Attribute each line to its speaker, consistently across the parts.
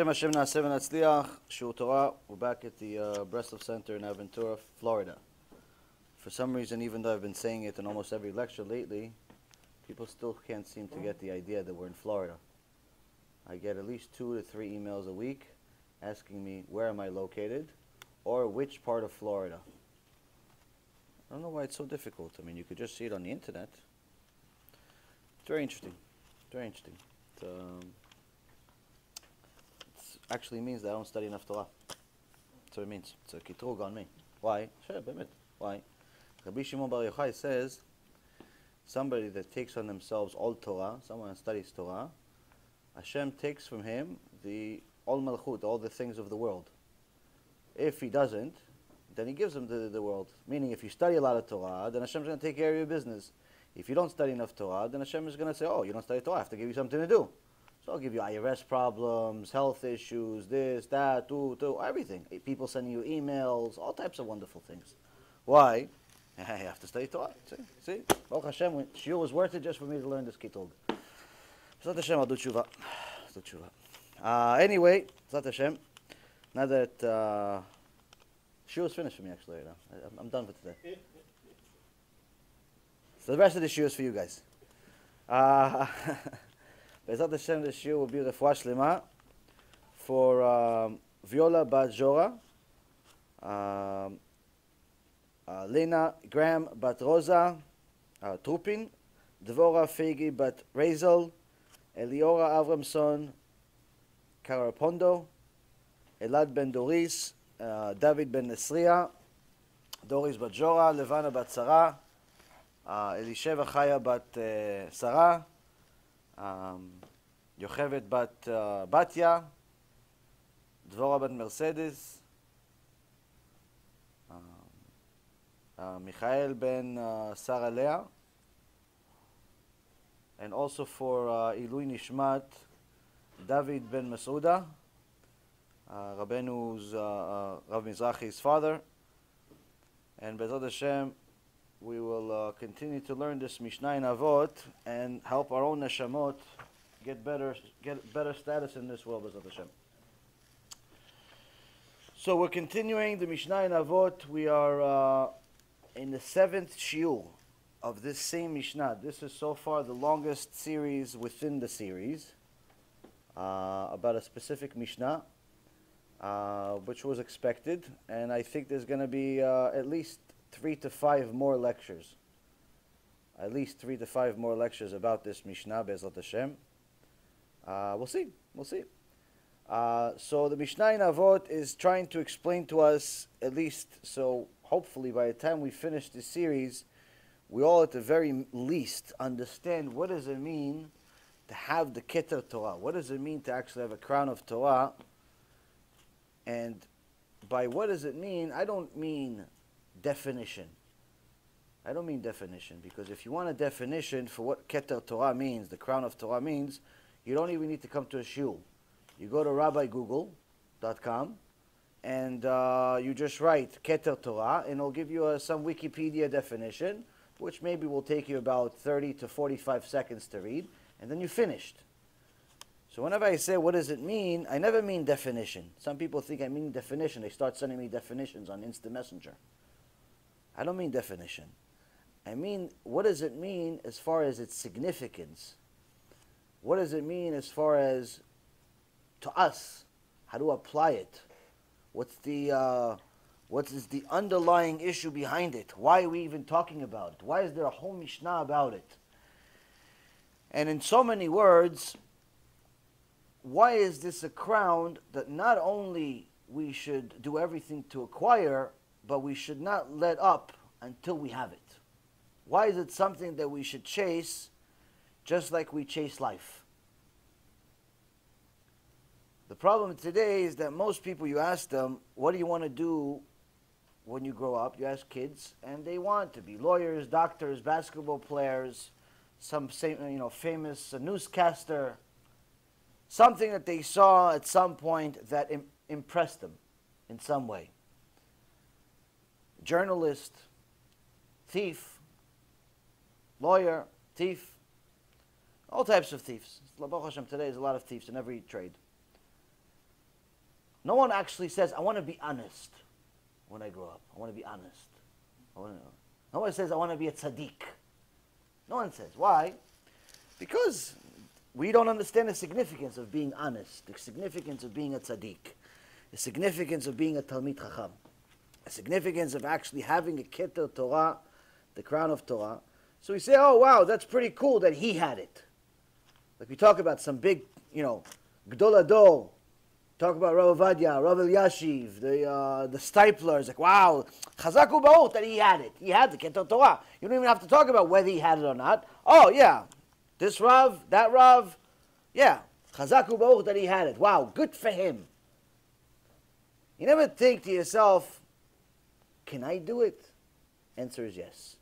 Speaker 1: Hashem Naaseh v'Natzliach, Shiur Torah. We're back at the Breslov Center in Aventura, Florida. For some reason, even though I've been saying it in almost every lecture lately, people still can't seem to get the idea that we're in Florida. I get at least 2 to 3 emails a week asking me where am I located or which part of Florida. I don't know why it's so difficult. I mean, you could just see it on the internet. It's very interesting. Very interesting. It actually means that I don't study enough Torah. That's what it means. It's a kitrug on me. Why? Sure, b'emet. Why? Rabbi Shimon Bar Yochai says somebody that takes on themselves all Torah, someone that studies Torah, Hashem takes from him the all malchut, all the things of the world. If he doesn't, then he gives them the world. Meaning, if you study a lot of Torah, then Hashem's going to take care of your business. If you don't study enough Torah, then Hashem is going to say, oh, you don't study Torah, I have to give you something to do. So I'll give you IRS problems, health issues, this, that, everything. People sending you emails, all types of wonderful things. Why? You have to study Torah. See? Baruch Hashem, shiur was worth it just for me to learn this kitrug. Zat Hashem, I'll do tshuva. Anyway, Zat Hashem, now that shiur is finished for me, actually. I'm done for today. So the rest of the shiur is for you guys. Bezat Hashem, the shiur will be refuah shlema for Viola Bat Jora, Lena Graham Bat Rosa Trupin, Dvora Feigi Bat Razel, Eliora Avramson Karapondo, Elad Ben Doris, David Ben Nesria, Doris Bat Jora, Levana Bat Sarah, Elisheva Chaya Bat Sarah, Yochevet Bat Batya, Dvora Bat Mercedes, Michael Ben Sarah Leah, and also for Ilui Nishmat, David Ben Masuda, Rabbenu's Rav Mizrahi's father, and Bezat Hashem, we will continue to learn this Mishnah in Avot and help our own neshamot get better status in this world, Bezat Hashem. So we're continuing the Mishnah in Avot. We are in the 7th shiur of this same Mishnah. This is so far the longest series within the series about a specific Mishnah, which was expected, and I think there's going to be at least 3 to 5 more lectures. At least 3 to 5 more lectures about this Mishnah, Be'ezrat Hashem. We'll see. So the Mishnah in Avot is trying to explain to us, at least, so hopefully by the time we finish this series, we all at the very least understand what does it mean to have the Keter Torah. What does it mean to actually have a crown of Torah? And by what does it mean, I don't mean definition. I don't mean definition, because if you want a definition for what Keter Torah means, the crown of Torah means, you don't even need to come to a shiur. You go to rabbigoogle.com and you just write Keter Torah, and it'll give you some Wikipedia definition, which maybe will take you about 30 to 45 seconds to read, and then you're finished. So whenever I say what does it mean, I never mean definition. Some people think I mean definition. They start sending me definitions on Instant Messenger. I don't mean definition. I mean, what does it mean as far as its significance? What does it mean as far as, to us, how to apply it? What is the underlying issue behind it? Why are we even talking about it? Why is there a whole Mishnah about it? And in so many words, why is this a crown that not only we should do everything to acquire, but we should not let up until we have it? Why is it something that we should chase just like we chase life? The problem today is that most people, you ask them, what do you want to do when you grow up? You ask kids, and they want to be lawyers, doctors, basketball players, some famous newscaster, something that they saw at some point that impressed them in some way. Journalist, thief, lawyer, thief, all types of thieves. Baruch Hashem, today there's a lot of thieves in every trade. No one actually says, I want to be honest when I grow up. I want to be honest. No one says, I want to be a tzaddik. No one says. Why? Because we don't understand the significance of being honest, the significance of being a tzaddik, the significance of being a talmid chacham, the significance of actually having a Keter Torah, the crown of Torah. So we say, oh wow, that's pretty cool that he had it. Like we talk about some big, Gdol Ador, talk about Rav Ovadia, Rav Elyashiv, the Stiplers, like wow, Chazak u'Baruch that he had it. He had the Keter Torah. You don't even have to talk about whether he had it or not. Oh yeah, this Rav, that Rav, yeah, Chazak u'Baruch that he had it. Wow, good for him. You never think to yourself, can I do it? Answer is yes.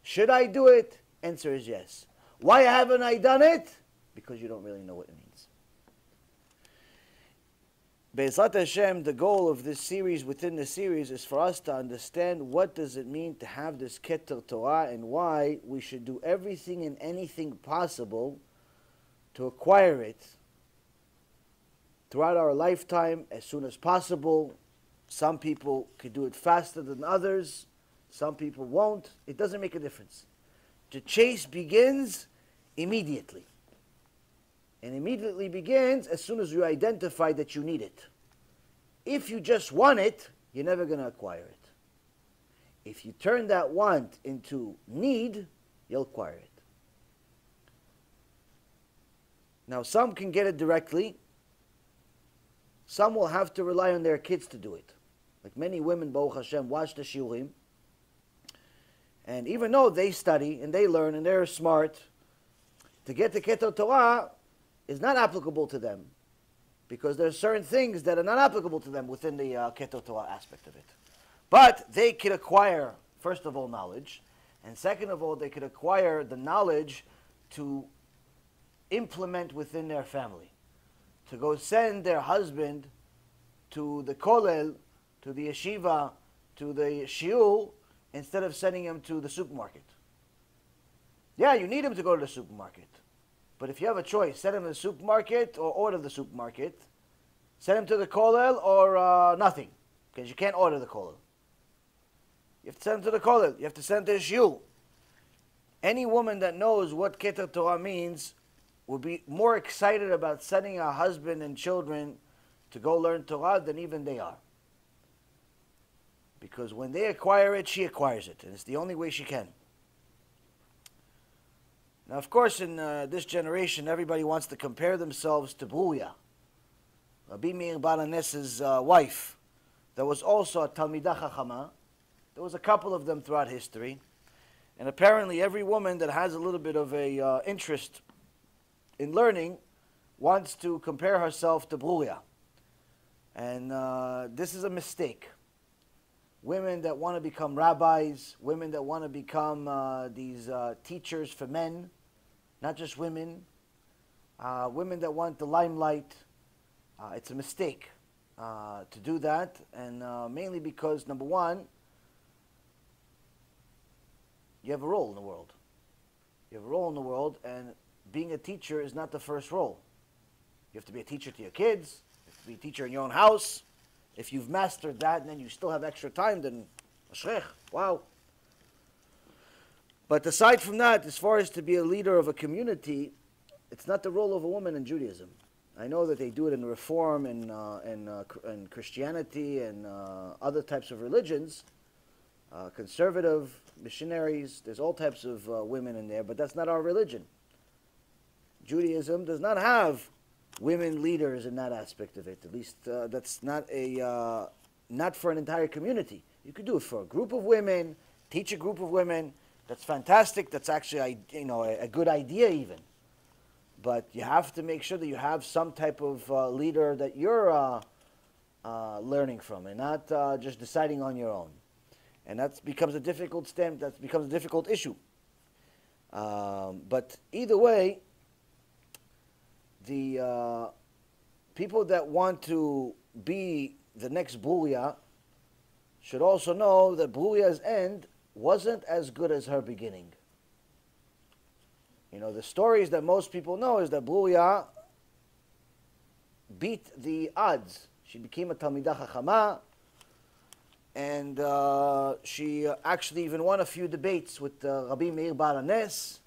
Speaker 1: Should I do it? Answer is yes. Why haven't I done it? Because you don't really know what it means. Be'ezrat Hashem, the goal of this series, within the series, is for us to understand what does it mean to have this Keter Torah and why we should do everything and anything possible to acquire it throughout our lifetime as soon as possible. Some people could do it faster than others. Some people won't. It doesn't make a difference. The chase begins immediately. And immediately begins as soon as you identify that you need it. If you just want it, you're never going to acquire it. If you turn that want into need, you'll acquire it. Now, some can get it directly. Some will have to rely on their kids to do it. Like many women, Baruch Hashem, watch the shiurim. And even though they study and they learn and they're smart, to get the Keter Torah is not applicable to them, because there are certain things that are not applicable to them within the Keter Torah aspect of it. But they could acquire, first of all, knowledge, and second of all, they could acquire the knowledge to implement within their family, to go send their husband to the kollel, to the yeshiva, to the shiur, instead of sending him to the supermarket. Yeah, you need him to go to the supermarket. But if you have a choice, send him to the supermarket or order the supermarket. Send him to the kollel or nothing, because you can't order the kollel. You have to send him to the kollel. You have to send him to the shiur. Any woman that knows what Keter Torah means would be more excited about sending her husband and children to go learn Torah than even they are. Because when they acquire it, she acquires it. And it's the only way she can. Now, of course, in this generation, everybody wants to compare themselves to Bruya, Rabbi Meir Bar Anes's wife. There was also a Talmidah Chachama. There was a couple of them throughout history. And apparently every woman that has a little bit of a interest in learning wants to compare herself to Bruya. And this is a mistake. Women that want to become rabbis, women that want to become these teachers for men, not just women, women that want the limelight, it's a mistake to do that, and mainly because, number one, you have a role in the world. You have a role in the world, and being a teacher is not the first role. You have to be a teacher to your kids, you have to be a teacher in your own house. If you've mastered that and then you still have extra time, then ashrech, wow. But aside from that, as far as to be a leader of a community, it's not the role of a woman in Judaism. I know that they do it in Reform and Christianity and other types of religions, conservative, missionaries, there's all types of women in there, but that's not our religion. Judaism does not have women leaders in that aspect of it. At least that's not for an entire community. You could do it for a group of women, teach a group of women. That's fantastic. That's actually a good idea even. But you have to make sure that you have some type of leader that you're learning from, and not just deciding on your own. And that becomes a difficult that becomes a difficult issue. But either way, the people that want to be the next Bruya should also know that Bruya's end wasn't as good as her beginning. You know, the stories that most people know is that Bruya beat the odds. She became a Talmidah Chachama, and she actually even won a few debates with Rabbi Meir Baal HaNes,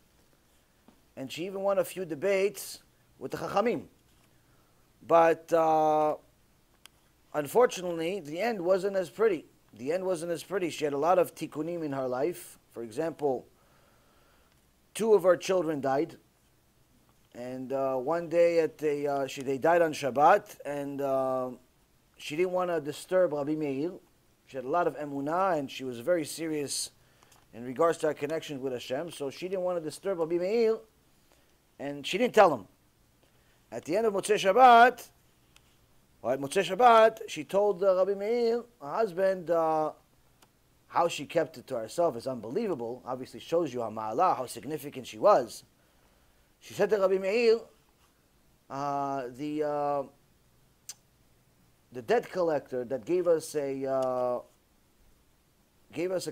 Speaker 1: and she even won a few debates with the Chachamim. But unfortunately, the end wasn't as pretty. The end wasn't as pretty. She had a lot of tikkunim in her life. For example, 2 of her children died. And one day they died on Shabbat, and she didn't want to disturb Rabbi Meir. She had a lot of emunah, and she was very serious in regards to her connection with Hashem. So she didn't want to disturb Rabbi Meir, and she didn't tell him. At the end of Motzei Shabbat, or at Motzei Shabbat, she told Rabbi Meir, her husband, how she kept it to herself is unbelievable. Obviously shows you how significant she was. She said to Rabbi Meir, the debt collector that gave us a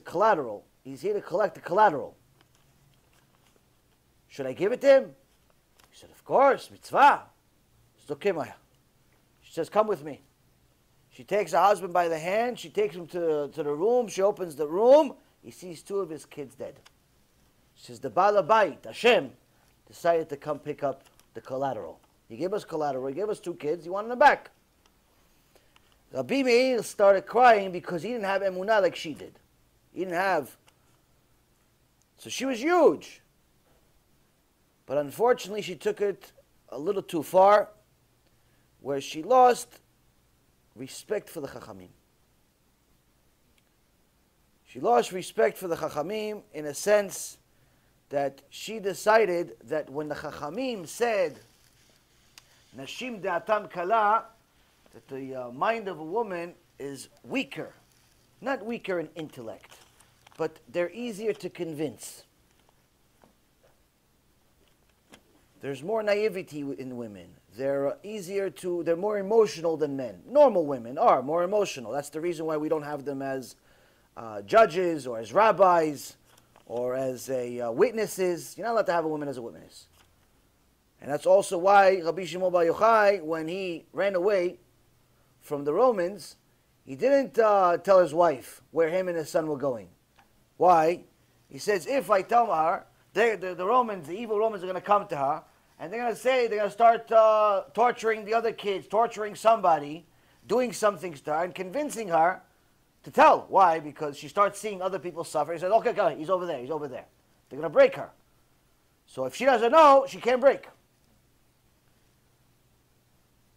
Speaker 1: collateral, he's here to collect the collateral. Should I give it to him? He said, of course, mitzvah. She said, okay, Maya. She says, come with me. She takes her husband by the hand. She takes him to the room. She opens the room. He sees 2 of his kids dead. She says, the Baal Habayit, Hashem, decided to come pick up the collateral. He gave us collateral. He gave us 2 kids. He wanted them back. Rabbi Meir started crying because he didn't have emunah like she did. He didn't have. So she was huge. But unfortunately, she took it a little too far, where she lost respect for the Chachamim. She lost respect for the Chachamim in a sense that she decided that when the Chachamim said, Nashim de'atam kala, that the mind of a woman is weaker. Not weaker in intellect, but they're easier to convince. There's more naivety in women. They're more emotional than men. Normal women are more emotional. That's the reason why we don't have them as judges or as rabbis or as witnesses. You're not allowed to have a woman as a witness. And that's also why Rabbi Shimon Bar Yochai, when he ran away from the Romans, he didn't tell his wife where him and his son were going. Why? He says, if I tell her, the Romans, the evil Romans are going to come to her, and they're going to start torturing the other kids, torturing somebody, doing something to her, and convincing her to tell. Why? Because she starts seeing other people suffer. He says, okay, he's over there, he's over there. They're going to break her. So if she doesn't know, she can't break.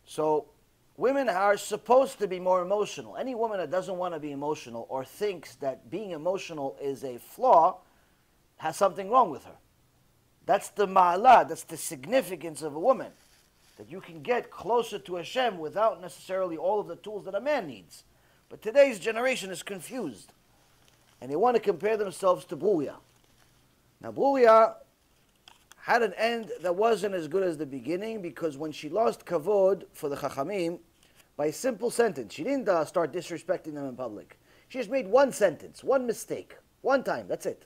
Speaker 1: So women are supposed to be more emotional. Any woman that doesn't want to be emotional or thinks that being emotional is a flaw has something wrong with her. That's the ma'alah, that's the significance of a woman. That you can get closer to Hashem without necessarily all of the tools that a man needs. But today's generation is confused. And they want to compare themselves to Bruya. Now Bruya had an end that wasn't as good as the beginning, because when she lost kavod for the Chachamim, by a simple sentence, she didn't start disrespecting them in public. She just made one sentence, one mistake, one time, that's it.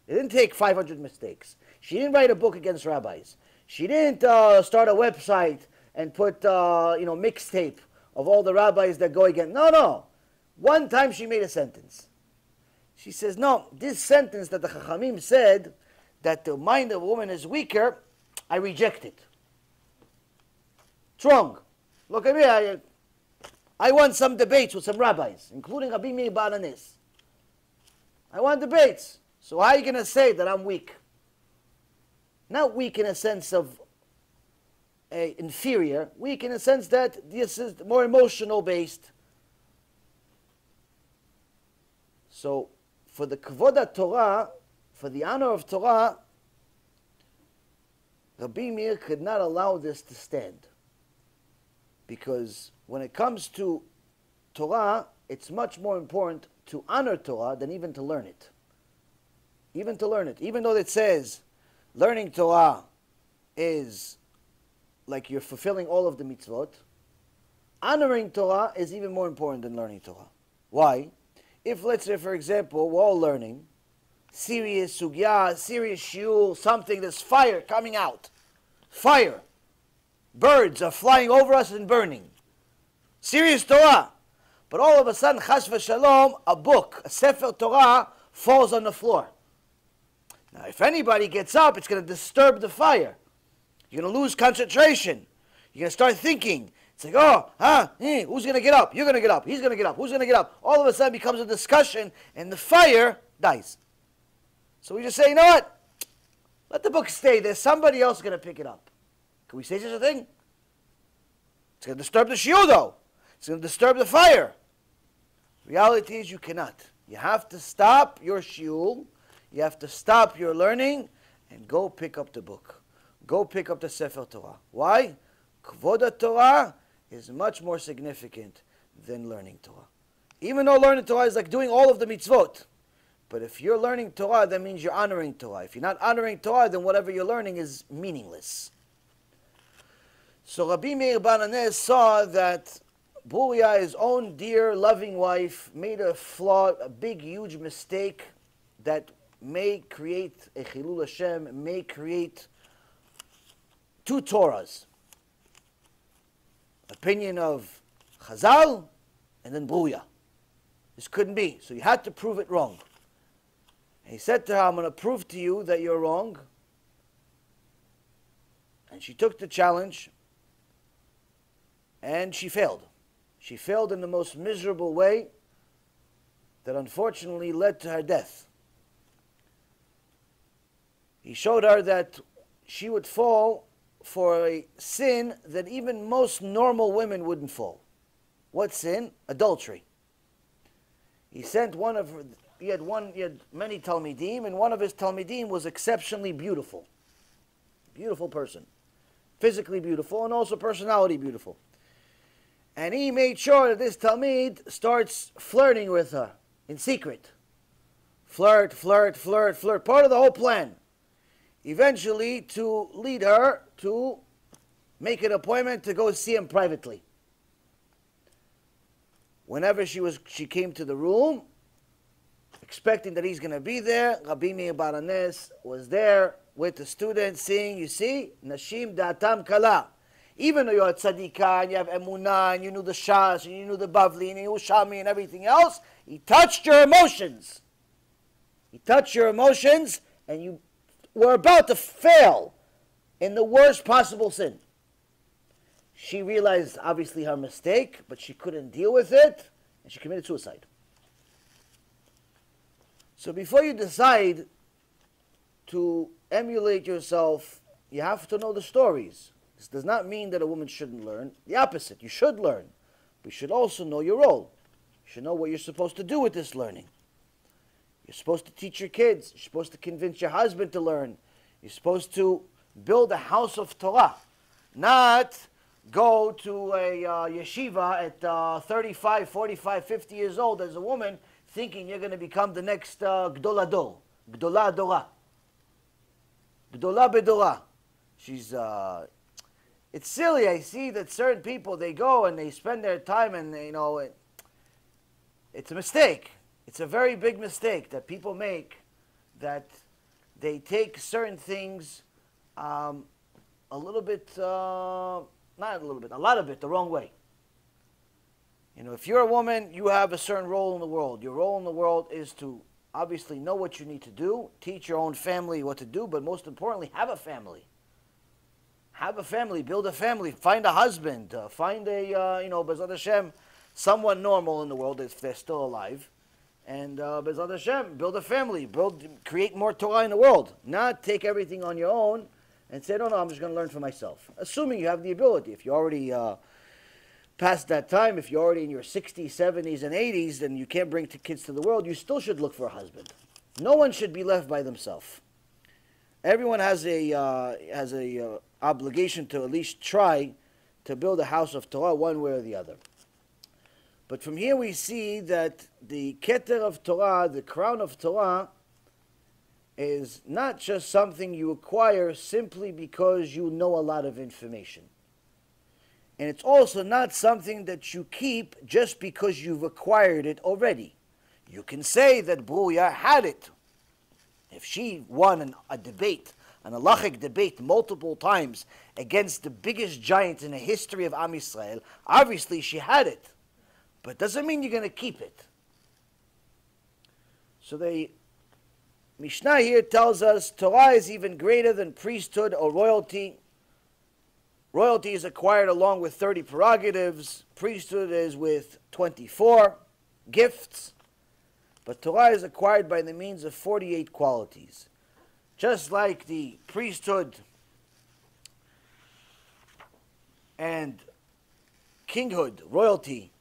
Speaker 1: It didn't take 500 mistakes. She didn't write a book against rabbis. She didn't start a website and put mixtape of all the rabbis that go against. No. One time she made a sentence. She says, no, this sentence that the Chachamim said, that the mind of a woman is weaker, I reject it. It's wrong. Look at me, I want some debates with some rabbis, including Rabbi Meir Baal HaNes. I want debates. So how are you going to say that I'm weak? Not weak in a sense of inferior, weak in a sense that this is more emotional based. So for the kavod Torah, for the honor of Torah, Rabbi Meir could not allow this to stand. Because when it comes to Torah, it's much more important to honor Torah than even to learn it. Even to learn it. Even though it says learning Torah is like you're fulfilling all of the mitzvot, honoring Torah is even more important than learning Torah. Why? If, let's say, for example, we're all learning serious sugya, serious shiur, something, there's fire coming out. Fire. Birds are flying over us and burning. Serious Torah. But all of a sudden, chas v'shalom, a book, a Sefer Torah, falls on the floor. Now, if anybody gets up, it's going to disturb the fire. You're going to lose concentration. You're going to start thinking. It's like, who's going to get up? You're going to get up. He's going to get up. Who's going to get up? All of a sudden, it becomes a discussion, and the fire dies. So we just say, you know what? Let the book stay there. Somebody else is going to pick it up. Can we say such a thing? It's going to disturb the shiur, though. It's going to disturb the fire. Reality is you cannot. You have to stop your shiur. You have to stop your learning and go pick up the book. Go pick up the Sefer Torah. Why? Kvod Torah is much more significant than learning Torah. Even though learning Torah is like doing all of the mitzvot. But if you're learning Torah, that means you're honoring Torah. If you're not honoring Torah, then whatever you're learning is meaningless. So Rabbi Meir Bar Haness saw that Buriah, his own dear, loving wife, made a flaw, a big, huge mistake that may create a Chilul Hashem, may create two Torahs. Opinion of Chazal and then Buriah. This couldn't be. So you had to prove it wrong. And he said to her, I'm going to prove to you that you're wrong. And she took the challenge. And she failed. She failed in the most miserable way that unfortunately led to her death. He showed her that she would fall for a sin that even most normal women wouldn't fall. What sin? Adultery. He sent one of her, he had many Talmidim, and one of his Talmidim was exceptionally beautiful. Beautiful person. Physically beautiful and also personality beautiful. And he made sure that this Talmid starts flirting with her in secret. Flirt, flirt, flirt, flirt. Part of the whole plan. Eventually to lead her to make an appointment to go see him privately. Whenever she came to the room, expecting that he's going to be there, Rabbi Meir Bar Haness was there with the student saying, you see, Nashim da'atam kala. Even though you're a tzadikah and you have emunah and you knew the shas and you knew the bavli and you knew shami and everything else, he touched your emotions. He touched your emotions and you were about to fail in the worst possible sin. She realized obviously her mistake, but she couldn't deal with it and she committed suicide. So before you decide to emulate yourself, you have to know the stories. This does not mean that a woman shouldn't learn. The opposite. You should learn. But you should also know your role. You should know what you're supposed to do with this learning. You're supposed to teach your kids. You're supposed to convince your husband to learn. You're supposed to build a house of Torah. Not go to a yeshiva at 35, 45, 50 years old as a woman thinking you're going to become the next Gdola Dor. Gdola Dora. Gdola Bedora. She's... It's silly. I see that certain people, they go and they spend their time and, it's a mistake. It's a very big mistake that people make, that they take certain things a little bit, not a little bit, a lot of it the wrong way. If you're a woman, you have a certain role in the world. Your role in the world is to obviously know what you need to do, teach your own family what to do, but most importantly, have a family. Have a family, build a family, find a husband, find a, B'ezrat Hashem, someone normal in the world if they're still alive. And B'ezrat Hashem, build a family, create more Torah in the world. Not take everything on your own and say, no, I'm just going to learn for myself. Assuming you have the ability. If you're already past that time, if you're already in your 60s, 70s, and 80s, then you can't bring kids to the world, you still should look for a husband. No one should be left by themselves. Everyone has a obligation to at least try to build a house of Torah one way or the other. But from here we see that the Keter of Torah, the Crown of Torah, is not just something you acquire simply because you know a lot of information. And it's also not something that you keep just because you've acquired it already. You can say that Buriah had it. If she won a debate an halachic debate multiple times against the biggest giant in the history of Am Yisrael, obviously she had it. But it doesn't mean you're going to keep it. So the Mishnah here tells us Torah is even greater than priesthood or royalty. Royalty is acquired along with 30 prerogatives. Priesthood is with 24 gifts. But Torah is acquired by the means of 48 qualities. Just like the priesthood and kinghood, royalty,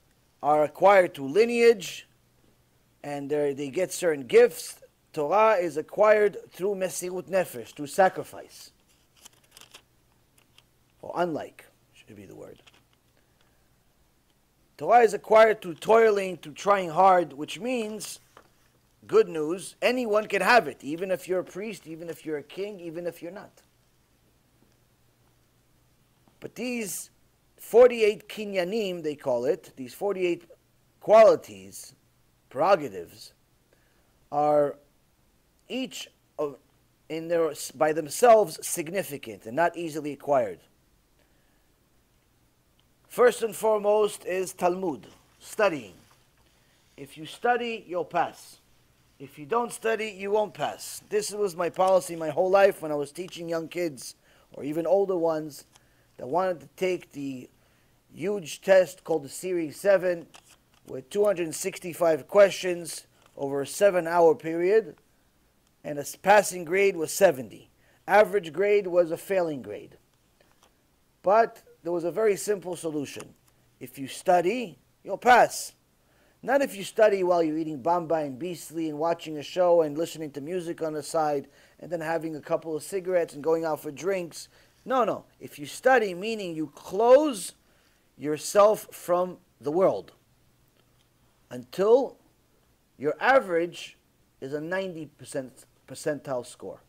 Speaker 1: are acquired through lineage, and they get certain gifts, Torah is acquired through mesirut nefesh, through sacrifice. Or unlike, should be the word. Torah is acquired through toiling, through trying hard, which means, good news, anyone can have it, even if you're a priest, even if you're a king, even if you're not. But these 48 kinyanim, they call it, these 48 qualities, prerogatives, are each by themselves significant and not easily acquired. First and foremost is Talmud, studying. If you study, you'll pass. If you don't study, you won't pass. This was my policy my whole life when I was teaching young kids, or even older ones, that wanted to take the huge test called the Series 7, with 265 questions over a 7-hour period, and a passing grade was 70. Average grade was a failing grade. But there was a very simple solution. If you study, you'll pass. Not if you study while you're eating bamba and beastly and watching a show and listening to music on the side and then having a couple of cigarettes and going out for drinks. No. If you study, meaning you close yourself from the world until your average is a 90% percentile score.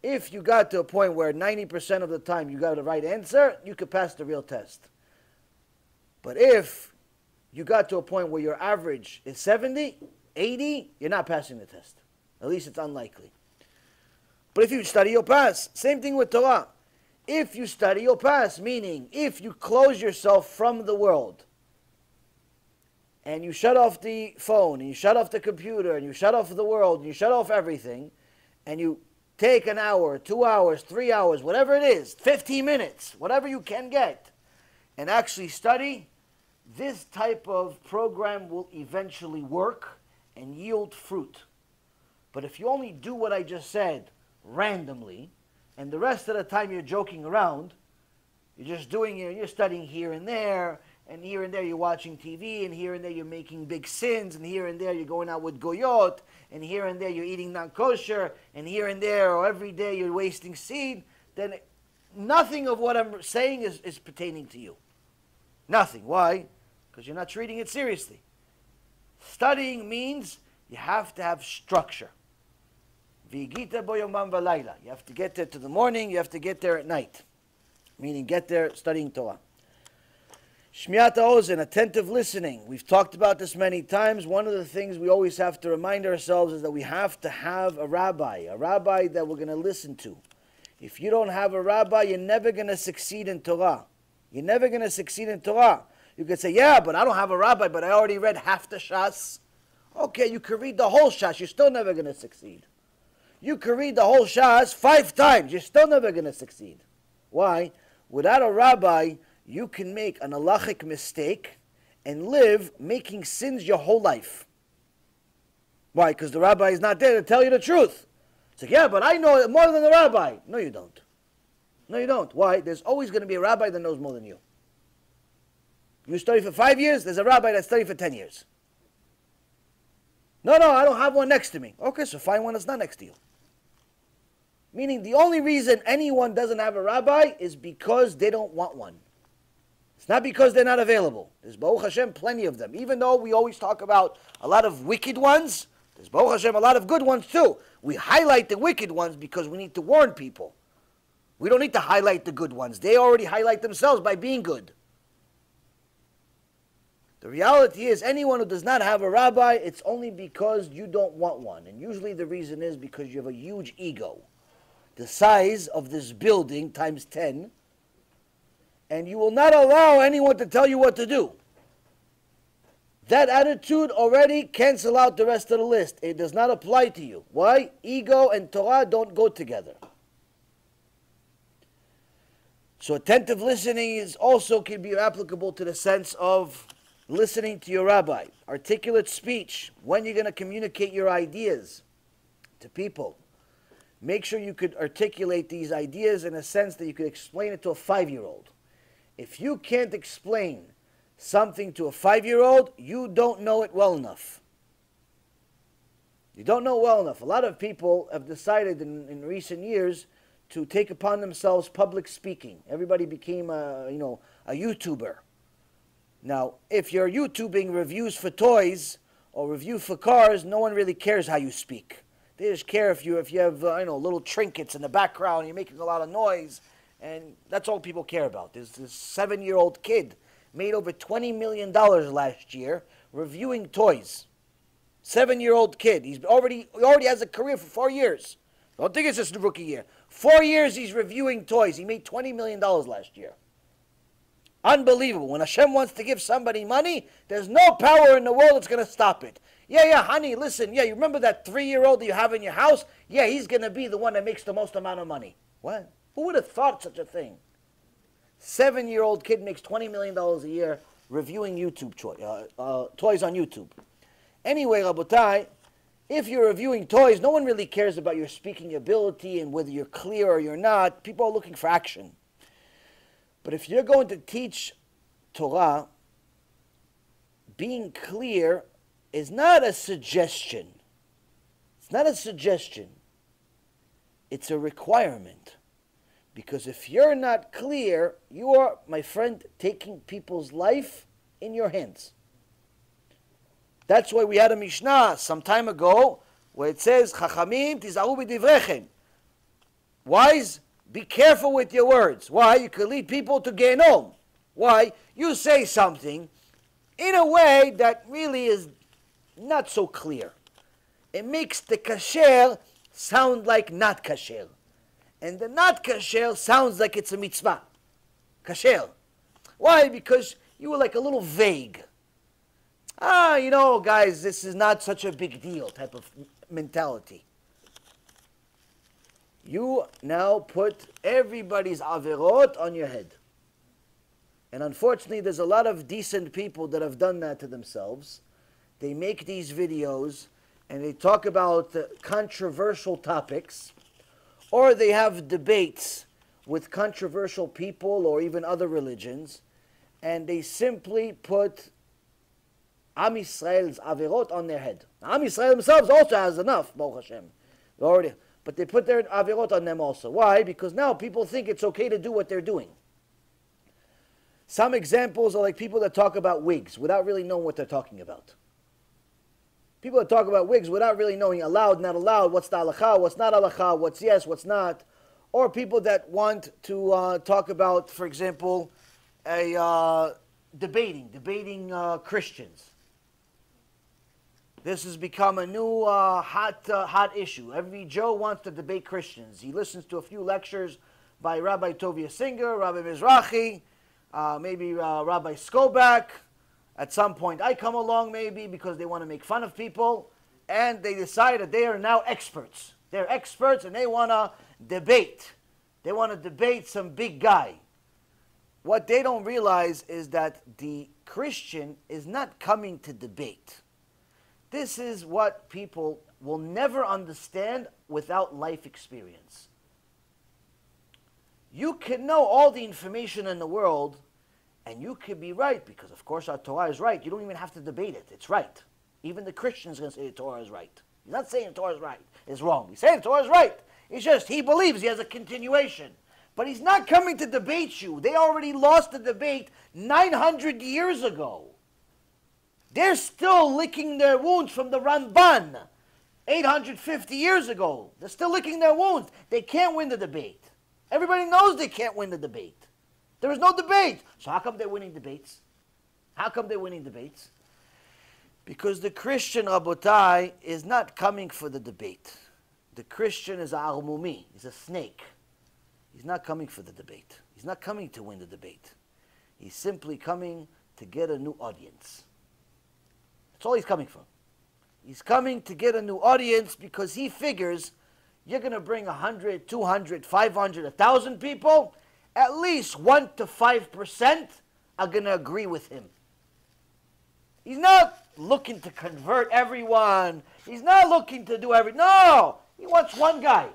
Speaker 1: If you got to a point where 90% of the time you got the right answer, you could pass the real test. But if you got to a point where your average is 70, 80, you're not passing the test. At least it's unlikely. But if you study, you'll pass. Same thing with Torah. If you study, you'll pass. Meaning, if you close yourself from the world, and you shut off the phone, and you shut off the computer, and you shut off the world, and you shut off everything, and you take an hour, 2 hours, 3 hours, whatever it is, 15 minutes, whatever you can get, and actually study, this type of program will eventually work and yield fruit. But if you only do what I just said randomly, and the rest of the time you're joking around, you're just doing, you're studying here and there you're watching TV, and here and there you're making big sins, and here and there you're going out with goyot, and here and there you're eating non-kosher, and here and there or every day you're wasting seed, then nothing of what I'm saying is pertaining to you. Nothing. Why? Because you're not treating it seriously. Studying means you have to have structure. You have to get there to the morning, you have to get there at night. Meaning get there studying Torah. Shmiat ha'ozen, attentive listening. We've talked about this many times. One of the things we always have to remind ourselves is that we have to have a rabbi that we're going to listen to. If you don't have a rabbi, you're never going to succeed in Torah. You're never going to succeed in Torah. You could say, yeah, but I don't have a rabbi, but I already read half the Shas. Okay, you could read the whole Shas, you're still never going to succeed. You could read the whole Shas 5 times, you're still never going to succeed. Why? Without a rabbi, you can make an halachic mistake and live making sins your whole life. Why? Because the rabbi is not there to tell you the truth. It's like, yeah, but I know more than the rabbi. No, you don't. No, you don't. Why? There's always going to be a rabbi that knows more than you. You study for 5 years, there's a rabbi that studied for 10 years. No, I don't have one next to me. Okay, so find one that's not next to you. Meaning the only reason anyone doesn't have a rabbi is because they don't want one. It's not because they're not available. There's, Baruch Hashem, plenty of them. Even though we always talk about a lot of wicked ones, there's, Baruch Hashem, a lot of good ones too. We highlight the wicked ones because we need to warn people. We don't need to highlight the good ones. They already highlight themselves by being good. The reality is, anyone who does not have a rabbi, it's only because you don't want one. And usually the reason is because you have a huge ego. the size of this building times 10, and you will not allow anyone to tell you what to do. That attitude already cancel out the rest of the list. It does not apply to you. Why? Ego and Torah don't go together. So attentive listening is also can be applicable to the sense of listening to your rabbi. Articulate speech, when you're going to communicate your ideas to people. Make sure you could articulate these ideas in a sense that you could explain it to a 5-year-old. If you can't explain something to a 5-year-old, you don't know it well enough. You don't know it well enough. A lot of people have decided in recent years to take upon themselves public speaking. Everybody became a YouTuber. Now, if you're YouTubing reviews for toys or review for cars, no one really cares how you speak. They just care if you have little trinkets in the background, you're making a lot of noise, and that's all people care about. There's this 7-year-old kid made over $20 million last year reviewing toys. 7-year-old kid. He already has a career for 4 years. Don't think it's just a rookie year. 4 years he's reviewing toys. He made $20 million last year. Unbelievable. When Hashem wants to give somebody money, there's no power in the world that's going to stop it. Yeah, honey, listen. Yeah, you remember that 3-year-old that you have in your house? Yeah, he's going to be the one that makes the most amount of money. What? Who would have thought such a thing? 7-year-old kid makes $20 million a year reviewing YouTube toys on YouTube. Anyway, Rabotai, if you're reviewing toys, no one really cares about your speaking ability and whether you're clear or you're not. People are looking for action. But if you're going to teach Torah, being clear is not a suggestion. It's not a suggestion. It's a requirement. Because if you're not clear, you are, my friend, taking people's life in your hands. That's why we had a Mishnah some time ago where it says, Chachamim tizaru b'divrechem. Wise, be careful with your words. Why? You could lead people to Gehenom. Why? You say something in a way that really is not so clear. It makes the kasher sound like not kasher. And the not kasher sounds like it's a mitzvah. Kasher. Why? Because you were like a little vague. Guys, this is not such a big deal type of mentality. You now put everybody's averot on your head. And unfortunately, there's a lot of decent people that have done that to themselves. They make these videos and they talk about controversial topics, or they have debates with controversial people or even other religions, and they simply put Am Yisrael's averot on their head. Am Yisrael themselves also has enough, Baruch Hashem. But they put their averot on them also. Why? Because now people think it's okay to do what they're doing. Some examples are like people that talk about wigs without really knowing what they're talking about. People that talk about wigs without really knowing allowed, not allowed, what's the halakha, what's not halakha, what's yes, what's not. Or people that want to talk about, for example, debating Christians. This has become a new hot issue. Every Joe wants to debate Christians. He listens to a few lectures by Rabbi Tovia Singer, Rabbi Mizrahi, maybe Rabbi Skobak. At some point I come along maybe because they want to make fun of people. And they decide that they are now experts. They're experts and they want to debate. They want to debate some big guy. What they don't realize is that the Christian is not coming to debate. This is what people will never understand without life experience. You can know all the information in the world, and you could be right, because of course our Torah is right. You don't even have to debate it. It's right. Even the Christian is going to say the Torah is right. He's not saying the Torah is right. It's wrong. He's saying the Torah is right. It's just he believes he has a continuation. But he's not coming to debate you. They already lost the debate 900 years ago. They're still licking their wounds from the Ramban 850 years ago. They're still licking their wounds. They can't win the debate. Everybody knows they can't win the debate. There is no debate. So how come they're winning debates? How come they're winning debates? Because the Christian, Rabotai, is not coming for the debate. the Christian is a armumi, he's a snake. He's not coming for the debate. He's not coming to win the debate. He's simply coming to get a new audience. That's all he's coming for. He's coming to get a new audience because he figures you're going to bring 100, 200, 500, 1,000 people, at least 1 to 5% are going to agree with him. He's not looking to convert everyone. He's not looking to do everything. No! He wants one guy.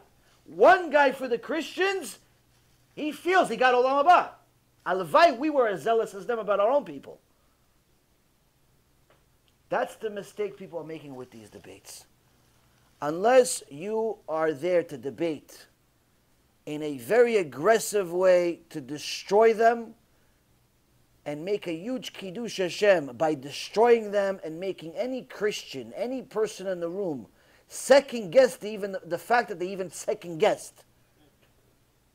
Speaker 1: One guy for the Christians. He feels he got Olam Haba. Alavai, we were as zealous as them about our own people. That's the mistake people are making with these debates. Unless you are there to debate in a very aggressive way to destroy them and make a huge Kiddush Hashem by destroying them and making any Christian, any person in the room, second-guess even the fact that they even second-guessed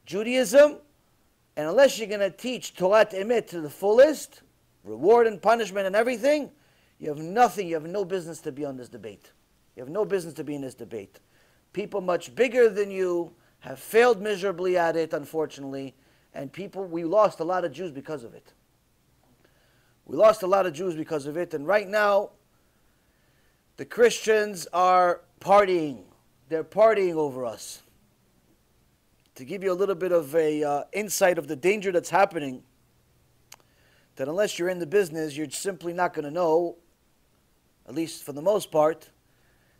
Speaker 1: Judaism, and unless you're going to teach Torah Emet to the fullest, reward and punishment and everything, you have nothing, you have no business to be on this debate. You have no business to be in this debate. People much bigger than you have failed miserably at it, unfortunately, and we lost a lot of Jews because of it. We lost a lot of Jews because of it, and right now, the Christians are partying. They're partying over us. To give you a little bit of a insight of the danger that's happening, that unless you're in the business, you're simply not going to know, at least for the most part,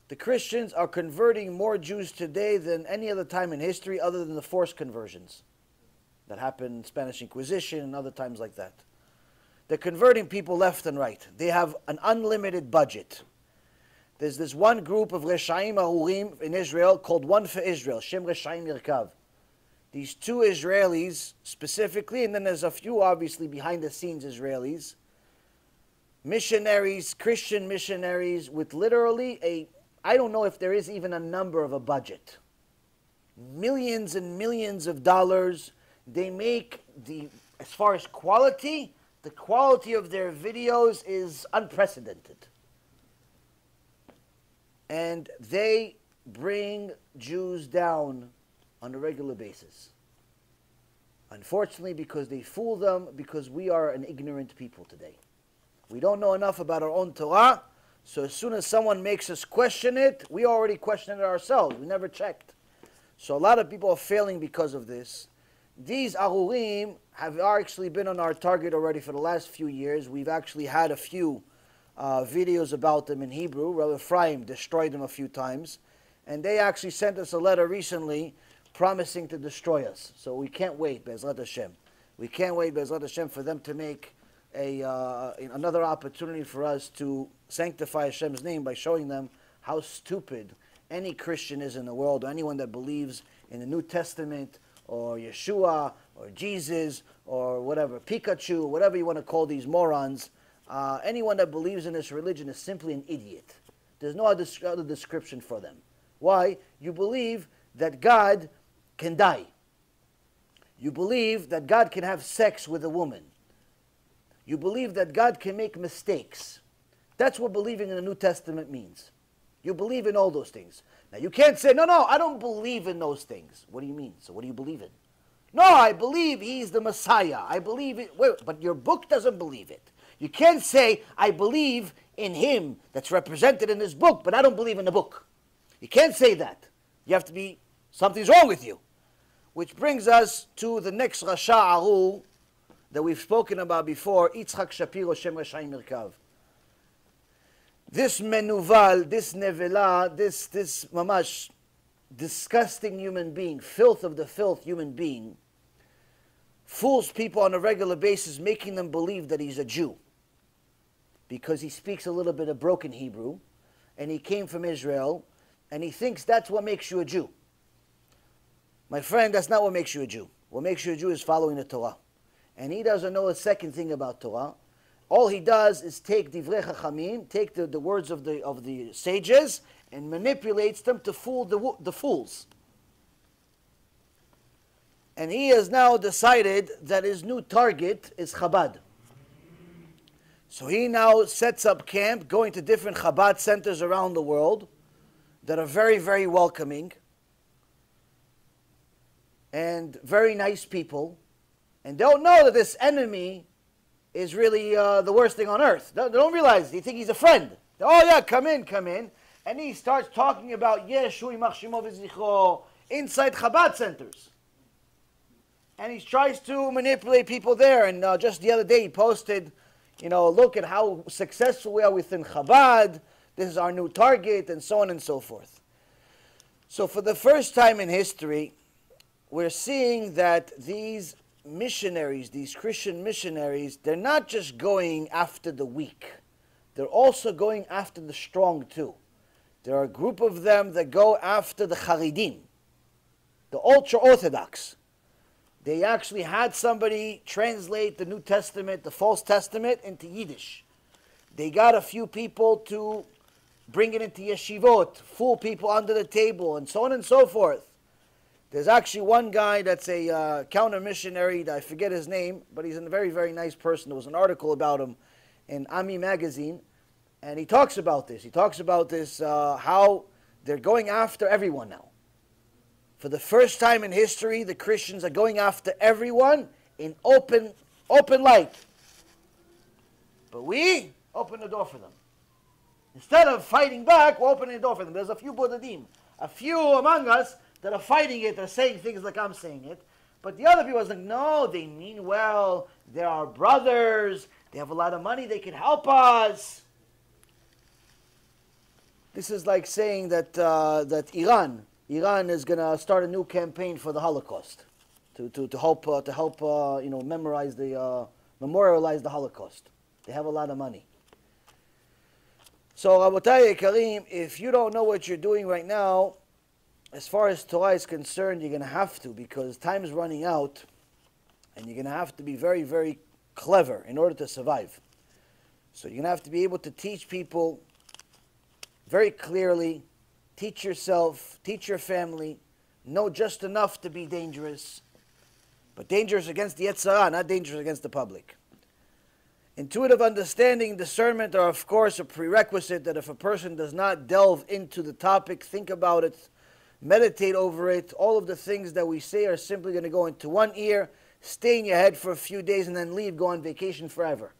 Speaker 1: the Christians are converting more Jews today than any other time in history other than the forced conversions that happened in Spanish Inquisition and other times like that. They're converting people left and right. They have an unlimited budget. There's this one group of Reshaim Arurim in Israel called One for Israel, Shem Reshaim Yirkav. These two Israelis specifically, and then there's a few obviously behind the scenes Israelis, missionaries, Christian missionaries with literally I don't know if there is even a number of a budget. Millions and millions of dollars. They make as far as quality, the quality of their videos is unprecedented. And they bring Jews down on a regular basis. Unfortunately, because they fool them, because we are an ignorant people today. We don't know enough about our own Torah, so as soon as someone makes us question it, we already question it ourselves. We never checked. So a lot of people are failing because of this. These Arurim have actually been on our target already for the last few years. We've actually had a few videos about them in Hebrew. Rav Ephraim destroyed them a few times. And they actually sent us a letter recently promising to destroy us. So we can't wait, Be'ezrat Hashem. We can't wait, Be'ezrat Hashem, for them to make another opportunity for us to sanctify Hashem's name by showing them how stupid any Christian is in the world, or anyone that believes in the New Testament, or Yeshua, or Jesus, or whatever, Pikachu, whatever you want to call these morons. Anyone that believes in this religion is simply an idiot. There's no other description for them. Why? You believe that God can die. You believe that God can have sex with a woman. You believe that God can make mistakes. That's what believing in the New Testament means. You believe in all those things. Now you can't say, no, I don't believe in those things. What do you mean? So what do you believe in? No, I believe He's the Messiah. I believe it. Wait, but your book doesn't believe it. You can't say, I believe in Him that's represented in this book, but I don't believe in the book. You can't say that. You have to be, something's wrong with you. Which brings us to the next Rasha Arul that we've spoken about before, Yitzchak Shapiro Shem Reshaim Yirkav. This menuval, this nevela, this mamash disgusting human being, filth of the filth human being, fools people on a regular basis, making them believe that he's a Jew. Because he speaks a little bit of broken Hebrew, and he came from Israel, and he thinks that's what makes you a Jew. My friend, that's not what makes you a Jew. What makes you a Jew is following the Torah. And he doesn't know a second thing about Torah. All he does is take divrei chachamim, take the words of the sages, and manipulates them to fool the fools. And he has now decided that his new target is Chabad. So he now sets up camp, going to different Chabad centers around the world that are very, very welcoming. and very nice people, and don't know that this enemy is really the worst thing on earth. They don't realize. They think he's a friend. Oh yeah, come in. And he starts talking about Yeshu Yimach Shemo V'Zichro inside Chabad centers. And he tries to manipulate people there. And just the other day he posted, look at how successful we are within Chabad. This is our new target, and so on and so forth. So for the first time in history, we're seeing that these missionaries, these Christian missionaries, they're not just going after the weak. They're also going after the strong too. There are a group of them that go after the Haridim, the ultra-Orthodox. They actually had somebody translate the New Testament, the False Testament, into Yiddish. They got a few people to bring it into yeshivot, fool people under the table, and so on and so forth. There's actually one guy that's a counter-missionary, I forget his name, but he's a very, very nice person. There was an article about him in Ami magazine, and he talks about this. He talks about this, how they're going after everyone now. For the first time in history, the Christians are going after everyone in open light. But we open the door for them. Instead of fighting back, we're opening the door for them. There's a few Bodadim, a few among us that are fighting it, they're saying things like I'm saying it. But the other people are like, no, they mean well, they're our brothers, they have a lot of money, they can help us. This is like saying that Iran is going to start a new campaign for the Holocaust to help memorialize the Holocaust. They have a lot of money. So Rabotai Yekarim, if you don't know what you're doing right now, as far as Torah is concerned, you're going to have to, because time is running out, and you're going to have to be very, very clever in order to survive. So you're going to have to be able to teach people very clearly, teach yourself, teach your family, know just enough to be dangerous, but dangerous against the Yetzer Hara, not dangerous against the public. Intuitive understanding, discernment are of course a prerequisite that if a person does not delve into the topic, think about it, meditate over it, all of the things that we say are simply going to go into one ear, stay in your head for a few days and then leave, go on vacation forever.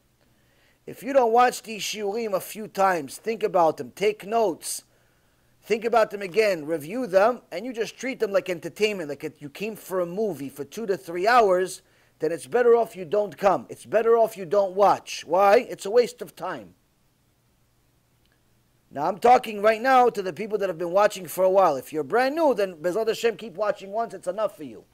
Speaker 1: If you don't watch these shiurim a few times, think about them, take notes, think about them again, review them, and you just treat them like entertainment, like you came for a movie for 2 to 3 hours, then it's better off you don't come. It's better off you don't watch. Why? It's a waste of time. Now I'm talking right now to the people that have been watching for a while. If you're brand new, then Bezrat Hashem, keep watching once, it's enough for you.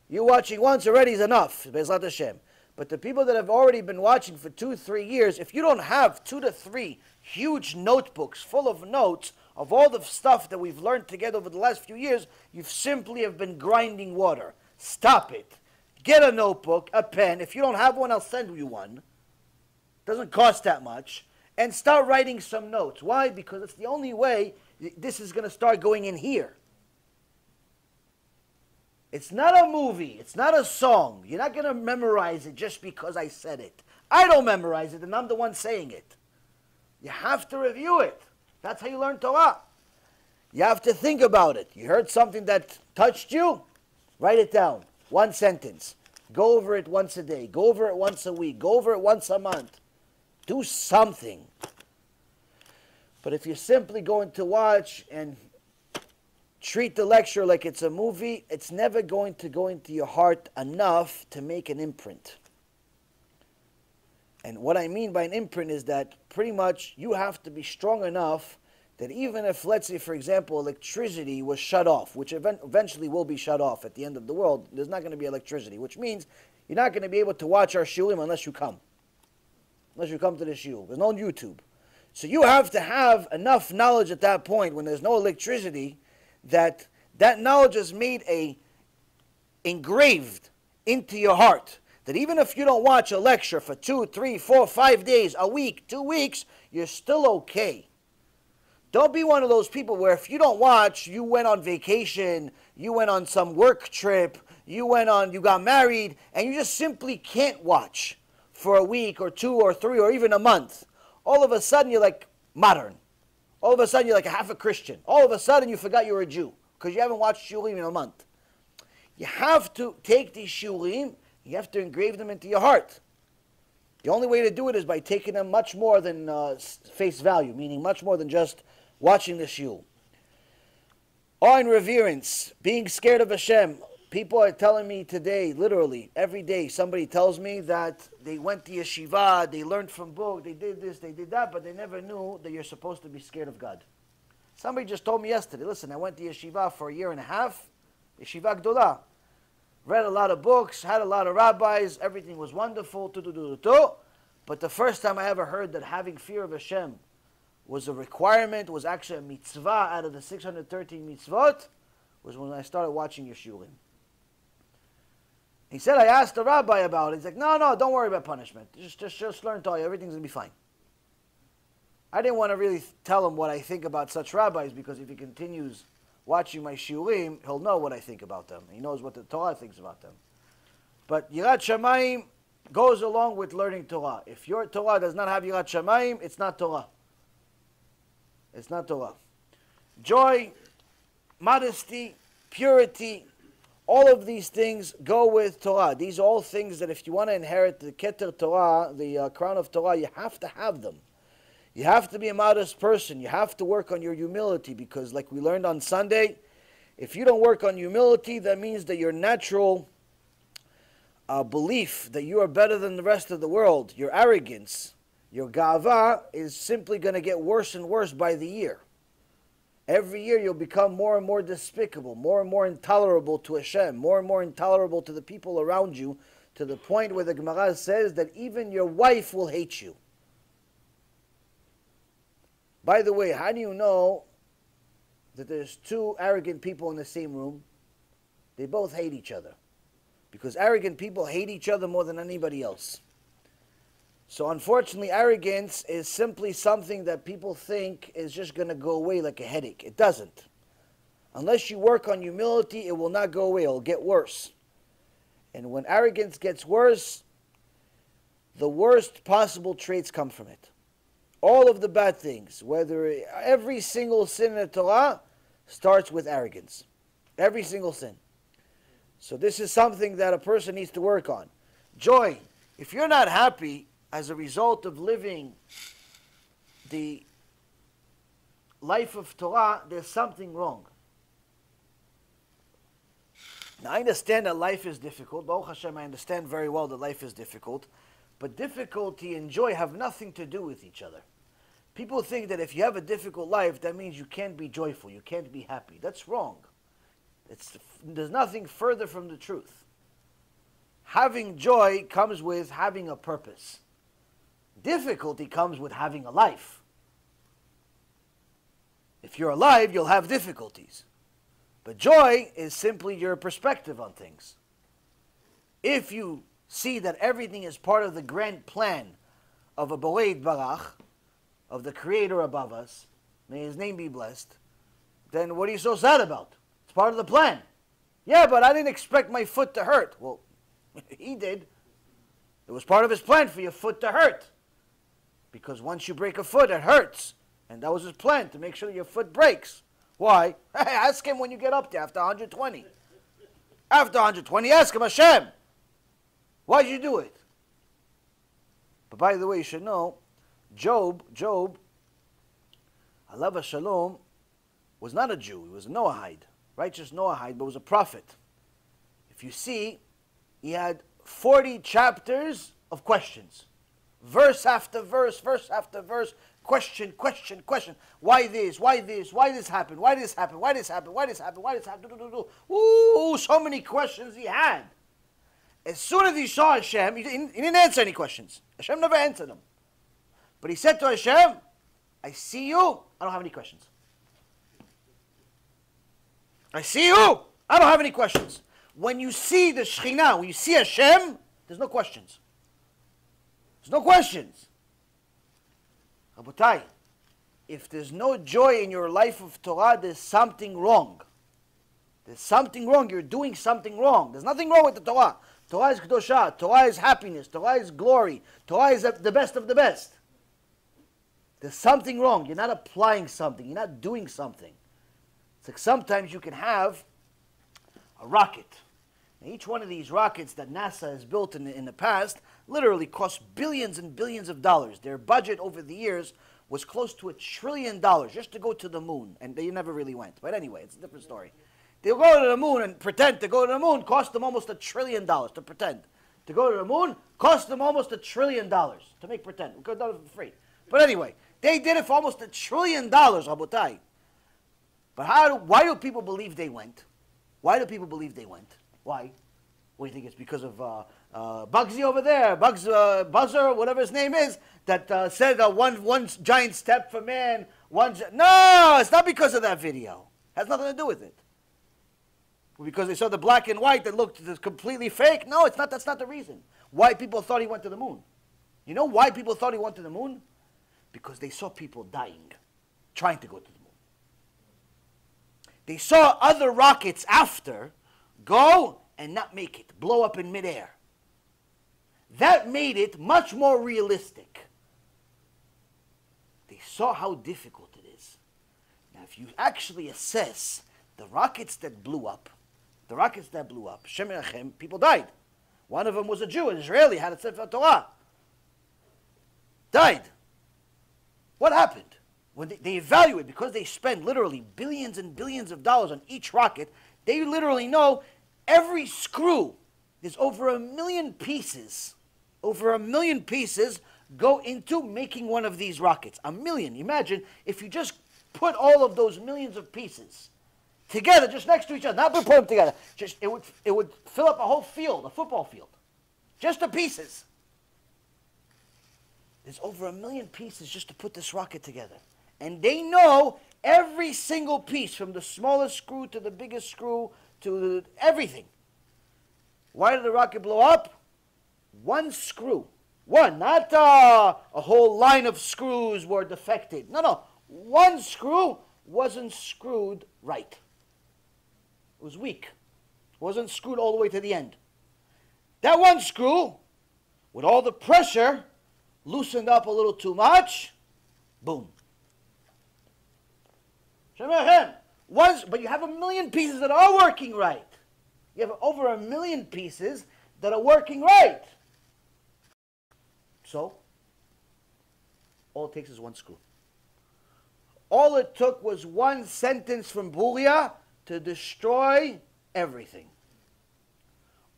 Speaker 1: You watching once already is enough, Bezrat Hashem. But the people that have already been watching for 2 or 3 years, if you don't have 2 to 3 huge notebooks full of notes of all the stuff that we've learned together over the last few years, you simply have been grinding water. Stop it. Get a notebook, a pen. If you don't have one, I'll send you one. Doesn't cost that much. And start writing some notes. Why? Because it's the only way this is going to start going in here. It's not a movie. It's not a song. You're not going to memorize it just because I said it. I don't memorize it, and I'm the one saying it. You have to review it. That's how you learn Torah. You have to think about it. You heard something that touched you? Write it down. 1 sentence. Go over it once a day. Go over it once a week. Go over it once a month. Do something. But if you're simply going to watch and treat the lecture like it's a movie, it's never going to go into your heart enough to make an imprint. And what I mean by an imprint is that pretty much you have to be strong enough that even if, let's say, for example, electricity was shut off, which eventually will be shut off at the end of the world, there's not going to be electricity, which means you're not going to be able to watch our shiurim unless you come. Unless you come to the shiur. There's no YouTube. So you have to have enough knowledge at that point when there's no electricity that knowledge is made engraved into your heart. That even if you don't watch a lecture for 2, 3, 4, 5 days, a week, 2 weeks, you're still okay. Don't be one of those people where if you don't watch, you went on vacation, you went on some work trip, you got married, and you just simply can't watch for a week or 2 or 3 or even a month. All of a sudden you're like modern. All of a sudden you're like half a Christian. All of a sudden you forgot you were a Jew because you haven't watched shiurim in a month. You have to take these shiurim, you have to engrave them into your heart. The only way to do it is by taking them much more than face value, meaning much more than just watching the shiur. Awe and reverence, being scared of Hashem. People are telling me today, literally, every day, somebody tells me that they went to yeshiva, they learned from book, they did this, they did that, but they never knew that you're supposed to be scared of God. Somebody just told me yesterday, listen, I went to yeshiva for a year and a half, yeshiva gdolah. Read a lot of books, had a lot of rabbis, everything was wonderful, but the first time I ever heard that having fear of Hashem was a requirement, was actually a mitzvah out of the 613 mitzvot, was when I started watching your shiurim. He said, I asked the rabbi about it. He's like, no, don't worry about punishment. Just learn Torah, everything's going to be fine. I didn't want to really tell him what I think about such rabbis, because if he continues watching my shiurim, he'll know what I think about them. He knows what the Torah thinks about them. But Yirat Shamayim goes along with learning Torah. If your Torah does not have Yirat Shamayim, it's not Torah. It's not Torah. Joy, modesty, purity, all of these things go with Torah. These are all things that if you want to inherit the Keter Torah, the Crown of Torah, you have to have them. You have to be a modest person. You have to work on your humility, because like we learned on Sunday, if you don't work on humility, that means that your natural belief that you are better than the rest of the world, your arrogance, your gava, is simply going to get worse and worse by the year. Every year you'll become more and more despicable, more and more intolerable to Hashem, more and more intolerable to the people around you, to the point where the Gemara says that even your wife will hate you. By the way, how do you know that there's two arrogant people in the same room? They both hate each other. Because arrogant people hate each other more than anybody else. So unfortunately, arrogance is simply something that people think is just going to go away like a headache. It doesn't. Unless you work on humility, it will not go away. It will get worse. And when arrogance gets worse, the worst possible traits come from it. All of the bad things, whether every single sin in the Torah starts with arrogance. Every single sin. So this is something that a person needs to work on. Joy. If you're not happy as a result of living the life of Torah, there's something wrong. Now I understand that life is difficult. Baruch Hashem, I understand very well that life is difficult. But difficulty and joy have nothing to do with each other. People think that if you have a difficult life, that means you can't be joyful, you can't be happy. That's wrong. There's nothing further from the truth. Having joy comes with having a purpose. Difficulty comes with having a life. If you're alive, you'll have difficulties. But joy is simply your perspective on things. If you see that everything is part of the grand plan of a Borei Barach, of the Creator above us, may His name be blessed, then what are you so sad about? It's part of the plan. Yeah, but I didn't expect my foot to hurt. Well, He did. It was part of His plan for your foot to hurt. Because once you break a foot, it hurts. And that was His plan, to make sure that your foot breaks. Why? Ask Him when you get up there after 120. After 120, ask Him, Hashem, why did you do it? But by the way, you should know, Job, Alav Shalom, was not a Jew. He was a Noahide, righteous Noahide, but was a prophet. If you see, he had 40 chapters of questions. Verse after verse, verse after verse, question. Why this? Why this? Why this happened? Why this happened? Why this happened? Why this happened? Why this happened? Ooh, so many questions he had. As soon as he saw Hashem, he didn't answer any questions. Hashem never answered them. But he said to Hashem, I see you, I don't have any questions. I see you, I don't have any questions. When you see the Shekhinah, when you see Hashem, there's no questions. There's no questions. Rabotai, if there's no joy in your life of Torah, there's something wrong. There's something wrong. You're doing something wrong. There's nothing wrong with the Torah. Torah is Kedosha. Torah is happiness. Torah is glory. Torah is the best of the best. There's something wrong. You're not applying something. You're not doing something. It's like sometimes you can have a rocket. Each one of these rockets that NASA has built in the past literally cost billions and billions of dollars. Their budget over the years was close to $1 trillion just to go to the moon, and they never really went. But anyway, it's a different story. They'll go to the moon and pretend to go to the moon, cost them almost $1 trillion to pretend. To go to the moon cost them almost $1 trillion to make pretend. We could have done it for free. But anyway, they did it for almost $1 trillion, Rabotai. But why do people believe they went? Why do people believe they went? Why? What do you think? It's because of Bugsy over there, Buzzer, whatever his name is, that said one giant step for man. No, it's not because of that video. It has nothing to do with it. Because they saw the black and white that looked completely fake. No, it's not. That's not the reason. Why people thought he went to the moon. You know why people thought he went to the moon? Because they saw people dying, trying to go to the moon. They saw other rockets after go and not make it, blow up in midair. That made it much more realistic. They saw how difficult it is. Now, if you actually assess the rockets that blew up, Shem Yerachem, people died. One of them was a Jew, an Israeli, had a Keter Torah. Died. What happened? When they evaluate, because they spend literally billions and billions of dollars on each rocket, they literally know every screw, there's over 1 million pieces. Over 1 million pieces go into making one of these rockets. 1 million. Imagine if you just put all of those millions of pieces together, just next to each other, not put them together. Just it would fill up a whole field, a football field. Just the pieces. There's over 1 million pieces just to put this rocket together. And they know every single piece, from the smallest screw to the biggest screw to everything. Why did the rocket blow up? One screw. One, not a whole line of screws were defected. No. One screw wasn't screwed right. It was weak. It wasn't screwed all the way to the end. That one screw, with all the pressure, loosened up a little too much. Boom. But you have 1 million pieces that are working right. You have over 1 million pieces that are working right. So, all it takes is one screw. All it took was one sentence from Buria to destroy everything.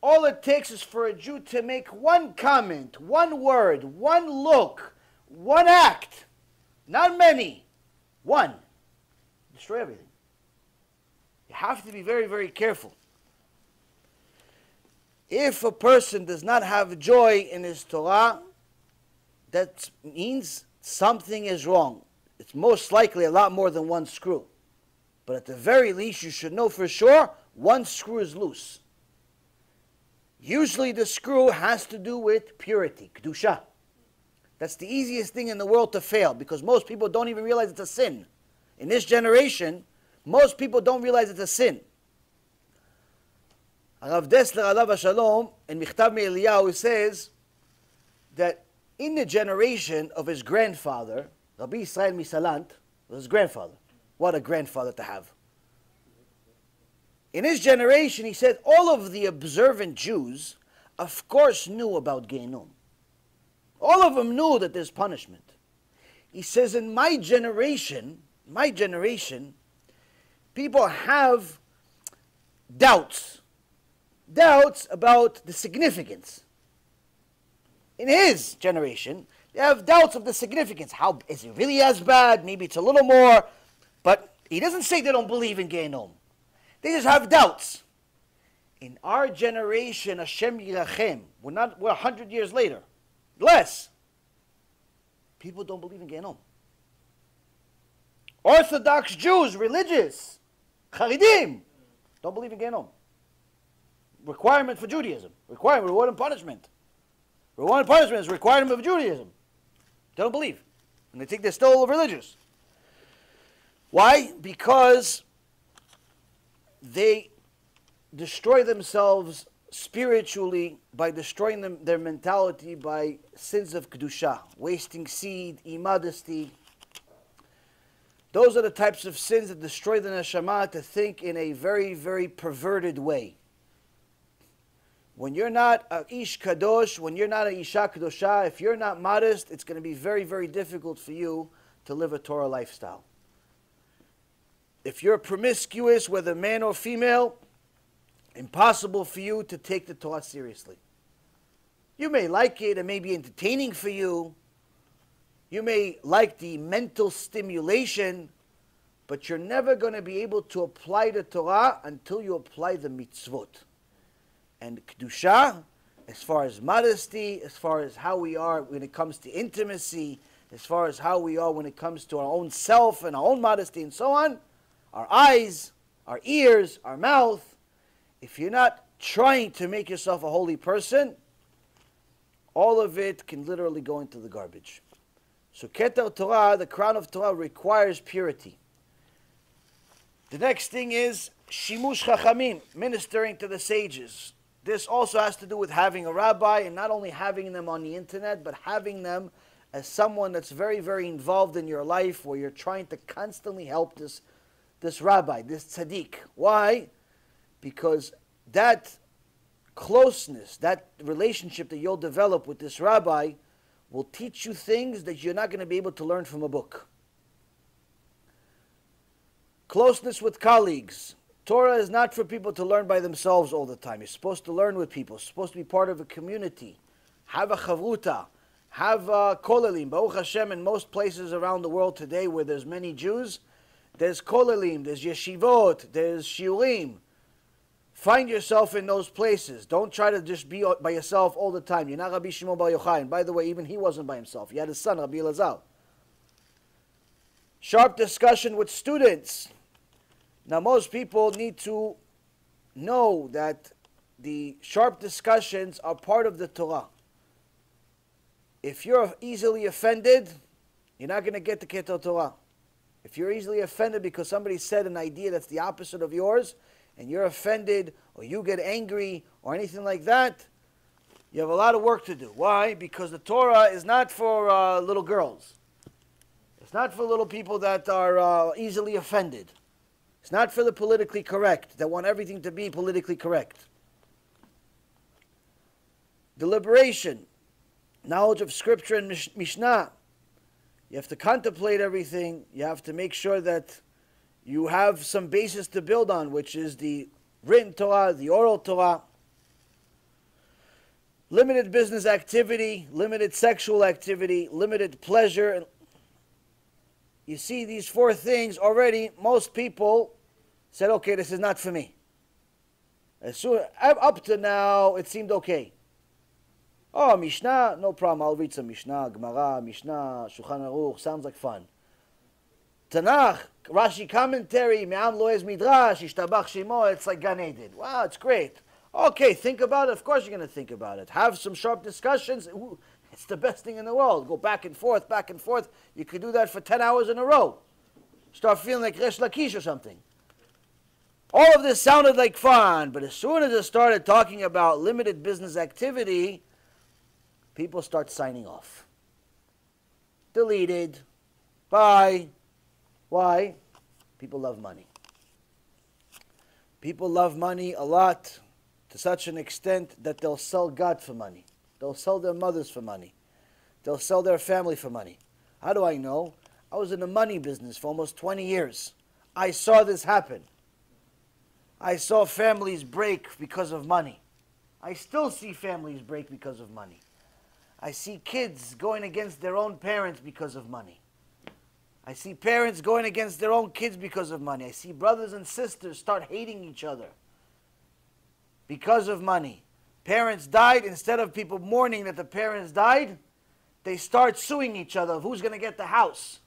Speaker 1: All it takes is for a Jew to make one comment, one word, one look, one act. Not many. One. Destroy everything. You have to be very, very careful. If a person does not have joy in his Torah, that means something is wrong. It's most likely a lot more than one screw. But at the very least, you should know for sure one screw is loose. Usually the screw has to do with purity, kedusha. That's the easiest thing in the world to fail, because most people don't even realize it's a sin. In this generation, most people don't realize it's a sin. Rav Dessler, alav shalom, in Michtav Me'Eliyahu, says that in the generation of his grandfather, Rabbi Yisrael Misalant, was his grandfather. What a grandfather to have. In his generation, he said, all of the observant Jews, of course, knew about Gehinnom. All of them knew that there's punishment. He says, in my generation, people have doubts about the significance. In his generation, they have doubts of the significance. How is it really as bad? Maybe it's a little more. But he doesn't say they don't believe in Gehinnom. They just have doubts. In our generation, Hashem Yirachem, we're 100 years later, less. People don't believe in Gehinnom. Orthodox Jews, religious, Charedim, don't believe in Gehinnom. Requirement for Judaism. Requirement, reward and punishment. Reward and punishment is a requirement of Judaism. They don't believe. And they think they're still religious. Why? Because they destroy themselves spiritually by destroying their mentality by sins of kedusha, wasting seed, immodesty. Those are the types of sins that destroy the neshama to think in a very, very perverted way. When you're not a ish kadosh, when you're not a isha kadosha, if you're not modest, it's going to be very, very difficult for you to live a Torah lifestyle. If you're promiscuous, whether man or female, impossible for you to take the Torah seriously. You may like it, it may be entertaining for you. You may like the mental stimulation, but you're never going to be able to apply the Torah until you apply the mitzvot. And Kedusha, as far as modesty, as far as how we are when it comes to intimacy, as far as how we are when it comes to our own self and our own modesty and so on, our eyes, our ears, our mouth, if you're not trying to make yourself a holy person, all of it can literally go into the garbage. So Keter Torah, the Crown of Torah, requires purity. The next thing is Shimush Chachamim, ministering to the sages. This also has to do with having a rabbi, and not only having them on the internet, but having them as someone that's very, very involved in your life, where you're trying to constantly help this rabbi, this tzaddik. Why? Because that closeness, that relationship that you'll develop with this rabbi will teach you things that you're not going to be able to learn from a book. Closeness with colleagues. Torah is not for people to learn by themselves all the time. You're supposed to learn with people. You're supposed to be part of a community. Have a chavruta. Have kolelim. Baruch Hashem, in most places around the world today where there's many Jews, there's kolelim, there's yeshivot, there's shiurim. Find yourself in those places. Don't try to just be by yourself all the time. You're not Rabbi Shimon Bar Yochai. And by the way, even he wasn't by himself. He had his son, Rabbi Elazar. Sharp discussion with students. Now, most people need to know that the sharp discussions are part of the Torah. If you're easily offended, you're not going to get the Keter Torah. If you're easily offended because somebody said an idea that's the opposite of yours, and you're offended, or you get angry, or anything like that, you have a lot of work to do. Why? Because the Torah is not for little girls. It's not for little people that are easily offended. It's not for the politically correct, that want everything to be politically correct. Deliberation, knowledge of Scripture and Mishnah. You have to contemplate everything. You have to make sure that you have some basis to build on, which is the written Torah, the oral Torah. Limited business activity, limited sexual activity, limited pleasure. You see these four things already, most people said, okay, this is not for me. Up to now, it seemed okay. Oh, Mishnah, no problem, I'll read some Mishnah, Gemara, Mishnah, Shulchan Aruch, sounds like fun. Tanakh, Rashi commentary, Me'am Loez Midrash, Ishtabach Shemo, it's like Gan Eden. Wow, it's great. Okay, think about it. Of course you're going to think about it. Have some sharp discussions. Ooh, it's the best thing in the world. Go back and forth, back and forth. You could do that for 10 hours in a row. Start feeling like Resh Lakish or something. All of this sounded like fun, but as soon as it started talking about limited business activity, people start signing off. Deleted. Bye. Why? People love money. People love money a lot, to such an extent that they'll sell God for money. They'll sell their mothers for money. They'll sell their family for money. How do I know? I was in the money business for almost 20 years. I saw this happen. I saw families break because of money. I still see families break because of money. I see kids going against their own parents because of money. I see parents going against their own kids because of money. I see brothers and sisters start hating each other because of money. Parents died. Instead of people mourning that the parents died, they start suing each other of who's going to get the house,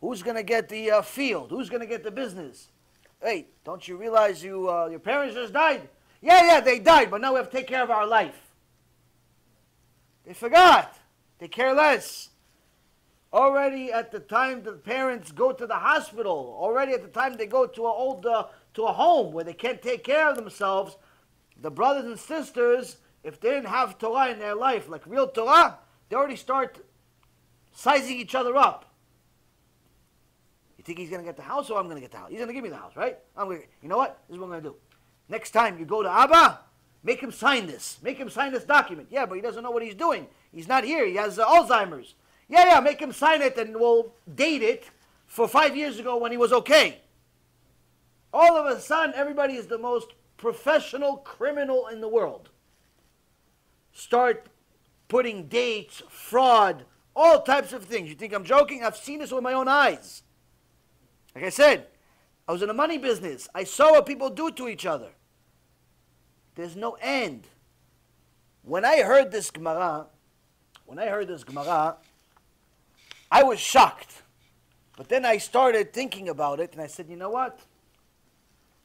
Speaker 1: who's going to get the field, who's going to get the business. Hey, don't you realize your parents just died? Yeah, they died, but now we have to take care of our life. They forgot. They care less. Already at the time the parents go to the hospital, already at the time they go to a home where they can't take care of themselves, the brothers and sisters, if they didn't have Torah in their life, like real Torah, they already start sizing each other up. You think he's going to get the house, or I'm going to get the house? He's going to give me the house, right? You know what? This is what I'm going to do. Next time you go to Abba, Make him sign this. Make him sign this document. Yeah, but he doesn't know what he's doing. He's not here. He has Alzheimer's. Yeah, make him sign it and we'll date it for 5 years ago when he was okay. All of a sudden, everybody is the most professional criminal in the world. Start putting dates, fraud, all types of things. You think I'm joking? I've seen this with my own eyes. Like I said, I was in the money business. I saw what people do to each other. There's no end. When I heard this Gemara, I was shocked. But then I started thinking about it, and I said, you know what?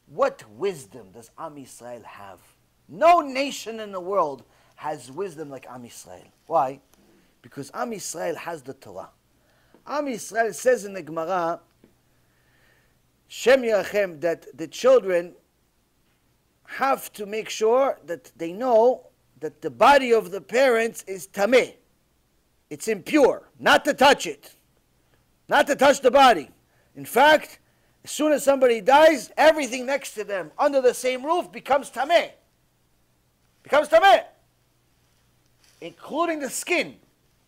Speaker 1: What wisdom does Am Yisrael have? No nation in the world has wisdom like Am Yisrael. Why? Because Am Yisrael has the Torah. Am Yisrael says in the Gemara, Shem Yerachem, that the children have to make sure that they know that the body of the parents is tameh. It's impure. Not to touch it. Not to touch the body. In fact, as soon as somebody dies, everything next to them under the same roof becomes tameh. Becomes tameh. Including the skin.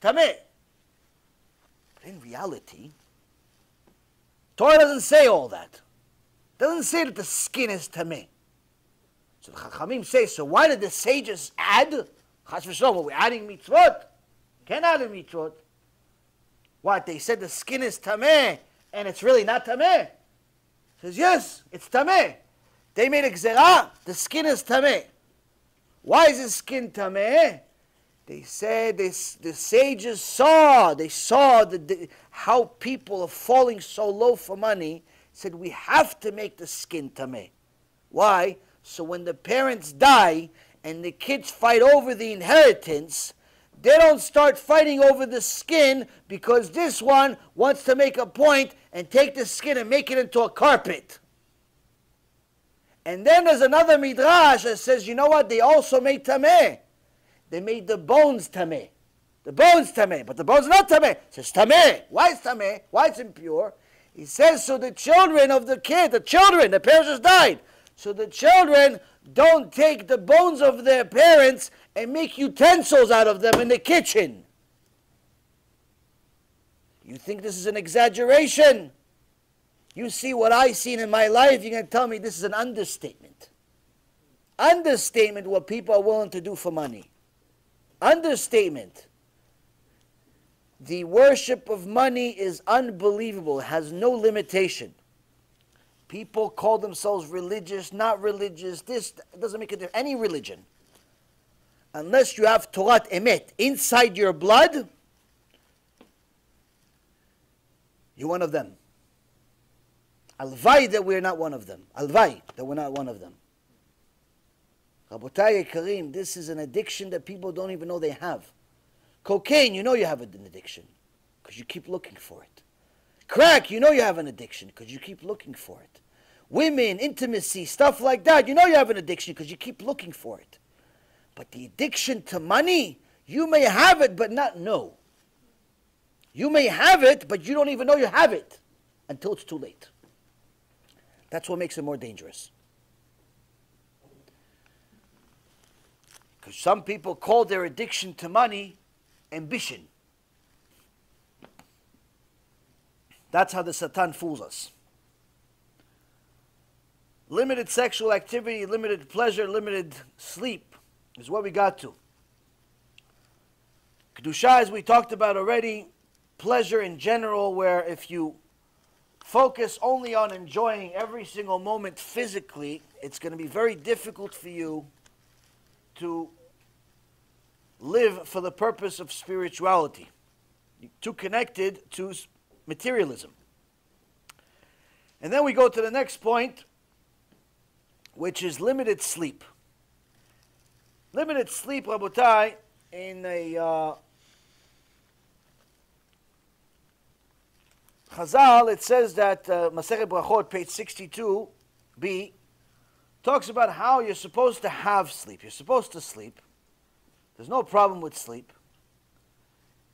Speaker 1: Tameh. But in reality, Torah doesn't say all that. It doesn't say that the skin is tameh. So the Chachamim say, so why did the sages add? Chas v'shalom, we're adding mitzvot. Can't add a mitzvot. What, they said the skin is tameh, and it's really not tameh? Says, yes, it's tameh. They made a gzerah, the skin is tameh. Why is the skin tameh? They said the sages saw, how people are falling so low for money, said we have to make the skin tameh. Why? So when the parents die and the kids fight over the inheritance, they don't start fighting over the skin because this one wants to make a point and take the skin and make it into a carpet. And then there's another midrash that says, you know what, they also made tameh. They made the bones tameh. The bones tameh, but the bones are not tameh. It says tameh. Why is tameh? Why it's impure? He says, so the children of the kid, the parents just died. So the children don't take the bones of their parents and make utensils out of them in the kitchen. You think this is an exaggeration? You see what I've seen in my life, you're going to tell me this is an understatement. Understatement what people are willing to do for money. Understatement. The worship of money is unbelievable. It has no limitation. People call themselves religious, not religious. This doesn't make a difference. Any religion. Unless you have Torah Emet inside your blood, you're one of them. Alvai that we're not one of them. Alvai that we're not one of them. Rabotai Karim, this is an addiction that people don't even know they have. Cocaine, you know you have an addiction because you keep looking for it. Crack, you know you have an addiction because you keep looking for it. Women, intimacy, stuff like that, you know you have an addiction because you keep looking for it. But the addiction to money, you may have it but not know. You may have it but you don't even know you have it until it's too late. That's what makes it more dangerous. Because some people call their addiction to money ambition. That's how the Satan fools us. Limited sexual activity, limited pleasure, limited sleep is what we got to. Kedusha, as we talked about already, pleasure in general, where if you focus only on enjoying every single moment physically, it's going to be very difficult for you to live for the purpose of spirituality. You're too connected to materialism. And then we go to the next point, which is limited sleep. Limited sleep, Rabotai, in a Chazal, it says that Masechet Brachot, page 62b, talks about how you're supposed to have sleep. You're supposed to sleep. There's no problem with sleep.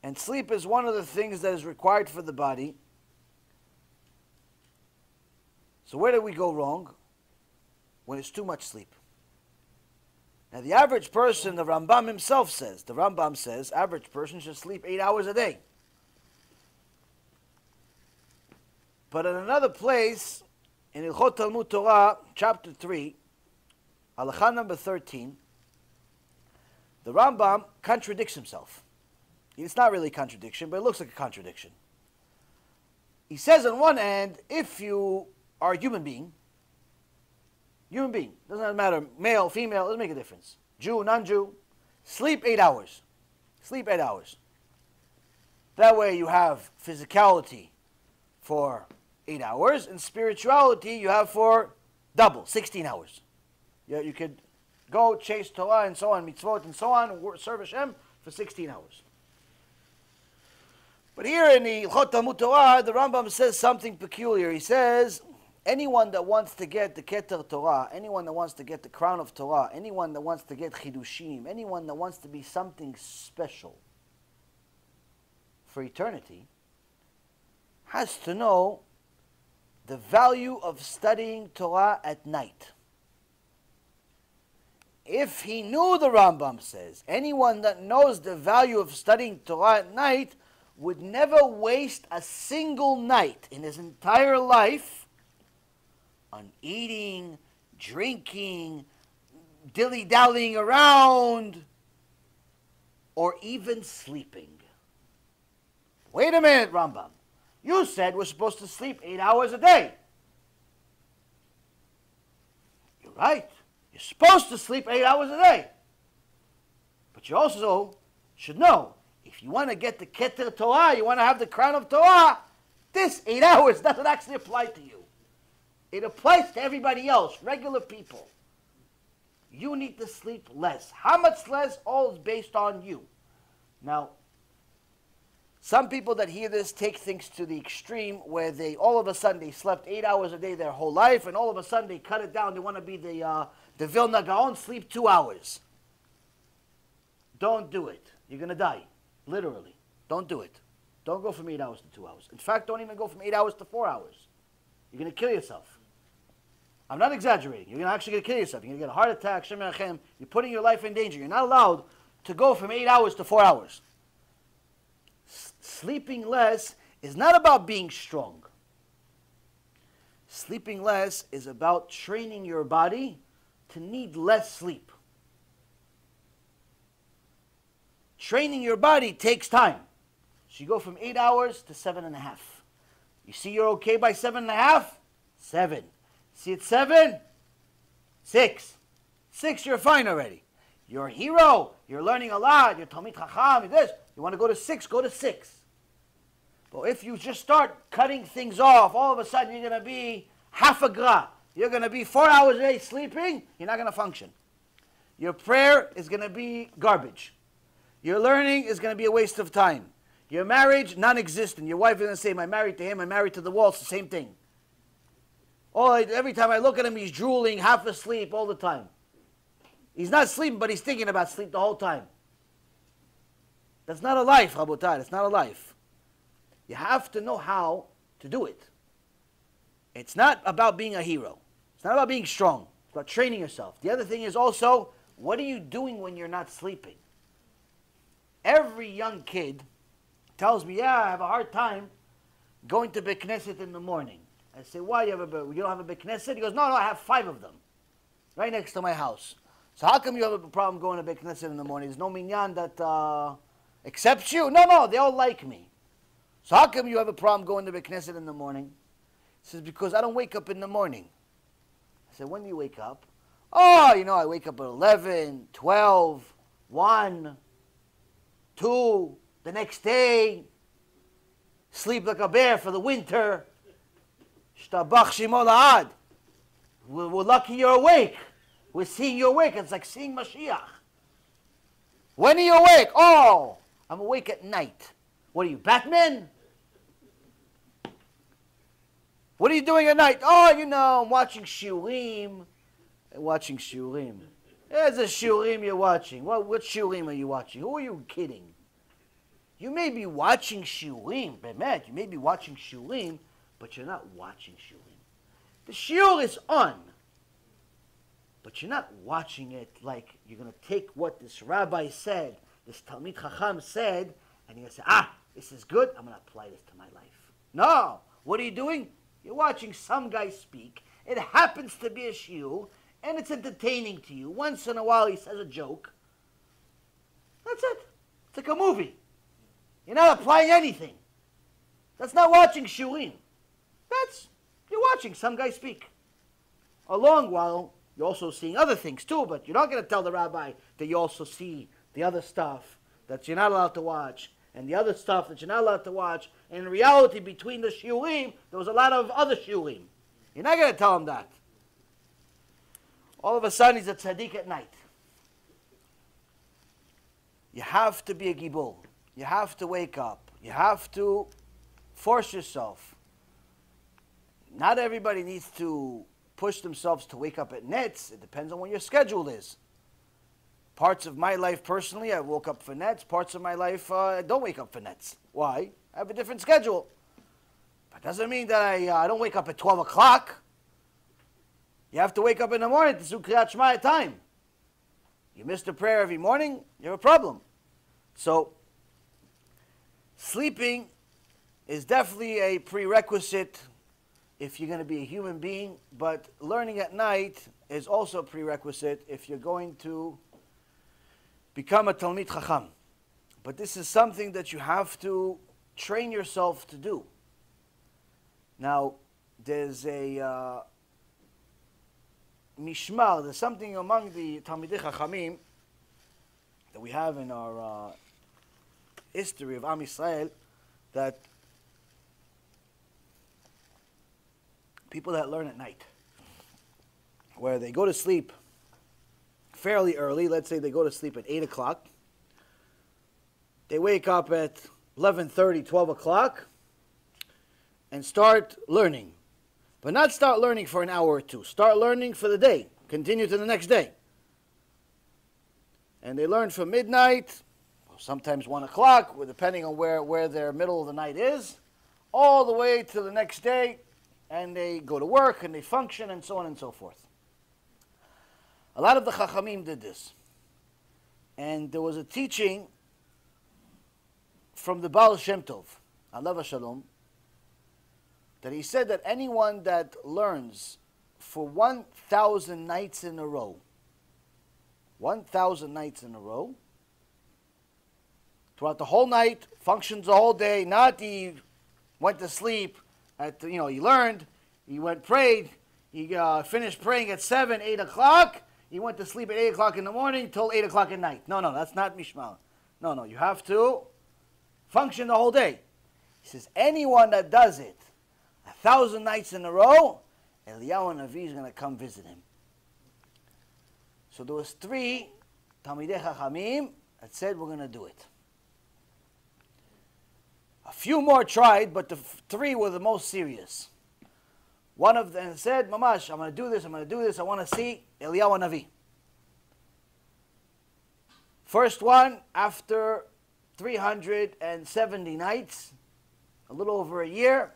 Speaker 1: And sleep is one of the things that is required for the body. So where do we go wrong? When it's too much sleep. Now the average person, the Rambam himself says, average person should sleep 8 hours a day. But in another place, in Ilchot Talmud Torah, chapter 3, Halakha number 13, the Rambam contradicts himself. It's not really a contradiction, but it looks like a contradiction. He says on one hand, if you are a human being, doesn't matter, male, female, doesn't make a difference. Jew, non-Jew, sleep 8 hours. Sleep 8 hours. That way you have physicality for 8 hours, and spirituality you have for double, 16 hours. You could go chase Torah and so on, mitzvot and so on, and serve Hashem for 16 hours. But here in the Ilchot Talmud Torah, the Rambam says something peculiar. He says, anyone that wants to get the Keter Torah, anyone that wants to get the Crown of Torah, anyone that wants to get Chidushim, anyone that wants to be something special for eternity, has to know the value of studying Torah at night. If he knew, the Rambam says, anyone that knows the value of studying Torah at night would never waste a single night in his entire life on eating, drinking, dilly-dallying around, or even sleeping. Wait a minute, Rambam. You said we're supposed to sleep 8 hours a day. You're right. You're supposed to sleep 8 hours a day. But you also should know, if you want to get the Keter Torah, you want to have the Crown of Torah, this 8 hours doesn't actually apply to you. It applies to everybody else, regular people. You need to sleep less. How much less? All is based on you. Now, some people that hear this take things to the extreme where they, all of a sudden, they slept 8 hours a day their whole life, and all of a sudden they cut it down. They want to be the Vilna Gaon, sleep 2 hours. Don't do it. You're going to die. Literally. Don't do it. Don't go from 8 hours to 2 hours. In fact, don't even go from 8 hours to 4 hours. You're going to kill yourself. I'm not exaggerating. You're actually going to kill yourself. You're going to get a heart attack. Shem Yerachem. You're putting your life in danger. You're not allowed to go from 8 hours to 4 hours. Sleeping less is not about being strong. Sleeping less is about training your body to need less sleep. Training your body takes time. So you go from 8 hours to 7.5. You see you're okay by 7.5? 7. See it's 7? 6. 6, you're fine already. You're a hero. You're learning a lot. You're Talmid Chacham. You're this. You want to go to 6? Go to 6. But if you just start cutting things off, all of a sudden you're going to be half a gra. You're going to be 4 hours a day sleeping. You're not going to function. Your prayer is going to be garbage. Your learning is going to be a waste of time. Your marriage, non-existent. Your wife is going to say, I'm married to him, I'm married to the wall. It's the same thing. Every time I look at him, he's drooling, half asleep all the time. He's not sleeping, but he's thinking about sleep the whole time. That's not a life, Rabotai. That's not a life. You have to know how to do it. It's not about being a hero. It's not about being strong. It's about training yourself. The other thing is also, what are you doing when you're not sleeping? Every young kid tells me, yeah, I have a hard time going to Beit Knesset in the morning. I say, why? You don't have a Beit Knesset? He goes, no, I have 5 of them right next to my house. So how come you have a problem going to Beit Knesset in the morning? There's no minyan that accepts you? No, they all like me. So how come you have a problem going to Beit Knesset in the morning? He says, because I don't wake up in the morning. I said, when do you wake up? Oh, I wake up at 11, 12, 1, 2, the next day, sleep like a bear for the winter. Shtabach Shemo La'ad. We're lucky you're awake. We're seeing you awake. It's like seeing Mashiach. When are you awake? Oh, I'm awake at night. What are you, Batman? What are you doing at night? Oh, I'm watching shiurim. Watching shiurim. There's a shiurim you're watching. What shiurim are you watching? Who are you kidding? You may be watching shiurim, Bemet. You may be watching shiurim, but you're not watching shiurim. The shiur is on. But you're not watching it like you're going to take what this rabbi said, this Talmid Chacham said, and you're going to say, this is good, I'm going to apply this to my life. No! What are you doing? You're watching some guy speak. It happens to be a shiur, and it's entertaining to you. Once in a while he says a joke. That's it. It's like a movie. You're not applying anything. That's not watching shiurim. You're watching some guy speak. A long while, you're also seeing other things too, but you're not going to tell the rabbi that you also see the other stuff that you're not allowed to watch, and the other stuff that you're not allowed to watch. And in reality, between the shiurim, there was a lot of other shiurim. You're not going to tell him that. All of a sudden, he's a tzaddik at night. You have to be a gibor. You have to wake up. You have to force yourself. Not everybody needs to push themselves to wake up at nets. It depends on what your schedule is. Parts of my life personally, I woke up for nets. Parts of my life, I don't wake up for nets. Why? I have a different schedule. But doesn't mean that I don't wake up at 12 o'clock. You have to wake up in the morning to do Kriyat Shema at time. You miss the prayer every morning, you have a problem. So, sleeping is definitely a prerequisite if you're going to be a human being, but learning at night is also a prerequisite if you're going to become a Talmid Chacham. But this is something that you have to train yourself to do. Now, there's a mishmar, there's something among the Talmidei Chachamim that we have in our history of Am Yisrael, that people that learn at night, where they go to sleep fairly early, let's say they go to sleep at 8 o'clock, they wake up at 11:30, 12 o'clock, and start learning. But not start learning for an hour or two. Start learning for the day. Continue to the next day. And they learn from midnight, sometimes 1 o'clock, depending on where their middle of the night is, all the way to the next day, and they go to work, and they function, and so on and so forth. A lot of the Chachamim did this. And there was a teaching from the Baal Shem Tov, Alav Shalom, that he said that anyone that learns for 1,000 nights in a row, 1,000 nights in a row, throughout the whole night, functions the whole day, not he went to sleep, he learned, he went prayed, he finished praying at 7, 8 o'clock, he went to sleep at 8 o'clock in the morning till 8 o'clock at night. No, that's not mishmal. No, you have to function the whole day. He says, anyone that does it 1,000 nights in a row, Eliyahu Navi is going to come visit him. So there was 3 Talmidei Chachamim that said, we're going to do it. A few more tried, but the 3 were the most serious. One of them said, Mamash, I'm going to do this, I want to see Eliyahu Navi. First one, after 370 nights, a little over a year,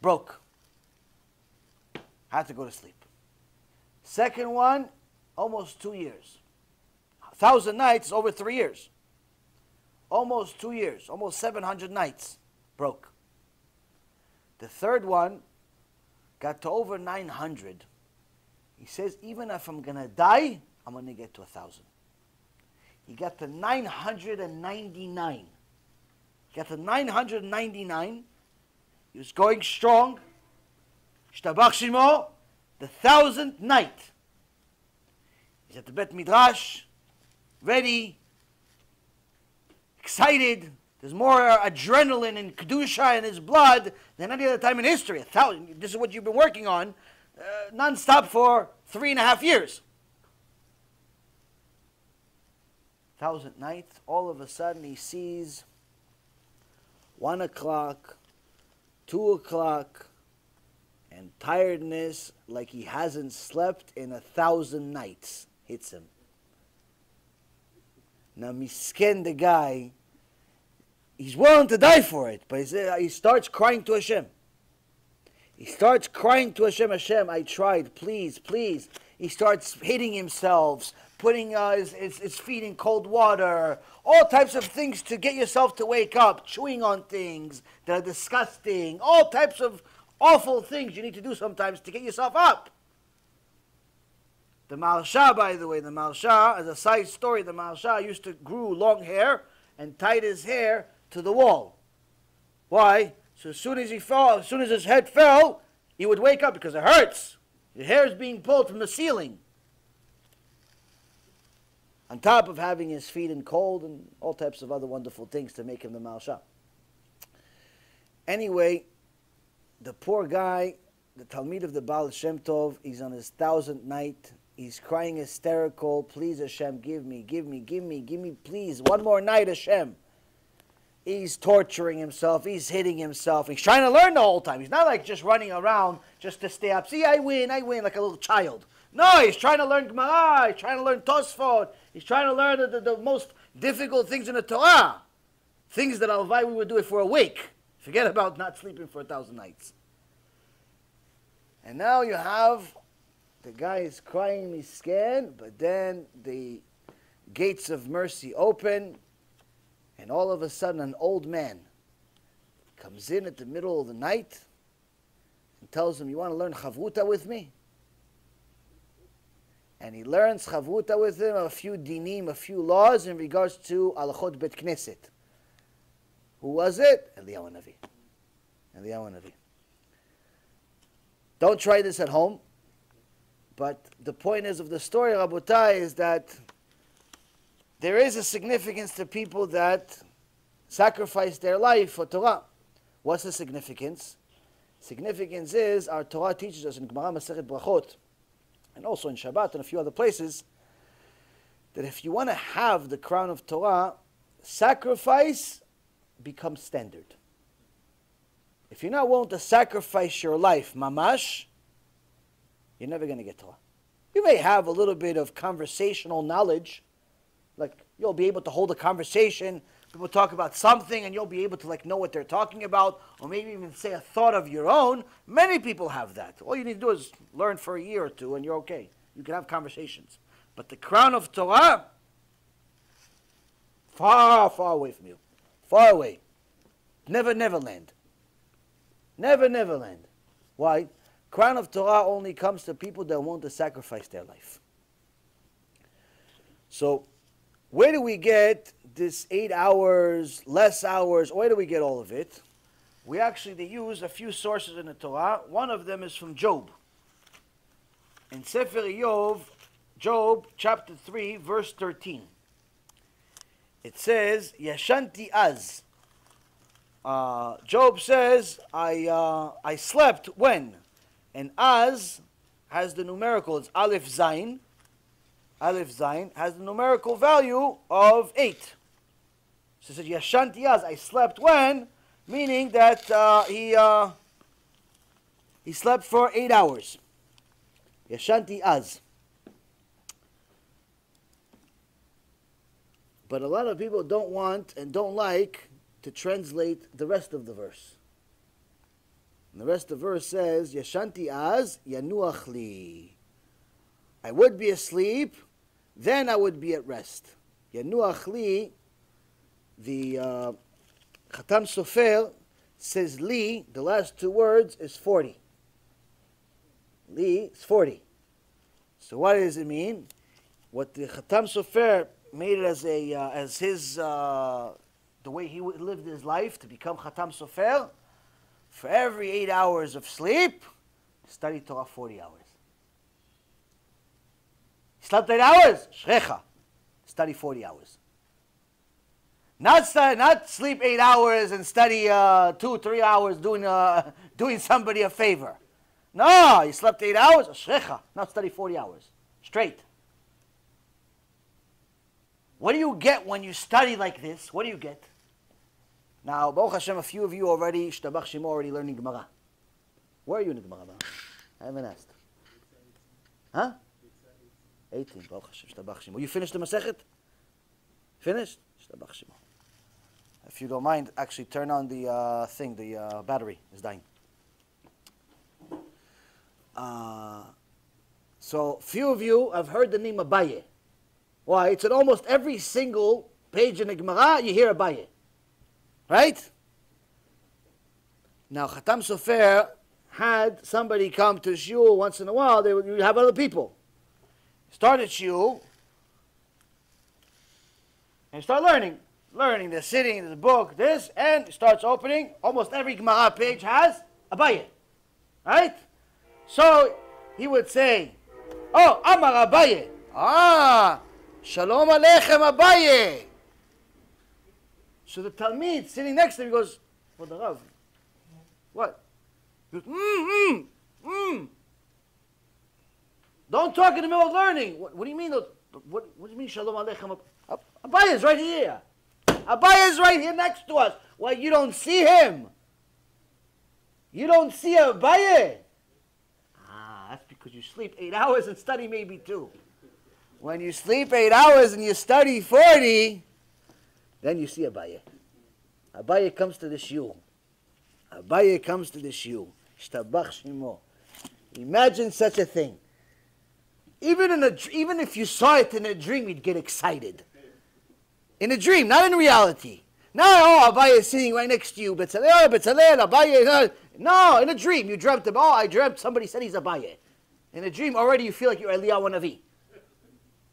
Speaker 1: broke. Had to go to sleep. Second one, almost 2 years. 1,000 nights, over 3 years. Almost 2 years, almost 700 nights, broke. The third one got to over 900. He says, even if I'm going to die, I'm going to get to 1,000. He got to 999. He got to 999. He was going strong. Shtabach Shimo, the 1,000th night. He's at the Bet Midrash, ready, excited. There's more adrenaline and kedusha in his blood than any other time in history. 1,000. This is what you've been working on non-stop for 3.5 years. 1,000th night, all of a sudden he sees 1 o'clock, 2 o'clock, and tiredness like he hasn't slept in 1,000 nights hits him. Now, misken the guy, he's willing to die for it, but he starts crying to Hashem. He starts crying to Hashem, Hashem, I tried, please, please. He starts hitting himself, putting his feet in cold water, all types of things to get yourself to wake up, chewing on things that are disgusting, all types of awful things you need to do sometimes to get yourself up. The Maharsha, by the way, the Maharsha, as a side story, the Maharsha used to grow long hair and tied his hair to the wall. Why? So as soon as he fell, as soon as his head fell, he would wake up because it hurts. Your hair is being pulled from the ceiling. On top of having his feet in cold and all types of other wonderful things to make him the Maharsha. Anyway, the poor guy, the Talmid of the Baal Shem Tov, he's on his 1000th night. He's crying hysterical. Please, Hashem, give me, please. One more night, Hashem. He's torturing himself. He's hitting himself. He's trying to learn the whole time. He's not like just running around just to stay up. See, I win, like a little child. No, he's trying to learn Gemara. He's trying to learn Tosfot. He's trying to learn the most difficult things in the Torah. Things that Alvai we would do if we're awake. Forget about not sleeping for 1,000 nights. And now you have the guy is crying, he's scared, but then the gates of mercy open, and all of a sudden an old man comes in at the middle of the night and tells him, you want to learn Chavruta with me? And he learns Chavruta with him, a few dinim, a few laws in regards to Alachot Bet Knesset. Who was it? Eliyahu Navi. Eliyahu Navi. Don't try this at home. But the point is of the story, Rabotai, is that there is a significance to people that sacrifice their life for Torah. What's the significance? Significance is, our Torah teaches us in Gemara Masechet Brachot, and also in Shabbat and a few other places, that if you want to have the crown of Torah, sacrifice becomes standard. If you're not willing to sacrifice your life, mamash, you're never going to get Torah. You may have a little bit of conversational knowledge, like you'll be able to hold a conversation, people talk about something and you'll be able to know what they're talking about, or maybe even say a thought of your own. Many people have that. All you need to do is learn for a year or two and you're okay. You can have conversations. But the crown of Torah, far, far away from you. Far away. Never, never land. Never, never land. Why? Crown of Torah only comes to people that want to sacrifice their life. So, where do we get this 8 hours, less hours? Where do we get all of it? They use a few sources in the Torah. One of them is from Job. In Sefer Job, chapter 3, verse 13. It says, Yashanti Az. Job says, I slept when? And Az has the numerical, it's Aleph Zayin. Aleph Zayin has the numerical value of 8. So it says, Yashanti Az, I slept when? Meaning that he slept for 8 hours. Yashanti Az. But a lot of people don't want and don't like to translate the rest of the verse. And the rest of the verse says, Yashanti Az yanuach li. I would be asleep, then I would be at rest. Yanuach li, the Khatam Sofer says li, the last two words is 40. Li is 40. So what does it mean? What the Khatam Sofer made it as his, the way he lived his life to become Khatam Sofer, for every 8 hours of sleep, study Torah 40 hours. Slept 8 hours? Shrecha. Study 40 hours. Not sleep 8 hours and study 2-3 hours doing somebody a favor. No, you slept 8 hours? Shrecha. Now study 40 hours. Straight. What do you get when you study like this? What do you get? Now, Baruch Hashem, a few of you already, Shtabach Shemo, already learning Gemara. Where are you in the Gemara? I haven't asked. Huh? 18, Baruch Hashem, Shtabach Shemo. You finished the Masechet? Finished? Shtabach Shemo. If you don't mind, actually turn on the thing, the battery is dying. So So few of you have heard the name Abaye. Why? It's in almost every single page in the Gemara you hear Abaye. Right? Now Khatam Sofer had somebody come to shiur once in a while. They would have other people. Started shiur and start learning. They're sitting in the book, this, and starts opening. Almost every Gemara page has Abaye. Right? So he would say, oh, Amar Abaye. Ah, Shalom Aleichem Abaye. So the Talmid sitting next to him goes, for the Rav, what? He goes, Don't talk in the middle of learning. What do you mean? What do you mean, Shalom Aleichem? Abaye is right here. Abaye is right here next to us. Why, you don't see him? You don't see Abaye? Ah, that's because you sleep 8 hours and study maybe 2. When you sleep 8 hours and you study 40, then you see Abaye. Abaye comes to the shiur. Abaye comes to the shiur. Shtabach Shemo. Imagine such a thing. Even if you saw it in a dream, you'd get excited. In a dream, not in reality. No, Abaye is sitting right next to you. Betzalel, Abaye. No, in a dream, you dreamt of, I dreamt somebody said he's Abaye. In a dream, already you feel like you're Eliyahu Navi.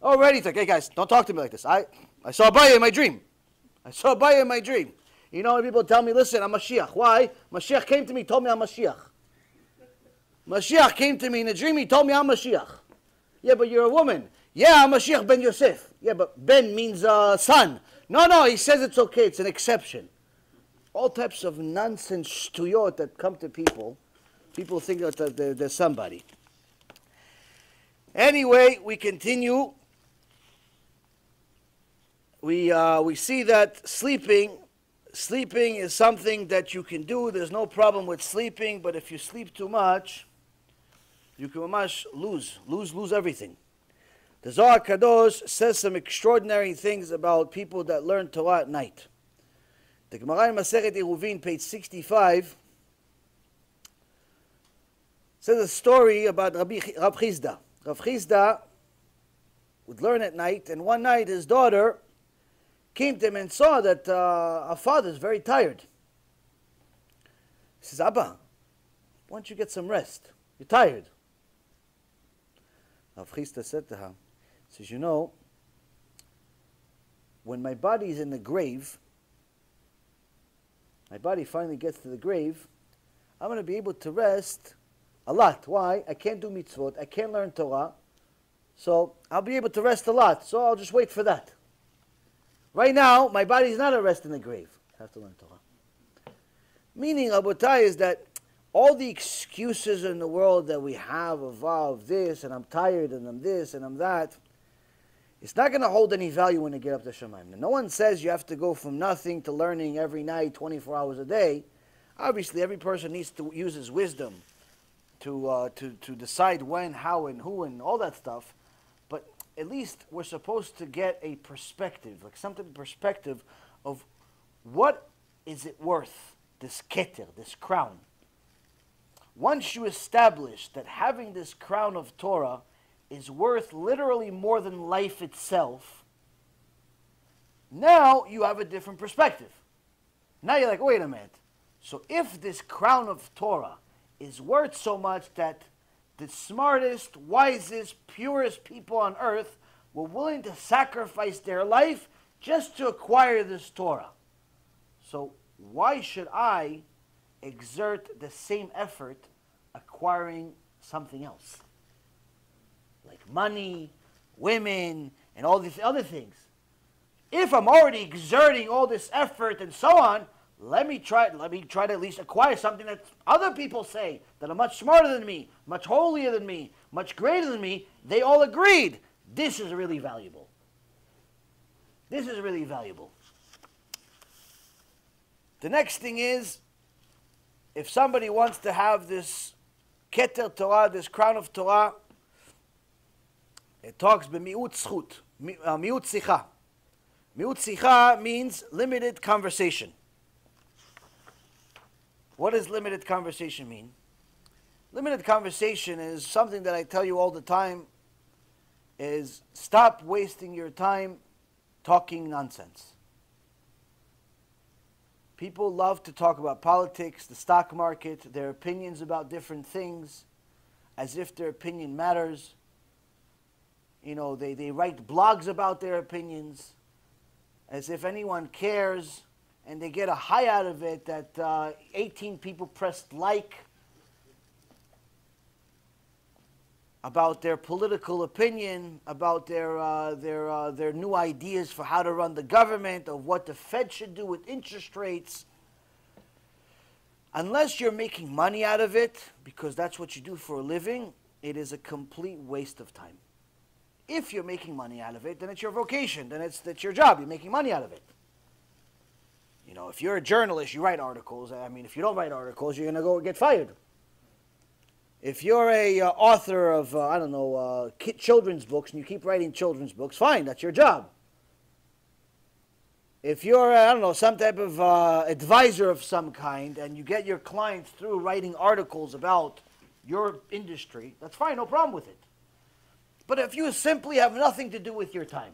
Speaker 1: Already, it's like, hey guys, don't talk to me like this. I saw Abaye in my dream. I saw Abaye in my dream. You know, when people tell me, listen, I'm Mashiach. Why? Mashiach came to me, told me I'm Mashiach. Mashiach came to me in a dream, he told me I'm Mashiach. Yeah, but you're a woman. Yeah, I'm Mashiach ben Yosef. Yeah, but ben means son. No, he says it's okay, it's an exception. All types of nonsense shtuyot that come to people. People think that they're somebody. Anyway, we continue. We see that sleeping is something that you can do. There's no problem with sleeping, but if you sleep too much, you can mamash lose everything. The Zohar Kadosh says some extraordinary things about people that learn Torah at night. The Gemara in Masechet Eruvin, page 65, says a story about Rav Chisda. Rav Chisda would learn at night, and one night his daughter came to him and saw that our father is very tired. He says, Abba, why don't you get some rest? You're tired. Rav Chisda said to her, he says, you know, when my body is in the grave, my body finally gets to the grave, I'm going to be able to rest a lot. Why? I can't do mitzvot, I can't learn Torah, so I'll be able to rest a lot, so I'll just wait for that. Right now, my body is not at rest in the grave. I have to learn Torah. Meaning, Rabotai, is that all the excuses in the world that we have of this, and I'm tired, and I'm this, and I'm that, it's not going to hold any value when you get up to Shemaim. No one says you have to go from nothing to learning every night, 24 hours a day. Obviously, every person needs to use his wisdom to decide when, how, and who, and all that stuff. But at least we're supposed to get a perspective, like some type of perspective of what is it worth, this keter, this crown. Once you establish that having this crown of Torah is worth literally more than life itself, now you have a different perspective. Now you're like, wait a minute. So if this crown of Torah is worth so much that the smartest, wisest, purest people on earth were willing to sacrifice their life just to acquire this Torah, so why should I exert the same effort acquiring something else? Like money, women, and all these other things. If I'm already exerting all this effort and so on, let me try to at least acquire something that other people say that are much smarter than me, much holier than me, much greater than me. They all agreed, this is really valuable. This is really valuable. The next thing is, if somebody wants to have this Keter Torah, this crown of Torah, it talks b'mi'ut zchut, mi'ut sicha. Mi'ut sicha means limited conversation. What does limited conversation mean? Limited conversation is something that I tell you all the time, is stop wasting your time talking nonsense. People love to talk about politics, the stock market, their opinions about different things, as if their opinion matters. You know, they write blogs about their opinions, as if anyone cares, and they get a high out of it that 18 people pressed like about their political opinion, about their new ideas for how to run the government, of what the Fed should do with interest rates. Unless you're making money out of it, because that's what you do for a living, it is a complete waste of time. If you're making money out of it, then it's your vocation, then it's your job, you're making money out of it. You know, if you're a journalist, you write articles. I mean, if you don't write articles, you're going to go get fired. If you're a author of, I don't know, children's books, and you keep writing children's books, fine, that's your job. If you're, I don't know, some type of advisor of some kind, and you get your clients through writing articles about your industry, that's fine, no problem with it. But if you simply have nothing to do with your time,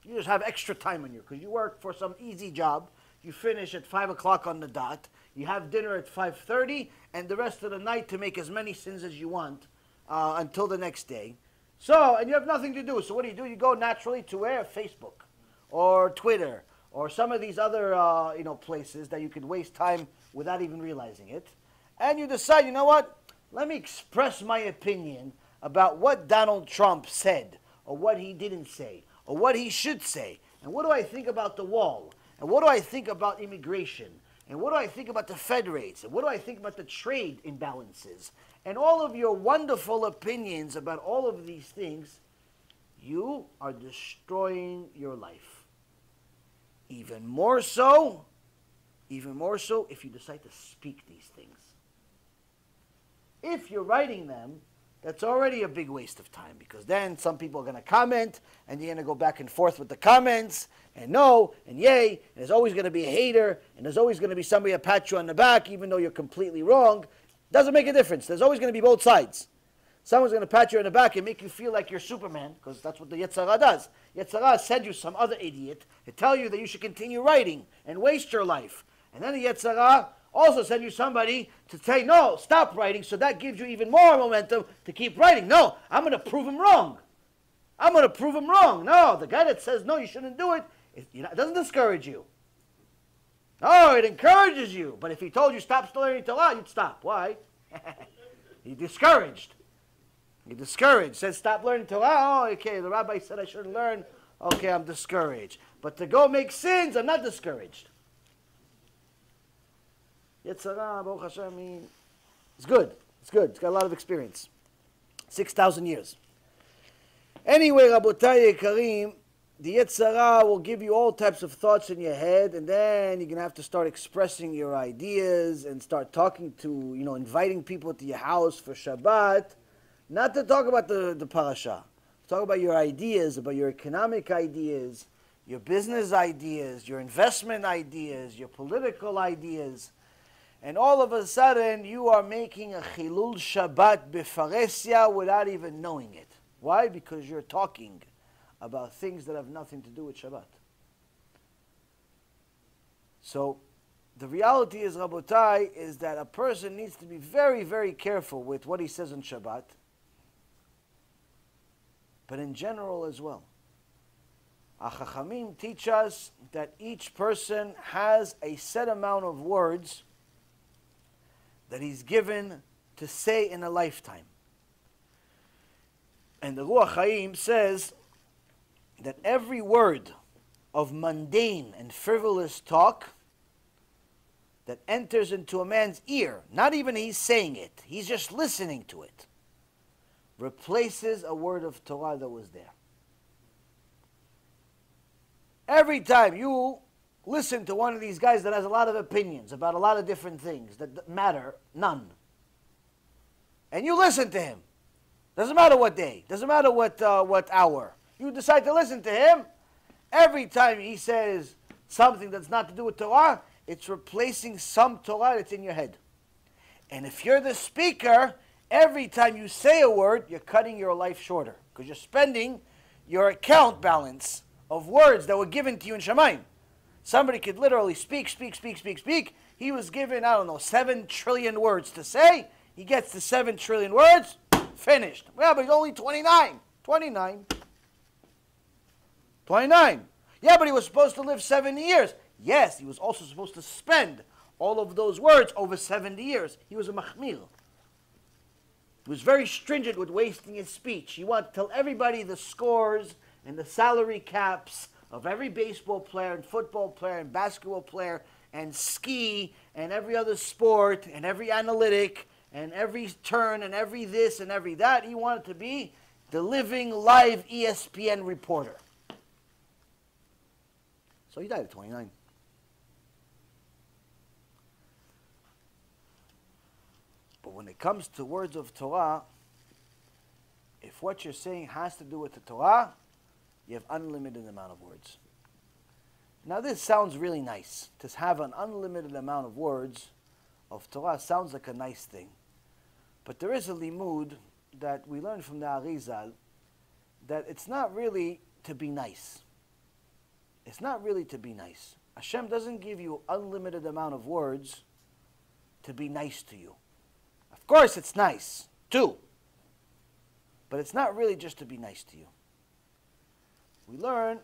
Speaker 1: you just have extra time on you, because you work for some easy job, you finish at 5 o'clock on the dot, you have dinner at 5:30, and the rest of the night to make as many sins as you want until the next day. So, and you have nothing to do. So what do? You go naturally to where? Facebook, or Twitter, or some of these other places that you can waste time without even realizing it. And you decide, you know what? Let me express my opinion about what Donald Trump said, or what he didn't say, or what he should say. And what do I think about the wall? And what do I think about immigration? And what do I think about the Fed rates? And what do I think about the trade imbalances? And all of your wonderful opinions about all of these things, you are destroying your life. Even more so if you decide to speak these things. If you're writing them, that's already a big waste of time, because then some people are going to comment, and you're going to go back and forth with the comments, and no, and yay, and there's always going to be a hater, and there's always going to be somebody that pats you on the back, even though you're completely wrong. Doesn't make a difference. There's always going to be both sides. Someone's going to pat you on the back and make you feel like you're Superman, because that's what the Yetzer Hara does. Yetzer Hara sends you some other idiot to tell you that you should continue writing and waste your life. And then the Yetzer Hara also send you somebody to say, no, stop writing, so that gives you even more momentum to keep writing. No, I'm going to prove him wrong. I'm going to prove him wrong. No, the guy that says, no, you shouldn't do it, it doesn't discourage you. No, it encourages you. But if he told you stop learning Torah, you'd stop. Why? You're discouraged. You're discouraged. Says stop learning Torah. Oh, okay, the rabbi said I shouldn't learn. Okay, I'm discouraged. But to go make sins, I'm not discouraged. Yetzer Hara, Baruch Hashem, I mean, it's good. It's good. It's got a lot of experience. 6,000 years. Anyway, Rabotai Yekarim, the Yetzer Hara will give you all types of thoughts in your head, and then you're going to have to start expressing your ideas and start talking to, inviting people to your house for Shabbat. Not to talk about the parasha. Talk about your ideas, about your economic ideas, your business ideas, your investment ideas, your political ideas. And all of a sudden, you are making a Chilul Shabbat Befaresia without even knowing it. Why? Because you're talking about things that have nothing to do with Shabbat. So, the reality is, Rabotai, is that a person needs to be very, very careful with what he says on Shabbat, but in general as well. Chachamim teach us that each person has a set amount of words that he's given to say in a lifetime. And the Ruach Chaim says that every word of mundane and frivolous talk that enters into a man's ear, not even he's saying it, he's just listening to it, replaces a word of Torah that was there. Every time you listen to one of these guys that has a lot of opinions about a lot of different things that matter none, and you listen to him, doesn't matter what day, doesn't matter what hour, you decide to listen to him, every time he says something that's not to do with Torah, it's replacing some Torah that's in your head. And if you're the speaker, every time you say a word, you're cutting your life shorter because you're spending your account balance of words that were given to you in Shamayim. Somebody could literally speak. He was given, 7 trillion words to say. He gets the 7 trillion words, finished. Well, but he's only 29. 29. Yeah, but he was supposed to live 70 years. Yes, he was also supposed to spend all of those words over 70 years. He was a machmir. He was very stringent with wasting his speech. He wanted to tell everybody the scores and the salary caps of every baseball player and football player and basketball player and ski and every other sport and every analytic and every turn and every this and every that. He wanted to be the living, live ESPN reporter. So he died at 29. But when it comes to words of Torah, if what you're saying has to do with the Torah, you have unlimited amount of words. Now this sounds really nice. To have an unlimited amount of words of Torah sounds like a nice thing. But there is a limud that we learned from the Arizal that it's not really to be nice. It's not really to be nice. Hashem doesn't give you unlimited amount of words to be nice to you. Of course it's nice, too. But it's not really just to be nice to you. We learn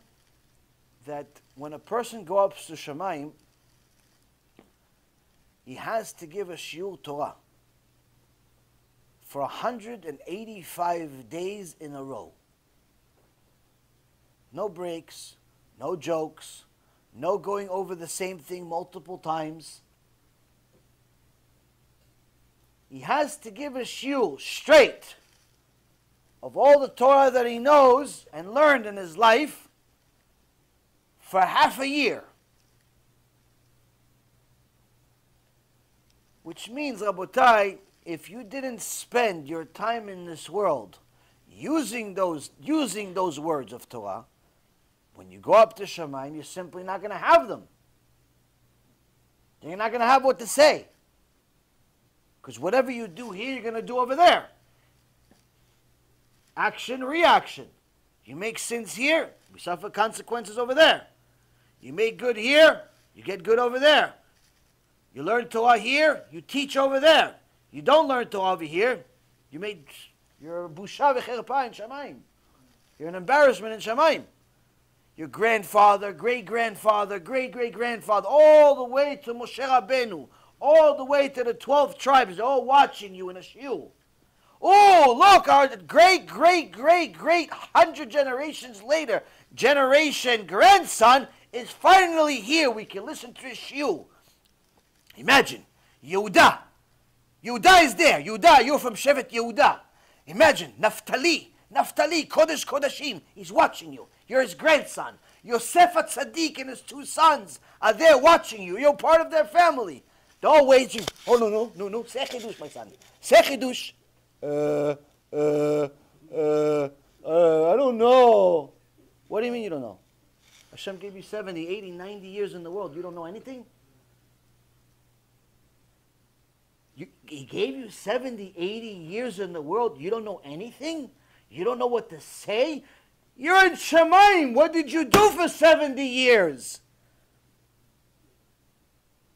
Speaker 1: that when a person goes up to Shamayim, he has to give a shiur Torah for 185 days in a row. No breaks, no jokes, no going over the same thing multiple times. He has to give a shiur straight of all the Torah that he knows and learned in his life for half a year. Which means, Rabotai, if you didn't spend your time in this world using those words of Torah, when you go up to Shamayim, you're simply not going to have them. You're not going to have what to say. Because whatever you do here, you're going to do over there. Action, reaction. You make sins here, we suffer consequences over there. You make good here, you get good over there. You learn Torah here, you teach over there. You don't learn Torah over here, you're a busha v'cherpa in Shamayim. You're an embarrassment in Shamayim. Your grandfather, great-grandfather, great-great-grandfather, all the way to Moshe Rabbeinu, all the way to the 12 tribes, they're all watching you in a shiur. Oh, look, our great, 100 generations later, generation grandson is finally here. We can listen to his shiur. Imagine, Yehuda. Yehuda is there. Yehuda, you're from Shevet Yehuda. Imagine, Naftali, Kodesh Kodashim. He's watching you. You're his grandson. Yosef HaTzadik and his 2 sons are there watching you. You're part of their family. They're all waging. Oh, no. Say chidush, my son. Say chidush. I don't know. What do you mean you don't know? Hashem gave you 70, 80, 90 years in the world. You don't know anything? He gave you 70, 80 years in the world. You don't know anything? You don't know what to say? You're in Shamayim. What did you do for 70 years?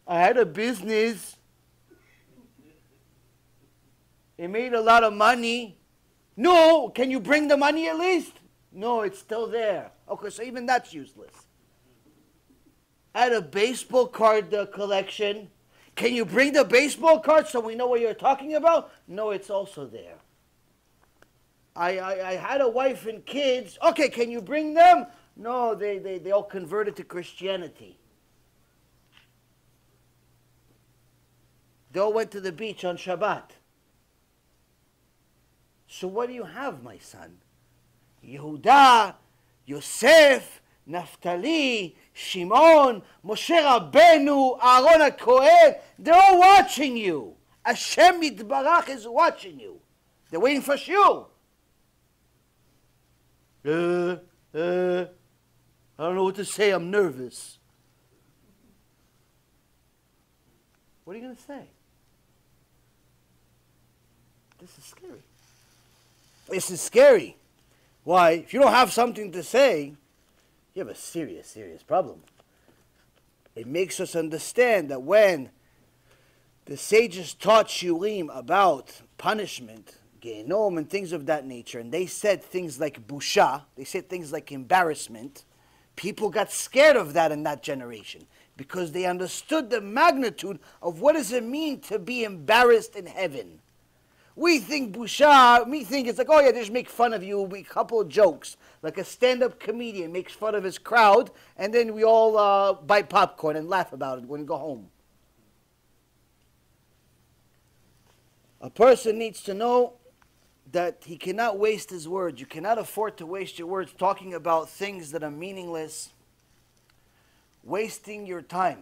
Speaker 1: I had a business. It made a lot of money. No, can you bring the money at least? No, it's still there. Okay, so even that's useless. I had a baseball card collection. Can you bring the baseball cards so we know what you're talking about? No, it's also there. I had a wife and kids. Okay, can you bring them? No, they all converted to Christianity. They all went to the beach on Shabbat. So what do you have, my son? Yehuda, Yosef, Naftali, Shimon, Moshe Rabbeinu, Aaron HaKohen, they're all watching you. Hashem Yitbarach is watching you. They're waiting for you. I don't know what to say, I'm nervous. What are you going to say? This is scary. This is scary. Why? If you don't have something to say, you have a serious, serious problem. It makes us understand that when the sages taught shiurim about punishment, gehenom, and things of that nature, and they said things like busha, they said things like embarrassment, people got scared of that in that generation because they understood the magnitude of what does it mean to be embarrassed in heaven. We think busha, we think it's like, oh yeah, they just make fun of you, a couple of jokes. Like a stand-up comedian makes fun of his crowd, and then we all buy popcorn and laugh about it when we go home. A person needs to know that he cannot waste his words. You cannot afford to waste your words talking about things that are meaningless, wasting your time,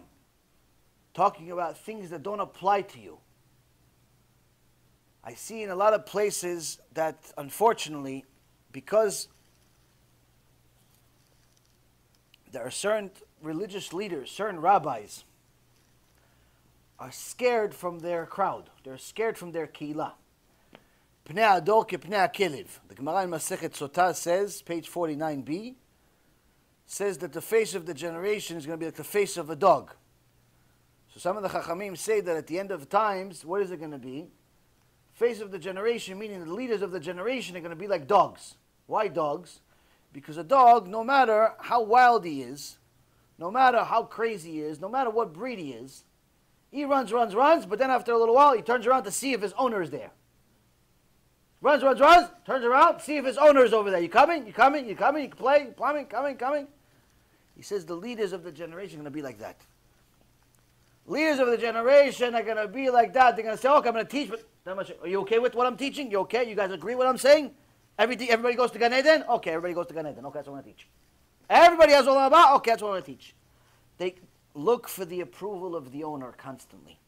Speaker 1: talking about things that don't apply to you. I see in a lot of places that, unfortunately, because there are certain religious leaders, certain rabbis, are scared from their crowd. They're scared from their keilah. Pnei ador kepnei hakelev. The Gemara in Masechet Sotah says, page 49b, says that the face of the generation is going to be like the face of a dog. So some of the Chachamim say that at the end of times, what is it going to be? Face of the generation, meaning the leaders of the generation are going to be like dogs. Why dogs? Because a dog, no matter how wild he is, no matter how crazy he is, no matter what breed he is, he runs, but then after a little while, he turns around to see if his owner is there. Runs, turns around, see if his owner is over there. You coming? You coming? You coming? You can play? Coming? He says the leaders of the generation are going to be like that. Leaders of the generation are going to be like that. They're going to say, okay, I'm going to teach, but are you okay with what I'm teaching? You okay? You guys agree with what I'm saying? Everybody goes to Gan Eden? Okay, everybody goes to Gan Eden. Okay, that's what I'm going to teach. Everybody has all about? Okay, that's what I'm going to teach. They look for the approval of the owner constantly.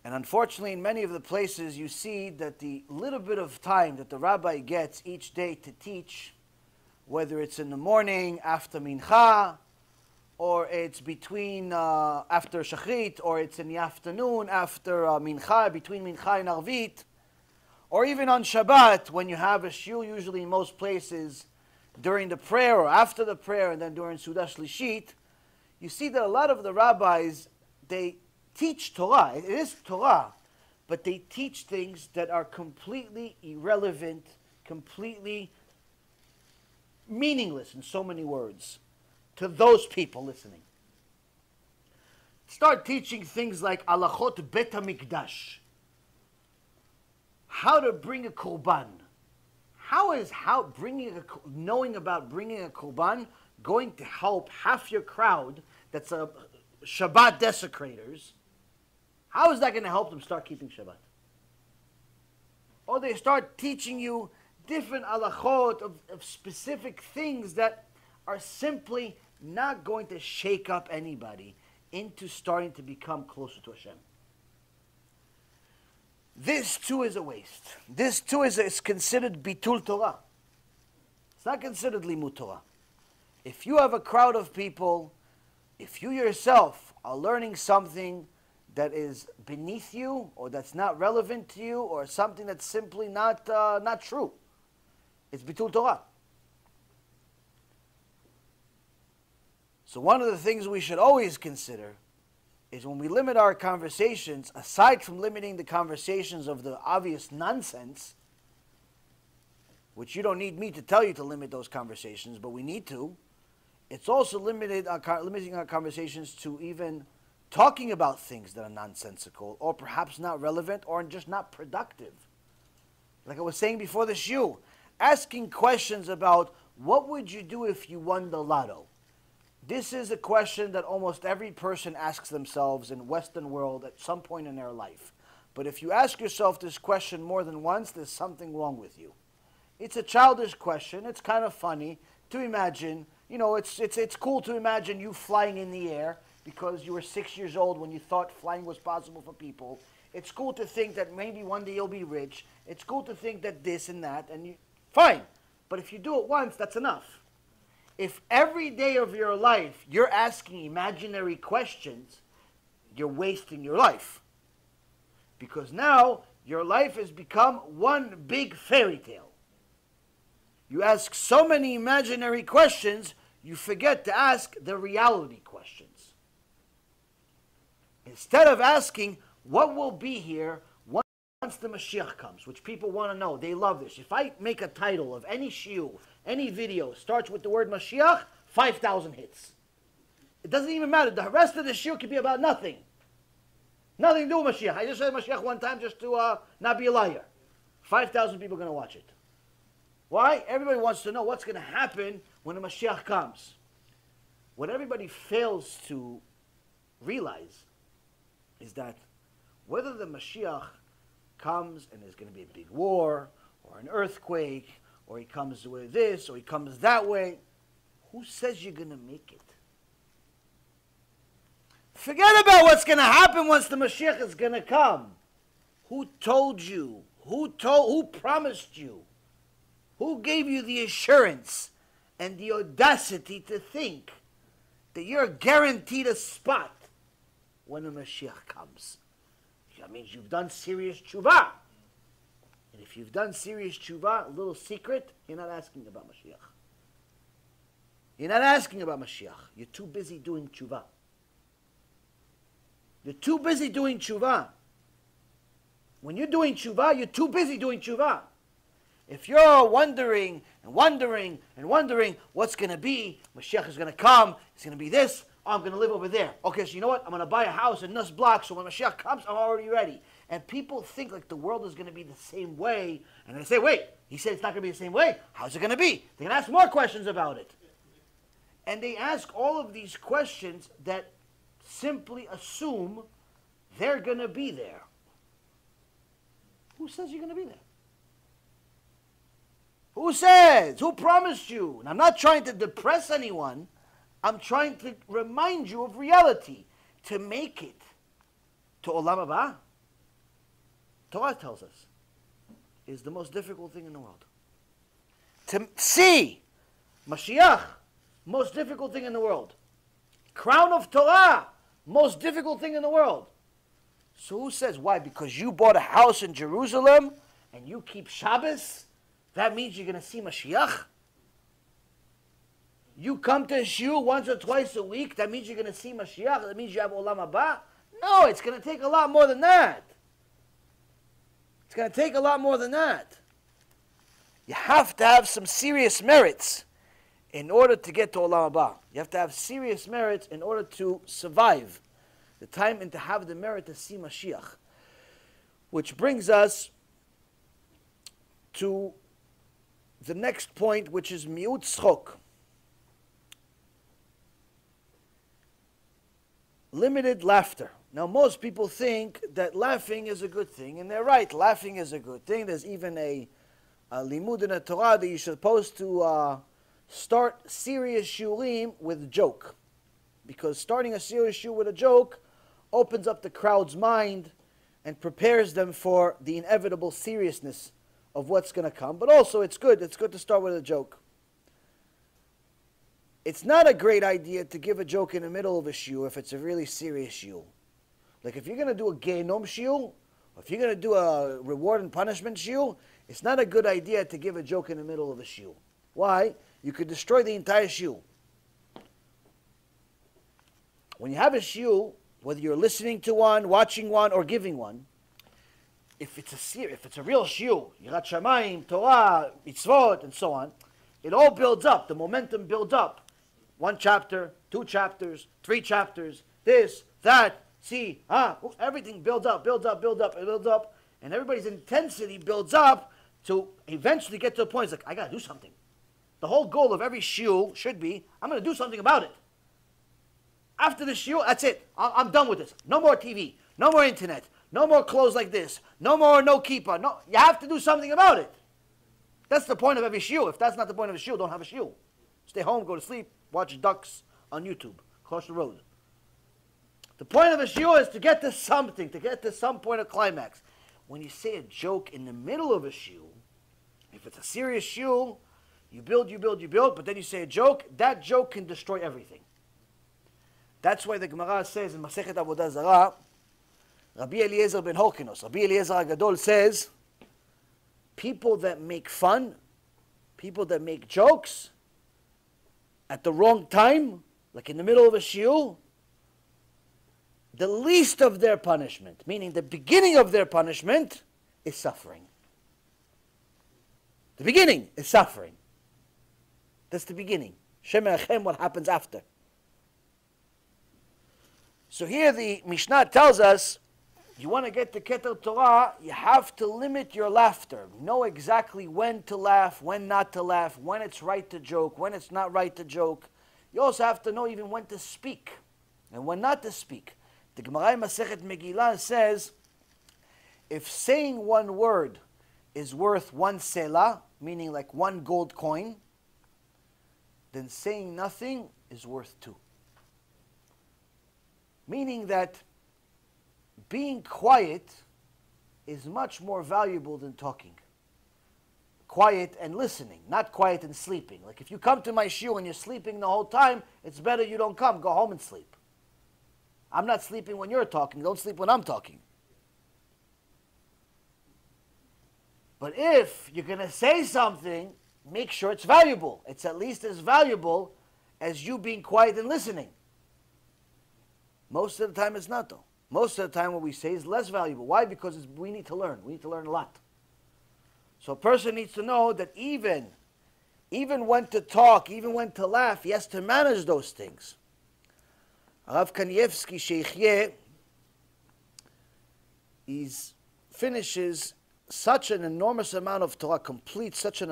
Speaker 1: And unfortunately, in many of the places, you see that the little bit of time that the rabbi gets each day to teach, whether it's in the morning, after mincha, or it's between, after shachrit, or it's in the afternoon, after mincha, between mincha and arvit, or even on Shabbat, when you have a shiur, usually in most places, during the prayer or after the prayer, and then during Sudah Shlishit, you see that a lot of the rabbis, they teach Torah. It is Torah, but they teach things that are completely irrelevant, completely meaningless in so many words to those people listening. Start teaching things like alachot bet hamikdash, how to bring a korban. Knowing about bringing a korban going to help half your crowd that's a Shabbat desecrators? How is that going to help them start keeping Shabbat? Or they start teaching you different halachot of specific things that are simply not going to shake up anybody into starting to become closer to Hashem. This too is a waste. This too is considered bitul Torah. It's not considered limud Torah. If you have a crowd of people, if you yourself are learning something that is beneath you, or that's not relevant to you, or something that's simply not true, it's bitul Torah. So one of the things we should always consider is when we limit our conversations, aside from limiting the conversations of the obvious nonsense, which you don't need me to tell you to limit those conversations, but we need to, it's also limiting our conversations to even talking about things that are nonsensical, or perhaps not relevant, or just not productive. Like I was saying before the shiur, asking questions about what would you do if you won the lotto? This is a question that almost every person asks themselves in the Western world at some point in their life. But if you ask yourself this question more than once, there's something wrong with you. It's a childish question. It's kind of funny to imagine. You know, it's cool to imagine you flying in the air because you were 6 years old when you thought flying was possible for people. It's cool to think that maybe one day you'll be rich. It's cool to think that this and that, and fine. But if you do it once, that's enough. If every day of your life you're asking imaginary questions, you're wasting your life. Because now your life has become one big fairy tale. You ask so many imaginary questions, you forget to ask the reality questions. Instead of asking, what will be here once the Mashiach comes, which people want to know. They love this. If I make a title of any shiur, any video, starts with the word Mashiach, 5,000 hits. It doesn't even matter. The rest of the shiur could be about nothing. Nothing to do with Mashiach. I just said Mashiach one time just to not be a liar. 5,000 people are going to watch it. Why? Everybody wants to know what's going to happen when the Mashiach comes. What everybody fails to realize is that whether the Mashiach comes and there's going to be a big war or an earthquake, or he comes with this or he comes that way, who says you're going to make it? Forget about what's going to happen once the Mashiach is going to come. Who told you? Who promised you? Who gave you the assurance and the audacity to think that you're guaranteed a spot when the Mashiach comes? That means you've done serious tshuva. And if you've done serious tshuva, a little secret, you're not asking about Mashiach. You're not asking about Mashiach. You're too busy doing tshuva. You're too busy doing tshuva. When you're doing tshuva, you're too busy doing tshuva. If you're wondering and wondering and wondering what's going to be, Mashiach is going to come, it's going to be this, I'm going to live over there. Okay, so you know what? I'm going to buy a house in this block, so when Mashiach comes, I'm already ready. And people think like the world is going to be the same way, and they say, wait, he said it's not going to be the same way. How's it going to be? They're going to ask more questions about it. And they ask all of these questions that simply assume they're going to be there. Who says you're going to be there? Who says? Who promised you? And I'm not trying to depress anyone. I'm trying to remind you of reality. To make it to Olam Haba, Torah tells us, is the most difficult thing in the world. To see Mashiach, most difficult thing in the world. Crown of Torah, most difficult thing in the world. So who says? Why? Because you bought a house in Jerusalem and you keep Shabbos? That means you're going to see Mashiach? You come to shiur once or twice a week, that means you're going to see Mashiach? That means you have Olam Haba? No, it's going to take a lot more than that. It's going to take a lot more than that. You have to have some serious merits in order to get to Olam Haba. You have to have serious merits in order to survive the time and to have the merit to see Mashiach. Which brings us to the next point, which is miut tzchok. Limited laughter. Now, most people think that laughing is a good thing, and they're right. Laughing is a good thing. There's even a limud in the Torah that you're supposed to start serious shiurim with a joke, because starting a serious shiur with a joke opens up the crowd's mind and prepares them for the inevitable seriousness of what's going to come. But also, it's good. It's good to start with a joke. It's not a great idea to give a joke in the middle of a shiur if it's a really serious shiur. Like if you're going to do a Gehinom shiur, or if you're going to do a reward and punishment shiur, it's not a good idea to give a joke in the middle of a shiur. Why? You could destroy the entire shiur. When you have a shiur, whether you're listening to one, watching one, or giving one, if it's a real shiur, Yirat Shamayim, Torah, Mitzvot, and so on, it all builds up. The momentum builds up. 1 chapter, 2 chapters, 3 chapters, this, that, see, everything builds up, builds up, builds up, it builds up, and everybody's intensity builds up to eventually get to a point, it's like, I got to do something. The whole goal of every shiur should be, I'm going to do something about it. After the shiur, that's it. I'm done with this. No more TV, no more internet, no more clothes like this, no kippah. No, you have to do something about it. That's the point of every shiur. If that's not the point of a shiur, don't have a shiur. Stay home, go to sleep, watch ducks on YouTube, across the road. The point of a shiur is to get to something, to get to some point of climax. When you say a joke in the middle of a shiur, if it's a serious shiur, you build, but then you say a joke, that joke can destroy everything. That's why the Gemara says in Masechet Avodah Zarah Rabbi Eliezer ben Horkinos, Rabbi Eliezer HaGadol says, people that make fun, people that make jokes at the wrong time, like in the middle of a shiur, the least of their punishment, meaning the beginning of their punishment, is suffering. The beginning is suffering. That's the beginning. Shem Echem, what happens after. So here the Mishnah tells us, you want to get the Keter Torah, you have to limit your laughter. Know exactly when to laugh, when not to laugh, when it's right to joke, when it's not right to joke. You also have to know even when to speak and when not to speak. The Gemara in Masechet Megillah says, if saying one word is worth one selah, meaning like one gold coin, then saying nothing is worth two. Meaning that being quiet is much more valuable than talking. Quiet and listening, not quiet and sleeping. Like if you come to my shiur and you're sleeping the whole time, it's better you don't come, go home and sleep. I'm not sleeping when you're talking, don't sleep when I'm talking. But if you're going to say something, make sure it's valuable. It's at least as valuable as you being quiet and listening. Most of the time it's not though. Most of the time what we say is less valuable. Why? Because we need to learn. We need to learn a lot. So a person needs to know that even when to talk, even when to laugh, he has to manage those things. Rav Kanievsky, Sheikhye, he finishes such an enormous amount of Torah, completes such an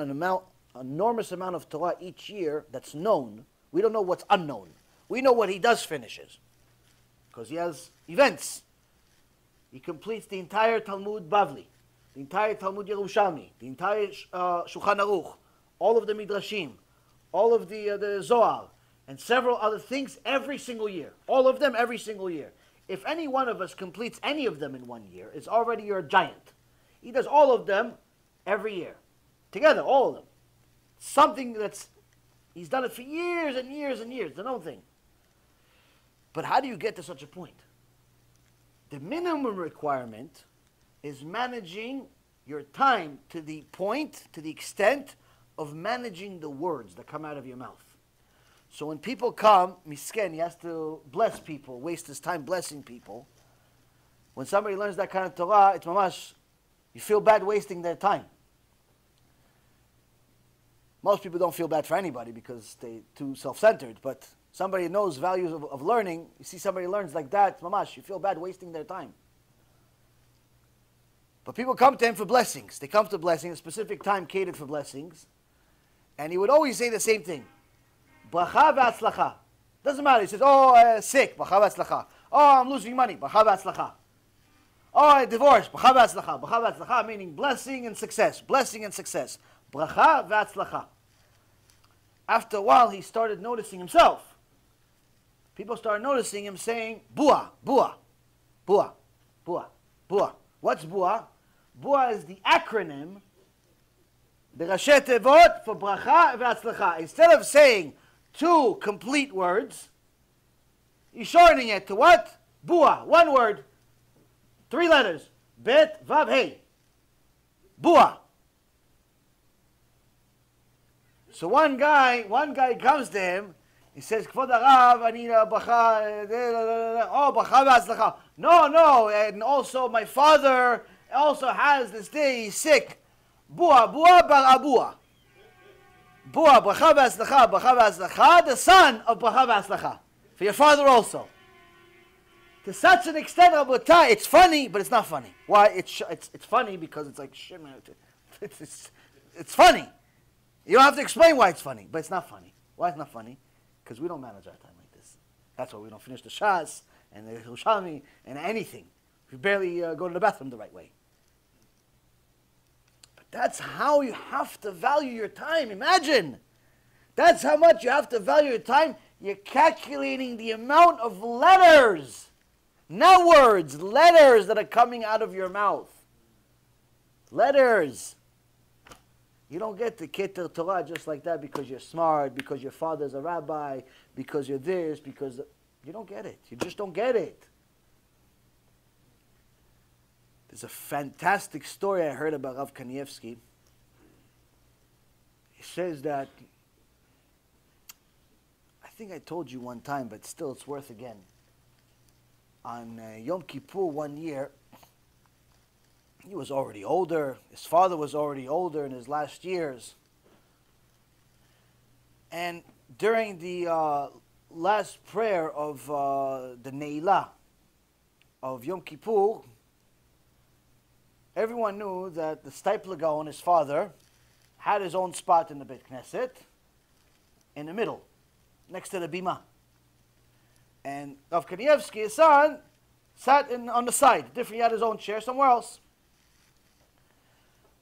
Speaker 1: enormous amount of Torah each year that's known. We don't know what's unknown. We know what he does finishes, because he has events. He completes the entire Talmud Bavli, the entire Talmud Yerushalmi, the entire Shulchan Aruch, all of the Midrashim, all of the Zohar, and several other things every single year. All of them every single year. If any one of us completes any of them in 1 year, it's already you're a giant. He does all of them every year. Together, all of them. Something he's done it for years and years and years, the known thing. But how do you get to such a point? The minimum requirement is managing your time to the point, to the extent of managing the words that come out of your mouth. So when people come, misken, he has to bless people, waste his time blessing people. When somebody learns that kind of Torah, it's mamash, you feel bad wasting their time. Most people don't feel bad for anybody because they're too self-centered, but somebody knows values of learning, you see somebody learns like that, mamash, you feel bad wasting their time. But people come to him for blessings. They come to blessings, a specific time catered for blessings, and he would always say the same thing. Bracha ve'atzlacha. Doesn't matter. He says, sick, bracha ve'atzlacha. Oh, I'm losing money, bracha ve'atzlacha. Oh, I divorced, bracha ve'atzlacha. Bracha ve'atzlacha meaning blessing and success. Blessing and success. Bracha ve'atzlacha. After a while, he started noticing himself. People started noticing him saying, bua, bua, bua, bua, bua. What's bua? Bua is the acronym, the Rashi Tevot for bracha ve'atzlacha. Instead of saying 2 complete words, he's shortening it to what? Bua, 1 word, 3 letters. Bet, vav, hey. Bua. So one guy comes to him, he says, Kvod Harav, I need a bracha, bracha ve'atzlacha. No, and also my father also has this day, he's sick. Bua, bar abua. Bua, bracha ve'atzlacha, the son of bracha ve'atzlacha. For your father also. To such an extent, Rabotai, it's funny, but it's not funny. Why? It's funny because it's like, it's funny. You don't have to explain why it's funny, but it's not funny. Why it's not funny? Because we don't manage our time like this. That's why we don't finish the Shas and the Yerushalmi and anything. We barely go to the bathroom the right way. But that's how you have to value your time. Imagine. That's how much you have to value your time. You're calculating the amount of letters, not words, letters that are coming out of your mouth. Letters. You don't get the Keter Torah just like that because you're smart, because your father's a rabbi, because you're this, because... You don't get it. You just don't get it. There's a fantastic story I heard about Rav Kanievsky. He says that, I think I told you one time, but still it's worth again. On Yom Kippur one year, he was already older. His father was already older in his last years. And during the last prayer of the Ne'ilah of Yom Kippur, everyone knew that the Steipler Gaon, his father, had his own spot in the Beit Knesset, in the middle, next to the Bima. And Rav Kanievsky, his son, sat on the side. He had his own chair somewhere else.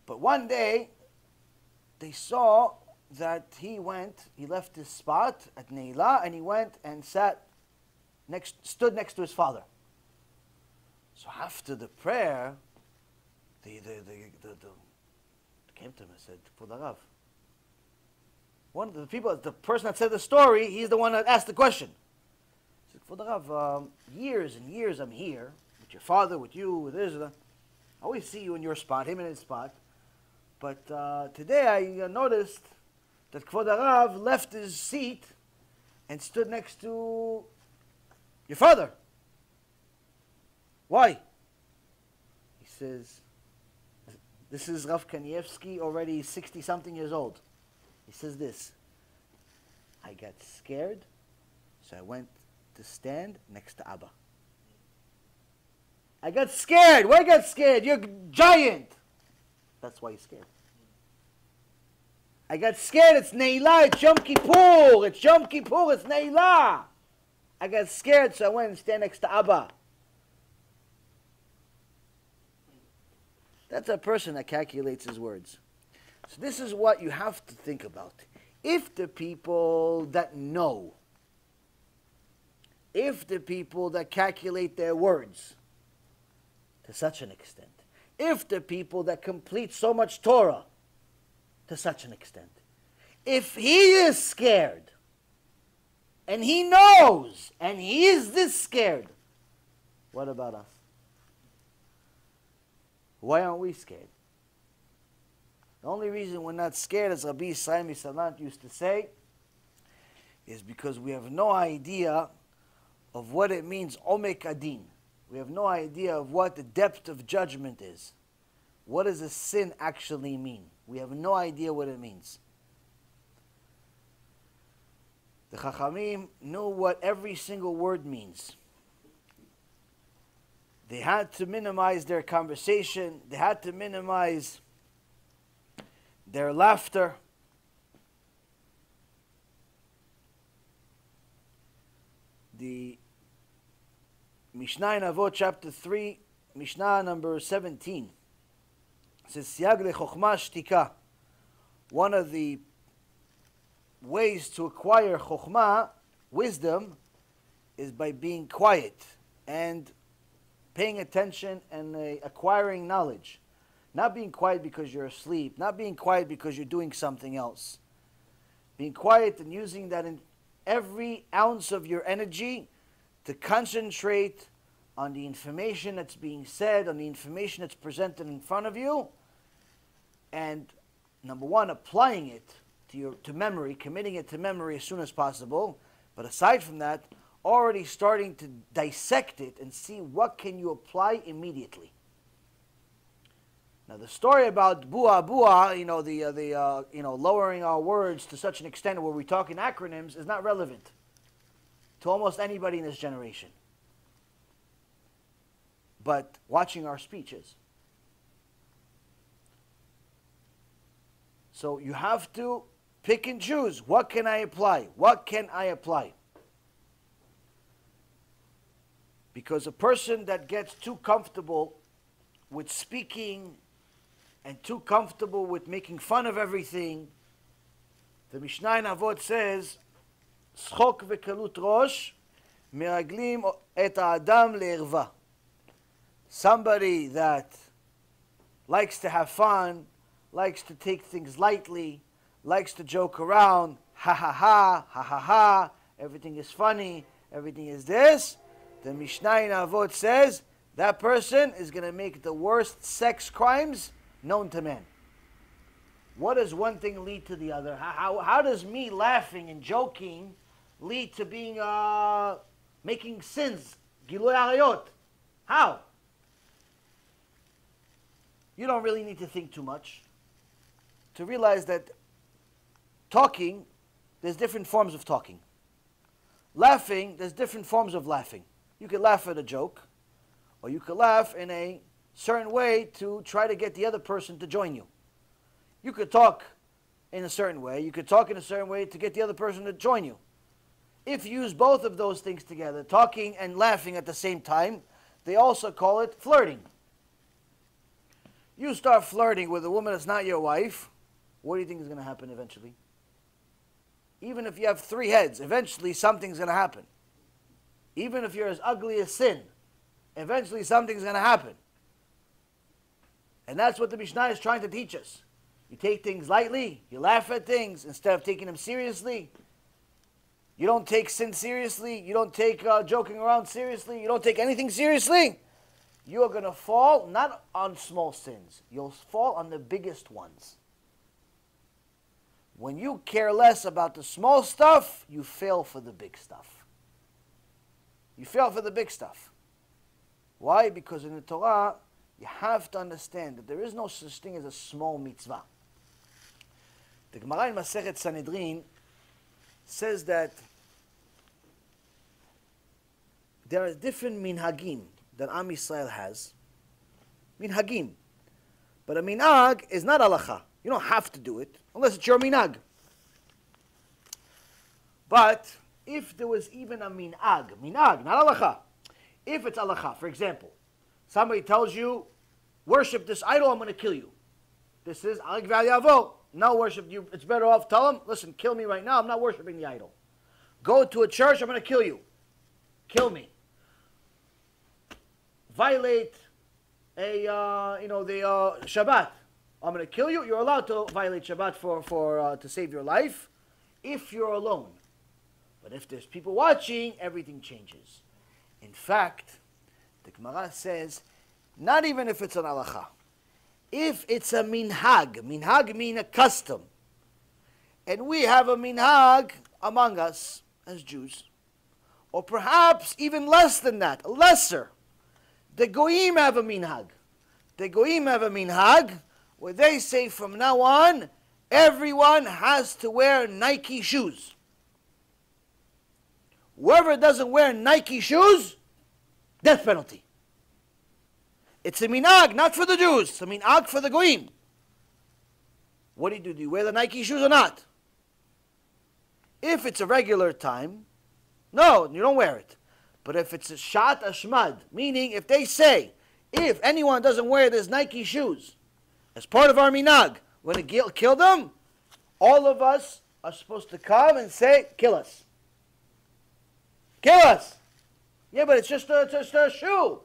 Speaker 1: But one day, they saw that he left his spot at Ne'ilah, and he went and stood next to his father. So after the prayer, they came to him and said, Kvod Harav. One of the people, the person that said the story, he's the one that asked the question. He said, Kvod Harav, years and years I'm here, with your father, with you, with Israel. I always see you in your spot, him in his spot. But today I noticed that Kvod Harav left his seat and stood next to your father. Why? He says, this is Rav Kanievsky, already 60-something years old. He says this, I got scared, so I went to stand next to Abba. I got scared. Why got scared? You're a giant. That's why he's scared. I got scared. It's Ne'ilah. It's Yom Kippur. It's Yom Kippur. It's Ne'ilah. I got scared, so I went and stand next to Abba. That's a person that calculates his words. So this is what you have to think about. If the people that know, if the people that calculate their words to such an extent, if the people that complete so much Torah to such an extent, if he is scared, and he knows, and he is this scared, what about us? Why aren't we scared? The only reason we're not scared, as Rabbi Yisrael Misalant used to say, is because we have no idea of what it means, Omek Adin. We have no idea of what the depth of judgment is. What does a sin actually mean? We have no idea what it means. The Chachamim knew what every single word means. They had to minimize their conversation. They had to minimize their laughter. The Mishnah in Avot, chapter 3, Mishnah number 17, says, Siag lechokhmah shtika. One of the ways to acquire chokhmah, wisdom, is by being quiet and paying attention and acquiring knowledge. Not being quiet because you're asleep. Not being quiet because you're doing something else. Being quiet and using that in every ounce of your energy to concentrate on the information that's being said, on the information that's presented in front of you, and number one, applying it to memory, committing it to memory as soon as possible. But aside from that, already starting to dissect it and see what can you apply immediately. Now the story about bua, lowering our words to such an extent where we talk in acronyms is not relevant to almost anybody in this generation. But watching our speeches. So you have to pick and choose. What can I apply? What can I apply? Because a person that gets too comfortable with speaking and too comfortable with making fun of everything, the Mishnah in Avot says, Schok vekalut rosh meraglim et ha'adam le'erva. Somebody that likes to have fun, likes to take things lightly, likes to joke around, ha ha ha, ha ha ha, everything is funny, everything is this. The Mishnah in Avot says, that person is going to make the worst sex crimes known to man. What does one thing lead to the other? How does me laughing and joking lead to being making sins? Gilui arayot. How? You don't really need to think too much to realize that talking, there's different forms of talking. Laughing, there's different forms of laughing. You could laugh at a joke, or you could laugh in a certain way to try to get the other person to join you. You could talk in a certain way. You could talk in a certain way to get the other person to join you. If you use both of those things together, talking and laughing at the same time, they also call it flirting. You start flirting with a woman that's not your wife, what do you think is going to happen eventually? Even if you have 3 heads, eventually something's going to happen. Even if you're as ugly as sin, eventually something's going to happen. And that's what the Mishnah is trying to teach us. You take things lightly, you laugh at things instead of taking them seriously. You don't take sin seriously, you don't take joking around seriously, you don't take anything seriously. You are going to fall not on small sins, you'll fall on the biggest ones. When you care less about the small stuff, you fail for the big stuff. You fail for the big stuff. Why? Because in the Torah, you have to understand that there is no such thing as a small mitzvah. The Gemara in Masechet Sanhedrin says that there are different minhagim that Am Yisrael has. Minhagim. But a minhag is not halacha. You don't have to do it unless it's your minhag. But if there was even a minhag, not halacha, if it's halacha, for example, somebody tells you, worship this idol, I'm going to kill you. This is Alik V'Yavo. No worship you. It's better off. Tell him, listen, kill me right now. I'm not worshiping the idol. Go to a church. I'm going to kill you. Kill me. Violate the Shabbat. I'm going to kill you. You're allowed to violate Shabbat to save your life if you're alone. But if there's people watching, everything changes. In fact, the Gemara says, not even if it's an halacha. If it's a minhag mean a custom, and we have a minhag among us as Jews, or perhaps even less than that, lesser, the Goyim have a minhag. The Goyim have a minhag where they say from now on, everyone has to wear Nike shoes. Whoever doesn't wear Nike shoes, death penalty. It's a minhag, not for the Jews. It's a minhag for the Goyim. What do you do? Do you wear the Nike shoes or not? If it's a regular time, no, you don't wear it. But if it's a shat ashmad, meaning if they say, if anyone doesn't wear these Nike shoes, as part of our minhag, we're going to kill them, all of us are supposed to come and say, kill us. Kill us. Yeah, but it's just a shoe.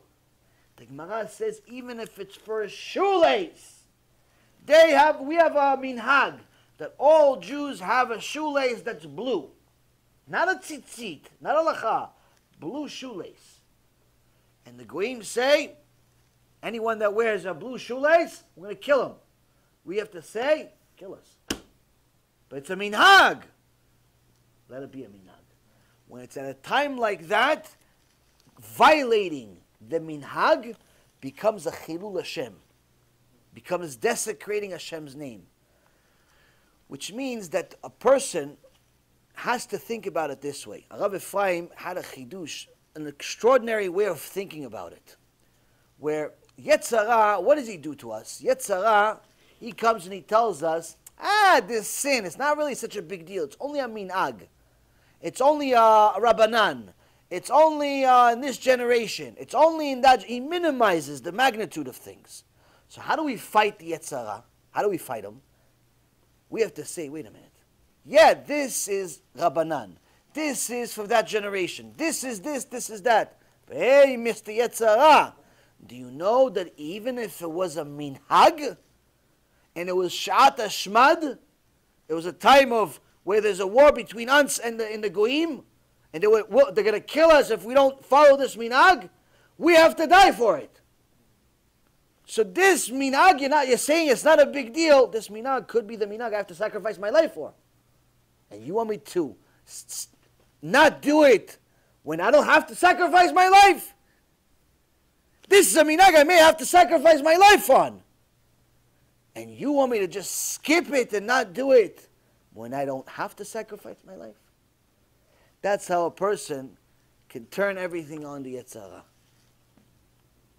Speaker 1: The Gemara says, even if it's for a shoelace, we have a minhag that all Jews have a shoelace that's blue. Not a tzitzit, not a lacha, blue shoelace. And the Goyim say, anyone that wears a blue shoelace, we're going to kill him. We have to say, kill us. But it's a minhag. Let it be a minhag. When it's at a time like that, violating the minhag becomes a chilul Hashem, becomes desecrating Hashem's name. Which means that a person has to think about it this way. Rav Ephraim had a chidush, an extraordinary way of thinking about it. Where Yetzirah, what does he do to us? Yetzirah, he comes and he tells us, this sin, it's not really such a big deal. It's only a minhag. It's only a rabbanan. It's only in this generation. It's only in that. He minimizes the magnitude of things. So how do we fight the Yetzirah? How do we fight him? We have to say, wait a minute. Yeah, this is Rabbanan. This is for that generation. This is that. But hey, Mr. Yetzirah, do you know that even if it was a minhag, and it was Sha'at Ashmad, it was a time of where there's a war between us and the Goyim, and they're going to kill us if we don't follow this minhag, We have to die for it. So this minhag, you're saying it's not a big deal. This minhag could be the minhag I have to sacrifice my life for. And you want me to not do it when I don't have to sacrifice my life? This is a minhag I may have to sacrifice my life on. And you want me to just skip it and not do it when I don't have to sacrifice my life? That's how a person can turn everything on the Yetzer Hara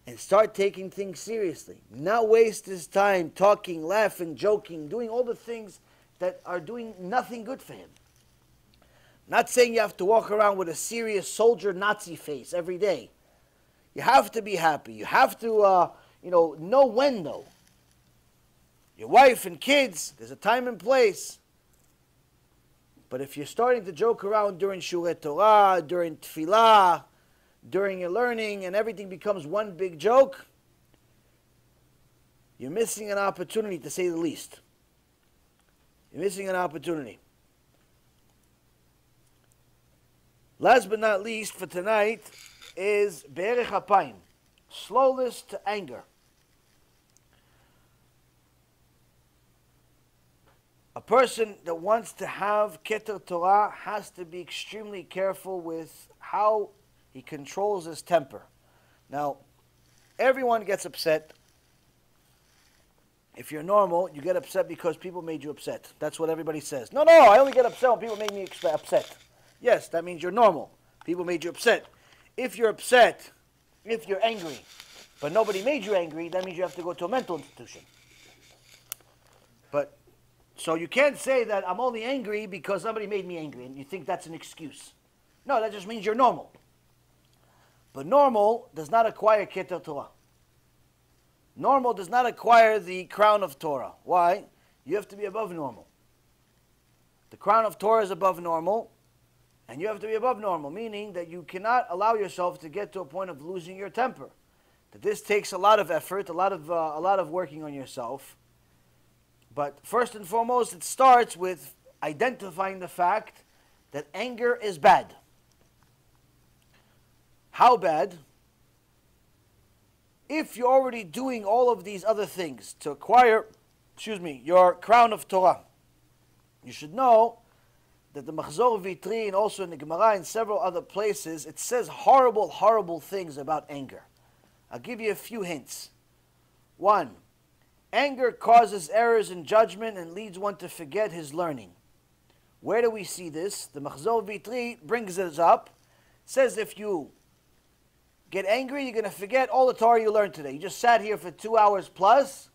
Speaker 1: and start taking things seriously. Not waste his time talking, laughing, joking, doing all the things that are doing nothing good for him. Not saying you have to walk around with a serious soldier Nazi face every day. You have to be happy. You have to, know when though. Your wife and kids, there's a time and place. But if you're starting to joke around during shiur Torah, during tefillah, during your learning, and everything becomes one big joke, you're missing an opportunity, to say the least. You're missing an opportunity. Last but not least for tonight is Be'erech Hapayim, slowness to anger. A person that wants to have Keter Torah has to be extremely careful with how he controls his temper. Now, everyone gets upset. If you're normal, you get upset because people made you upset. That's what everybody says. No, I only get upset when people make me upset. Yes, that means you're normal. People made you upset. If you're upset, if you're angry, but nobody made you angry, that means you have to go to a mental institution. So you can't say that I'm only angry because somebody made me angry and you think that's an excuse. No, that just means you're normal. But normal does not acquire Keter Torah. Normal does not acquire the Crown of Torah. Why? You have to be above normal. The Crown of Torah is above normal, and you have to be above normal, meaning that you cannot allow yourself to get to a point of losing your temper. That this takes a lot of effort, a lot of working on yourself. But first and foremost, it starts with identifying the fact that anger is bad. How bad? If you're already doing all of these other things to acquire, your Crown of Torah, you should know that the Machzor Vitri and also in the Gemara and several other places, it says horrible, horrible things about anger. I'll give you a few hints. 1, anger causes errors in judgment and leads one to forget his learning. Where do we see this? The Machzor Vitri brings this up. It says if you get angry, you're going to forget all the Torah you learned today. You just sat here for 2 hours plus.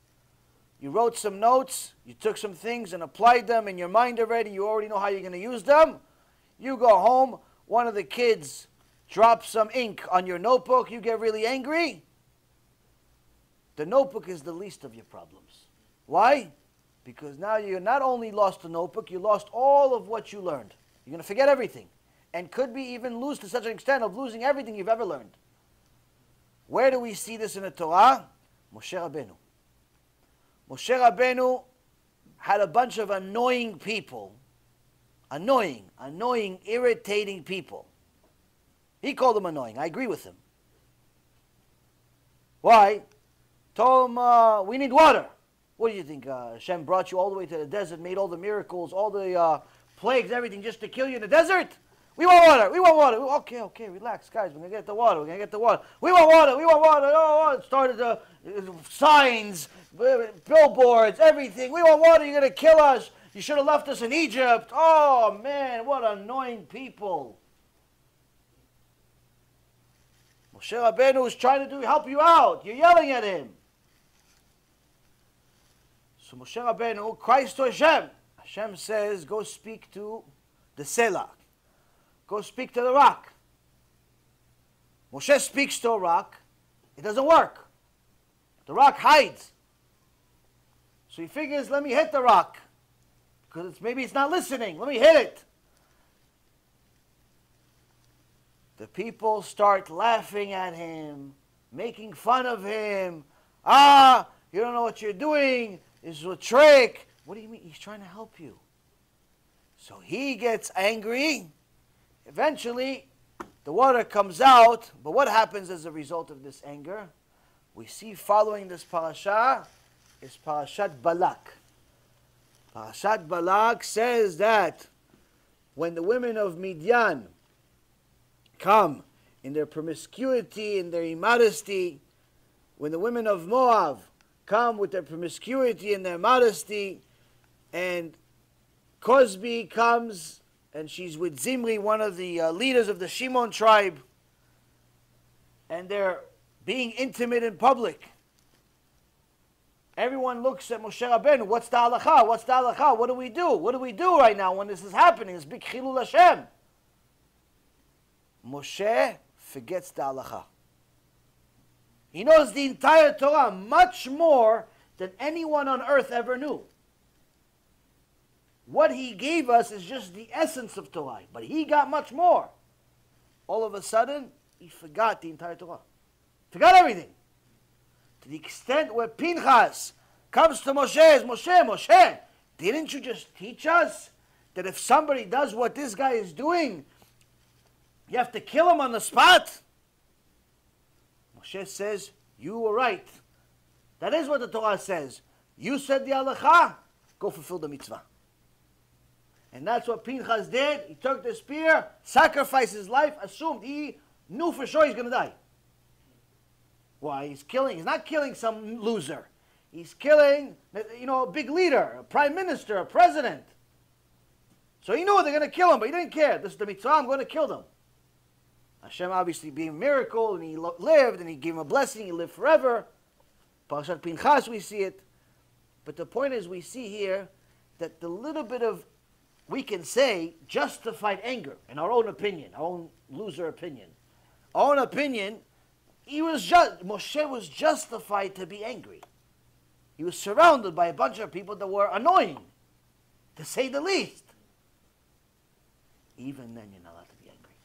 Speaker 1: You wrote some notes. You took some things and applied them in your mind already. You already know how you're going to use them. You go home. One of the kids drops some ink on your notebook. You get really angry. The notebook is the least of your problems. Why? Because now you not only lost the notebook, you lost all of what you learned. You're going to forget everything. And could be even lose to such an extent of losing everything you've ever learned. Where do we see this in the Torah? Moshe Rabbeinu. Moshe Rabbeinu had a bunch of annoying people. Annoying, irritating people. He called them annoying. I agree with him. Why? Told him, we need water. What do you think? Hashem brought you all the way to the desert, made all the miracles, all the plagues, everything just to kill you in the desert? We want water. We want water. Okay, relax, guys. We're going to get the water. We want water. Oh, it started signs, billboards, everything. We want water. You're going to kill us. You should have left us in Egypt. Oh, man, what annoying people. Moshe Rabbeinu is trying to help you out. You're yelling at him. So Moshe Rabbeinu cries to Hashem. Hashem says, go speak to the Selah. Go speak to the rock. Moshe speaks to a rock. It doesn't work. The rock hides. So he figures, let me hit the rock. Because maybe it's not listening. Let me hit it. The people start laughing at him, making fun of him. You don't know what you're doing. This is a trick. What do you mean? He's trying to help you. So he gets angry. Eventually, The water comes out, but what happens as a result of this anger? We see following this parasha is Parashat Balak. Parashat Balak says that when the women of Midian come in their promiscuity, in their immodesty, when the women of Moab come with their promiscuity and their modesty, and Cosby comes and she's with Zimri, one of the leaders of the Shimon tribe, and they're being intimate in public. Everyone looks at Moshe Rabbeinu. What's the halacha? What's the halacha? What do we do? What do we do right now when this is happening? This big chilul Hashem. Moshe forgets the halacha. He knows the entire Torah much more than anyone on earth ever knew. What he gave us is just the essence of Torah, but he got much more. All of a sudden, he forgot the entire Torah. Forgot everything. To the extent where Pinchas comes to Moshe, says, Moshe, didn't you just teach us that if somebody does what this guy is doing, you have to kill him on the spot? Moshe says, you were right. That is what the Torah says. You said the halacha, go fulfill the mitzvah. And that's what Pinchas did. He took the spear, sacrificed his life, assumed he knew for sure he's going to die. Why? He's not killing some loser. He's killing, a big leader, a prime minister, a president. So he knew they're going to kill him, but he didn't care. This is the mitzvah, I'm going to kill them. Hashem obviously being a miracle, and he lived, and he gave him a blessing, he lived forever. Parashat Pinchas, we see it. But the point is, we see here that the little bit of, we can say, justified anger, in our own opinion, our own loser opinion. Our own opinion, Moshe was justified to be angry. He was surrounded by a bunch of people that were annoying, to say the least. Even then, you're not allowed to be angry.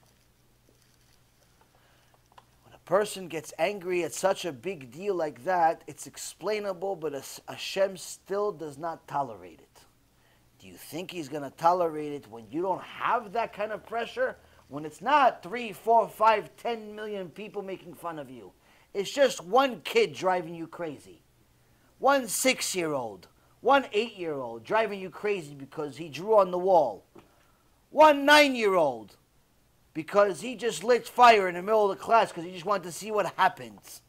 Speaker 1: When a person gets angry at such a big deal like that, it's explainable, but Hashem still does not tolerate it. Do you think he's going to tolerate it when you don't have that kind of pressure? When it's not 3, 4, 5, 10 million people making fun of you. It's just one kid driving you crazy. One 6-year-old, one 8-year-old driving you crazy because he drew on the wall. One 9-year-old because he just lit fire in the middle of the class because he just wanted to see what happens.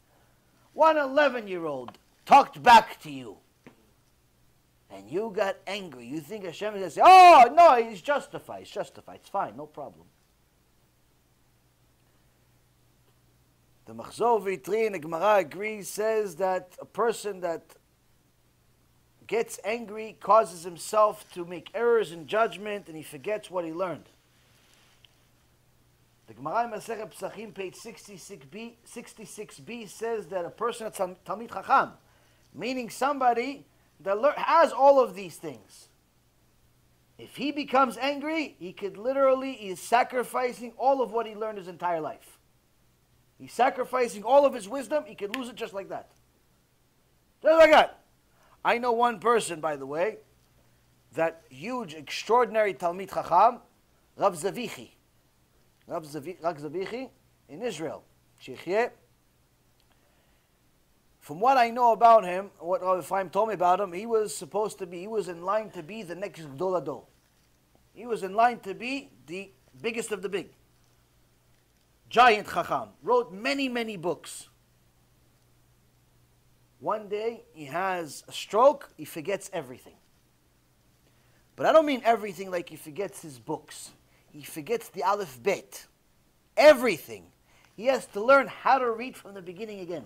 Speaker 1: One 11-year-old talked back to you. And you got angry. You think Hashem is going to say, oh, no, he's justified. It's justified. It's fine. No problem. The Machzor Vitri in the Gemara agrees, says that a person that gets angry causes himself to make errors in judgment and he forgets what he learned. The Gemara in Masechet Pesachim, page 66b, says that a person that's Talmid Chacham, meaning somebody that has all of these things. If he becomes angry, he is sacrificing all of what he learned his entire life. He's sacrificing all of his wisdom, he could lose it just like that. Just like that. I know one person, by the way, that huge, extraordinary Talmid Chacham, Rav Zavichi. Rav Zavichi in Israel. Shechyeh. From what I know about him, what Rav Ephraim told me about him, he was in line to be the next Gadol Hador. He was in line to be the biggest of the big. Giant Chacham. Wrote many, many books. One day, he has a stroke, he forgets everything. But I don't mean everything like he forgets his books. He forgets the Aleph Bet. Everything. He has to learn how to read from the beginning again.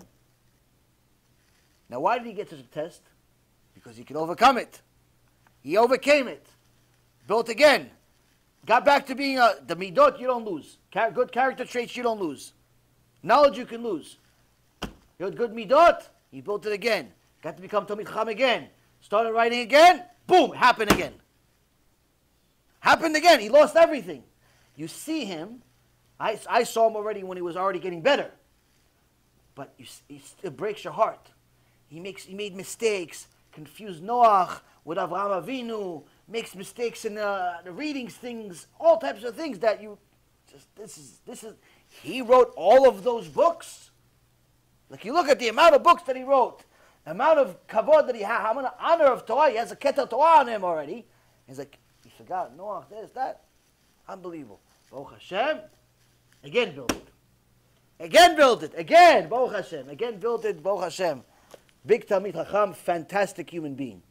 Speaker 1: Now, why did he get such a test? Because he could overcome it. He overcame it. Built again. Got back to being the Middot you don't lose. Good character traits you don't lose. Knowledge you can lose. You had good Middot, he built it again. Got to become Talmid Chacham again. Started writing again, boom, happened again. Happened again, he lost everything. You see him, I saw him already when he was already getting better. But it breaks your heart. He made mistakes, confused Noach with Avraham Avinu, makes mistakes in the readings, things, all types of things that you just, this is, he wrote all of those books. Like you look at the amount of books that he wrote, the amount of kavod that he had, how much honor of Torah, he has a Keter Torah on him already. He's like, he forgot Noah, this, that. Unbelievable. Baruch Hashem, again build it. Again build it. Again, Baruch Hashem. Again build it, Baruch Hashem. Big Talmid Chacham, fantastic human being.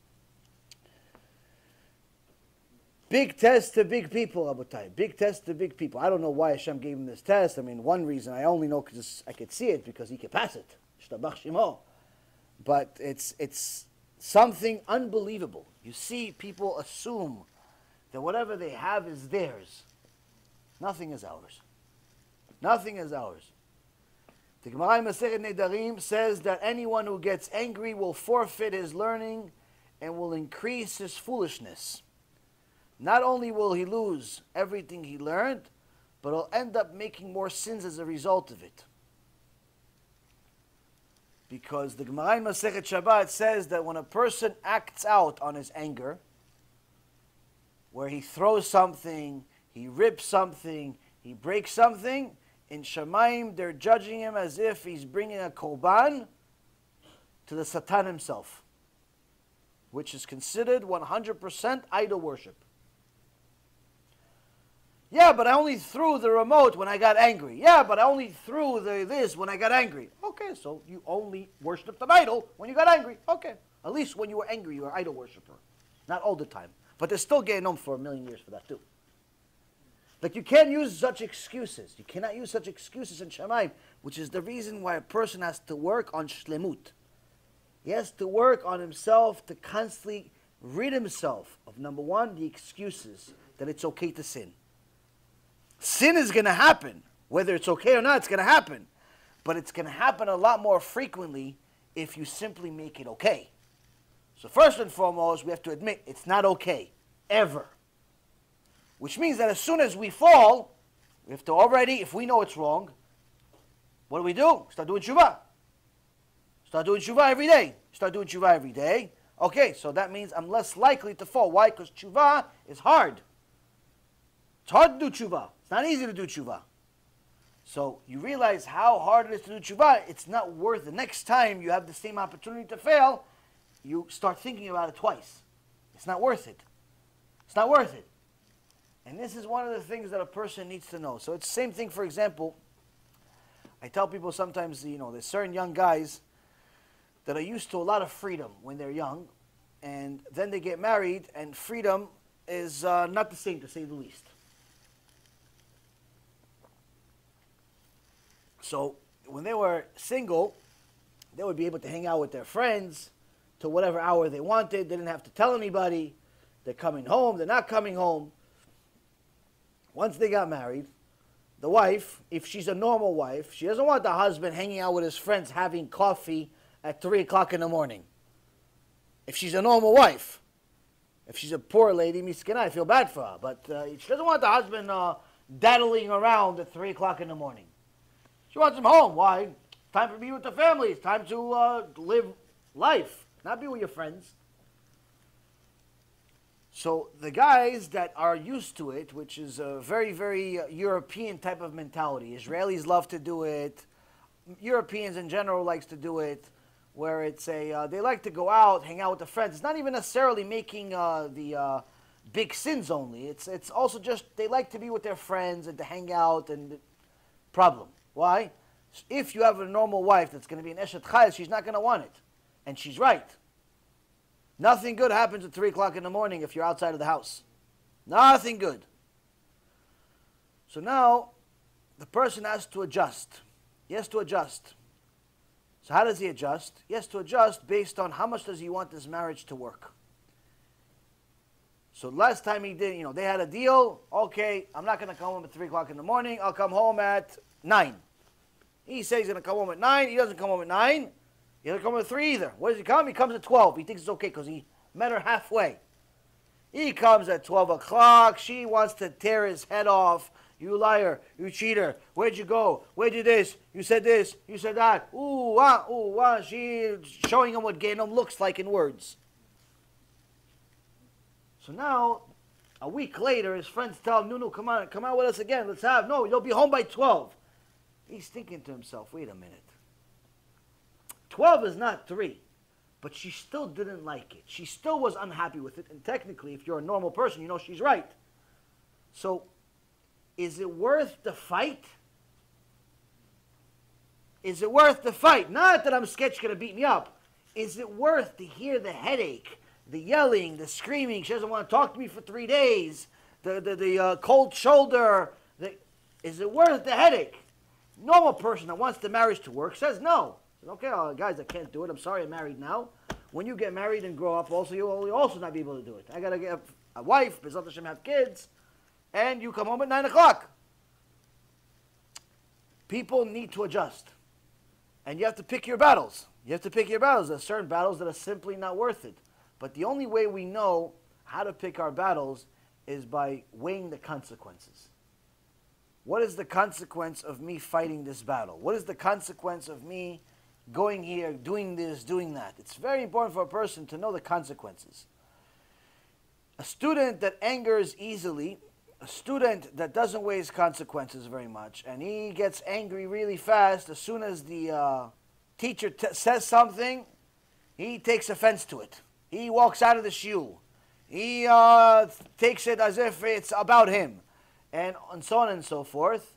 Speaker 1: Big test to big people, Rabotai. Big test to big people. I don't know why Hashem gave him this test. I mean, one reason, I only know because I could see it, because he could pass it. Shtabach Shemo. But it's something unbelievable. You see people assume that whatever they have is theirs. Nothing is ours. Nothing is ours. The Gemara in Masechet Nedarim says that anyone who gets angry will forfeit his learning and will increase his foolishness. Not only will he lose everything he learned, but he'll end up making more sins as a result of it. Because the Gemara in Masechet Shabbat says that when a person acts out on his anger, where he throws something, he rips something, he breaks something, in Shamayim they're judging him as if he's bringing a korban to the Satan himself, which is considered 100% idol worship. Yeah, but I only threw the remote when I got angry. Yeah, but I only threw this when I got angry. Okay, so you only worshipped an idol when you got angry. Okay, at least when you were angry, you were an idol worshiper. Not all the time. But they're still getting home for 1,000,000 years for that too. Like you can't use such excuses. You cannot use such excuses in Shamayim, which is the reason why a person has to work on shlemut. He has to work on himself to constantly rid himself of, number one, the excuses that it's okay to sin. Sin is going to happen. Whether it's okay or not, it's going to happen. But it's going to happen a lot more frequently if you simply make it okay. So first and foremost, we have to admit it's not okay. Ever. Which means that as soon as we fall, we have to already, if we know it's wrong, what do? Start doing tshuva. Start doing tshuva every day. Start doing tshuva every day. Okay, so that means I'm less likely to fall. Why? Because tshuva is hard. It's hard to do tshuva. It's not easy to do tshuva. So you realize how hard it is to do tshuva. It's not worth it. Next time you have the same opportunity to fail, you start thinking about it twice. It's not worth it. It's not worth it. And this is one of the things that a person needs to know. So it's the same thing, for example, I tell people sometimes, there's certain young guys that are used to a lot of freedom when they're young, and then they get married, and freedom is not the same, to say the least. So when they were single, they would be able to hang out with their friends to whatever hour they wanted. They didn't have to tell anybody. They're coming home. They're not coming home. Once they got married, the wife, if she's a normal wife, she doesn't want the husband hanging out with his friends having coffee at 3 o'clock in the morning. If she's a normal wife. If she's a poor lady, miskina, I feel bad for her. But she doesn't want the husband daddling around at 3 o'clock in the morning. She wants him home. Why? Time to be with the family. It's time to live life, not be with your friends. So the guys that are used to it, which is a very, very European type of mentality. Israelis love to do it. Europeans in general likes to do it, where it's they like to go out, hang out with the friends. It's not even necessarily making the big sins only. It's also just they like to be with their friends and to hang out. And problem. Why? If you have a normal wife that's going to be an Eshet Chayil, she's not going to want it. And she's right. Nothing good happens at 3 o'clock in the morning if you're outside of the house. Nothing good. So now, the person has to adjust. He has to adjust. So how does he adjust? He has to adjust based on how much does he want this marriage to work. So last time he did, they had a deal. Okay, I'm not going to come home at 3 o'clock in the morning. I'll come home at 9. He says he's going to come home at 9. He doesn't come home at 9. He doesn't come home at 3 either. Where does he come? He comes at 12. He thinks it's okay because he met her halfway. He comes at 12 o'clock. She wants to tear his head off. You liar. You cheater. Where'd you go? Where'd you this? You said this. You said that. Ooh, ah, ooh, ah. She's showing him what Genom looks like in words. So now, a week later, his friends tell him, no, come on, come out with us again. Let's have. No, you'll be home by 12. He's thinking to himself, wait a minute. 12 is not 3. But she still didn't like it. She still was unhappy with it. And technically, if you're a normal person, you know she's right. So, is it worth the fight? Is it worth the fight? Not that I'm scared she's going to beat me up. Is it worth to hear the headache, the yelling, the screaming? She doesn't want to talk to me for 3 days. The cold shoulder. Is it worth the headache? Normal person that wants the marriage to work says no. Okay, guys, I can't do it. I'm sorry I'm married now. When you get married and grow up, also you will also not be able to do it. I got to get a wife, B'ezrat Hashem, have kids, and you come home at 9 o'clock. People need to adjust. And you have to pick your battles. You have to pick your battles. There are certain battles that are simply not worth it. But the only way we know how to pick our battles is by weighing the consequences. What is the consequence of me fighting this battle? What is the consequence of me going here, doing this, doing that? It's very important for a person to know the consequences. A student that angers easily, a student that doesn't weigh his consequences very much, and he gets angry really fast, as soon as the teacher says something, he takes offense to it. He walks out of the shiur. He takes it as if it's about him, and so on and so forth.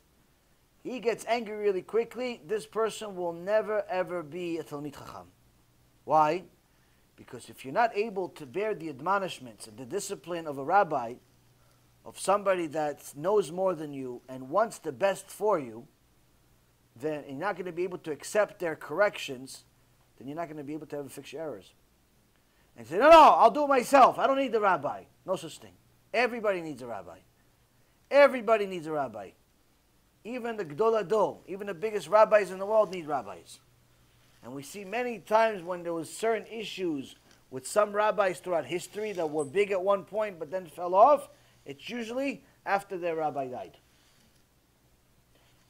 Speaker 1: He gets angry really quickly. This person will never ever be a Talmid Chacham. Why? Because if you're not able to bear the admonishments and the discipline of a rabbi, of somebody that knows more than you and wants the best for you, then you're not going to be able to accept their corrections, then you're not going to be able to ever fix your errors. And say, no, I'll do it myself. I don't need the rabbi. No such thing. Everybody needs a rabbi. Everybody needs a rabbi. Even the Gdol Ador, even the biggest rabbis in the world need rabbis. And we see many times when there was certain issues with some rabbis throughout history that were big at one point but then fell off, it's usually after their rabbi died.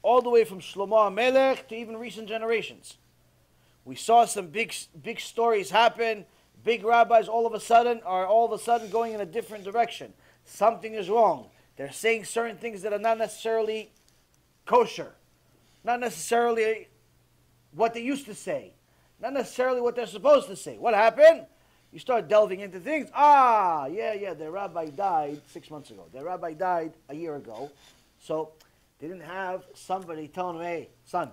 Speaker 1: All the way from Shlomo HaMelech to even recent generations. We saw some big stories happen. Big rabbis all of a sudden going in a different direction. Something is wrong. They're saying certain things that are not necessarily kosher. Not necessarily what they used to say. Not necessarily what they're supposed to say. What happened? You start delving into things. Their rabbi died 6 months ago. Their rabbi died a year ago. So they didn't have somebody telling them, hey, son,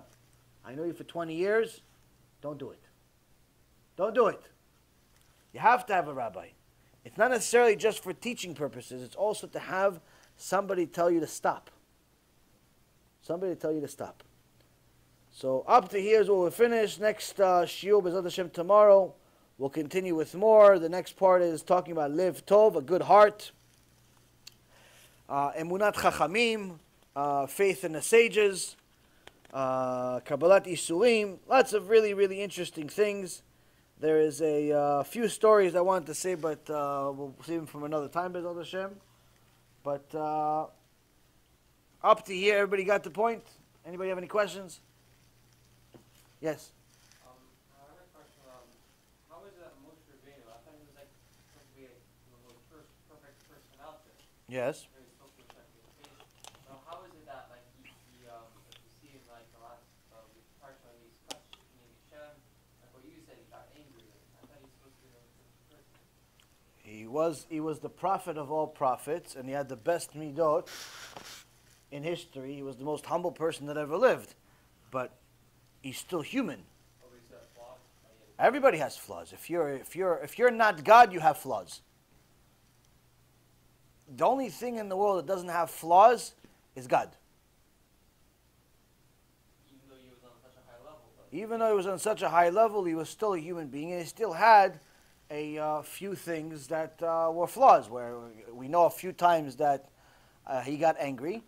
Speaker 1: I know you for 20 years. Don't do it. Don't do it. You have to have a rabbi. It's not necessarily just for teaching purposes. It's also to have somebody tell you to stop. Somebody tell you to stop. So up to here is where we'll finish. Next shiur, B'ezrat Hashem, tomorrow. We'll continue with more. The next part is talking about live tov, a good heart. Emunat chachamim, faith in the sages. Kabbalat isurim. Lots of really, really interesting things. There is a few stories I wanted to say, but we'll save them from another time, B'ezrat Hashem. But up to here, everybody got the point? Anybody have any questions? Yes?
Speaker 2: I have a question. How is that Moshe Rabbeinu? I thought he was like supposed to be the most perfect person out there.
Speaker 1: Yes.
Speaker 2: Very supposed to be so how is it that like he see in like the last part when he's touched Hashem, like what you said, he got angry. I thought he was supposed to be the most perfect person.
Speaker 1: He was the prophet of all prophets, and he had the best Middot in history. He was the most humble person that ever lived, but he's still human. Everybody has flaws. If you're not God, you have flaws. The only thing in the world that doesn't have flaws is God.
Speaker 2: Even though he was on such a high level.
Speaker 1: Even though he was on such a high level, he was still a human being, and he still had a few things that were flaws. Where we know a few times that he got angry.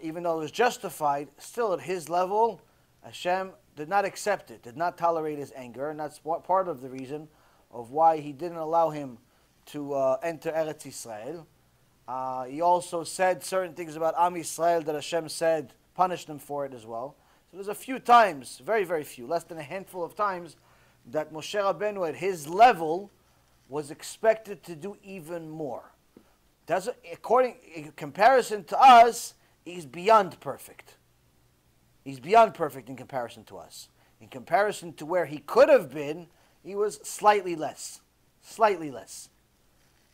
Speaker 1: Even though it was justified, still at his level, Hashem did not accept it, did not tolerate his anger, and that's part of the reason of why he didn't allow him to enter Eretz Yisrael. He also said certain things about Am Yisrael that Hashem said, punished him for it as well. So there's a few times, very, very few, less than a handful of times, that Moshe Rabbeinu at his level was expected to do even more. In comparison to us, he's beyond perfect. He's beyond perfect in comparison to us. In comparison to where he could have been, he was slightly less. Slightly less.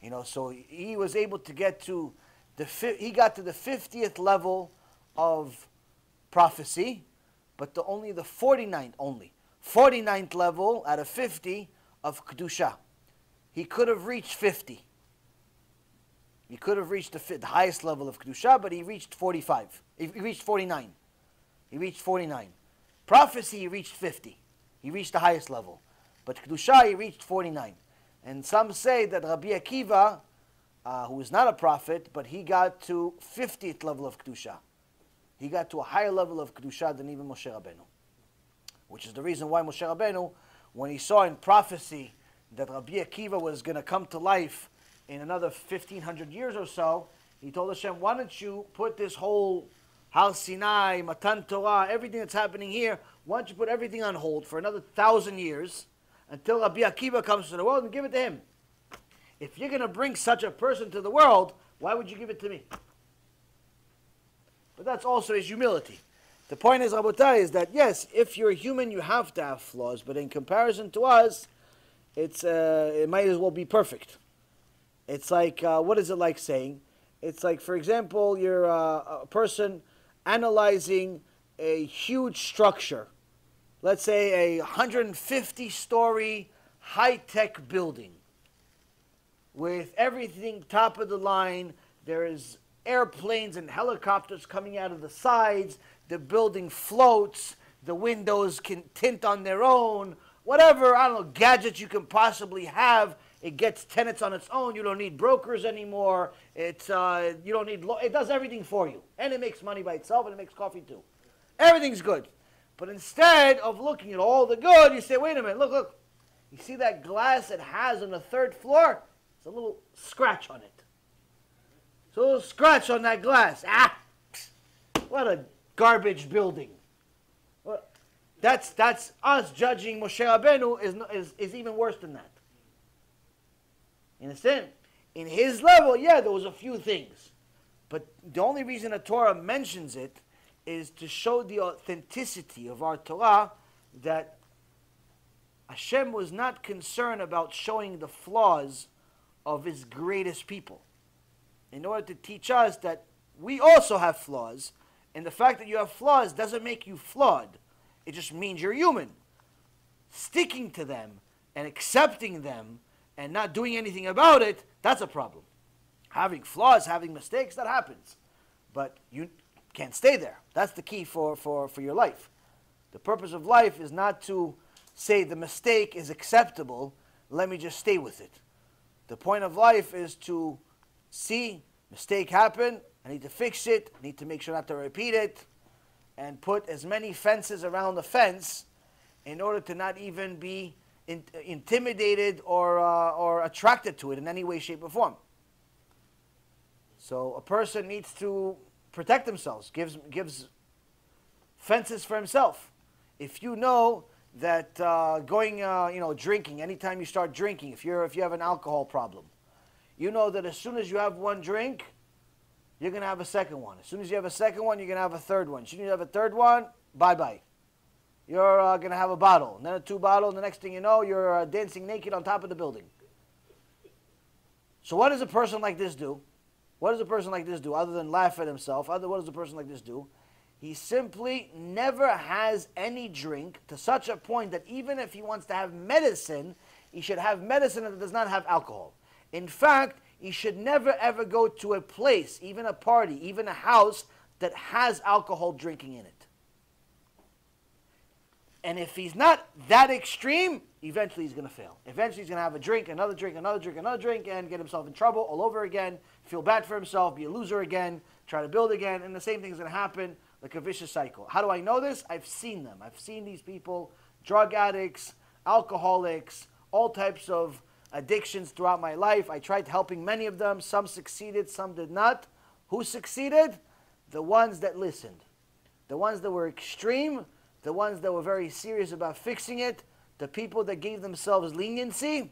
Speaker 1: You know, so he was able to get to he got to the 50th level of prophecy, but only the 49th level out of 50 of Kedusha. He could have reached 50. He could have reached the highest level of Kedusha, but he reached 45. He reached 49. He reached 49. Prophecy, he reached 50. He reached the highest level. But Kedusha, he reached 49. And some say that Rabbi Akiva, who is not a prophet, but he got to 50th level of Kedusha. He got to a higher level of Kedusha than even Moshe Rabbeinu. Which is the reason why Moshe Rabbeinu, when he saw in prophecy that Rabbi Akiva was going to come to life in another 1,500 years or so, he told Hashem, why don't you put this whole Har Sinai, Matan Torah, everything that's happening here, why don't you put everything on hold for another 1,000 years until Rabbi Akiva comes to the world and give it to him. If you're going to bring such a person to the world, why would you give it to me? But that's also his humility. The point is, Rabotai, is that yes, if you're a human, you have to have flaws, but in comparison to us, it might as well be perfect. It's like, what is it like saying? It's like, for example, you're a person analyzing a huge structure. Let's say a 150-story high-tech building with everything top of the line. There is airplanes and helicopters coming out of the sides. The building floats. The windows can tint on their own. Whatever, I don't know, gadgets you can possibly have. It gets tenants on its own. You don't need brokers anymore. You don't need it does everything for you. And it makes money by itself, and it makes coffee too. Everything's good. But instead of looking at all the good, you say, wait a minute, look. You see that glass it has on the 3rd floor? It's a little scratch on it. It's a little scratch on that glass. What a garbage building. That's us judging Moshe Rabbeinu is even worse than that. You understand? In his level, yeah, there was a few things. But the only reason the Torah mentions it is to show the authenticity of our Torah, that Hashem was not concerned about showing the flaws of his greatest people. In order to teach us that we also have flaws, and the fact that you have flaws doesn't make you flawed. It just means you're human. Sticking to them and accepting them and not doing anything about it, that's a problem. Having flaws, having mistakes, that happens. But you can't stay there. That's the key for your life. The purpose of life is not to say the mistake is acceptable, let me just stay with it. The point of life is to see, mistake happened, I need to fix it, I need to make sure not to repeat it, and put as many fences around the fence in order to not even be intimidated or attracted to it in any way, shape, or form. So a person needs to protect themselves, gives fences for himself. If you know that drinking, anytime you start drinking, if you have an alcohol problem, you know that as soon as you have one drink, you're going to have a second one. As soon as you have a second one, you're going to have a third one. As soon as you have a third one, bye-bye. You're going to have a bottle, and then a 2 bottle, and the next thing you know, you're dancing naked on top of the building. So what does a person like this do? What does a person like this do other than laugh at himself? What does a person like this do? He simply never has any drink to such a point that even if he wants to have medicine, he should have medicine that does not have alcohol. In fact, he should never ever go to a place, even a party, even a house that has alcohol drinking in it. And if he's not that extreme, eventually he's going to fail. Eventually he's going to have a drink, another drink, another drink, another drink, and get himself in trouble all over again, feel bad for himself, be a loser again, try to build again, and the same thing is going to happen, like a vicious cycle. How do I know this? I've seen them. I've seen these people, drug addicts, alcoholics, all types of addictions throughout my life. I tried helping many of them. Some succeeded, some did not. Who succeeded? The ones that listened. The ones that were extreme, the ones that were very serious about fixing it, the people that gave themselves leniency,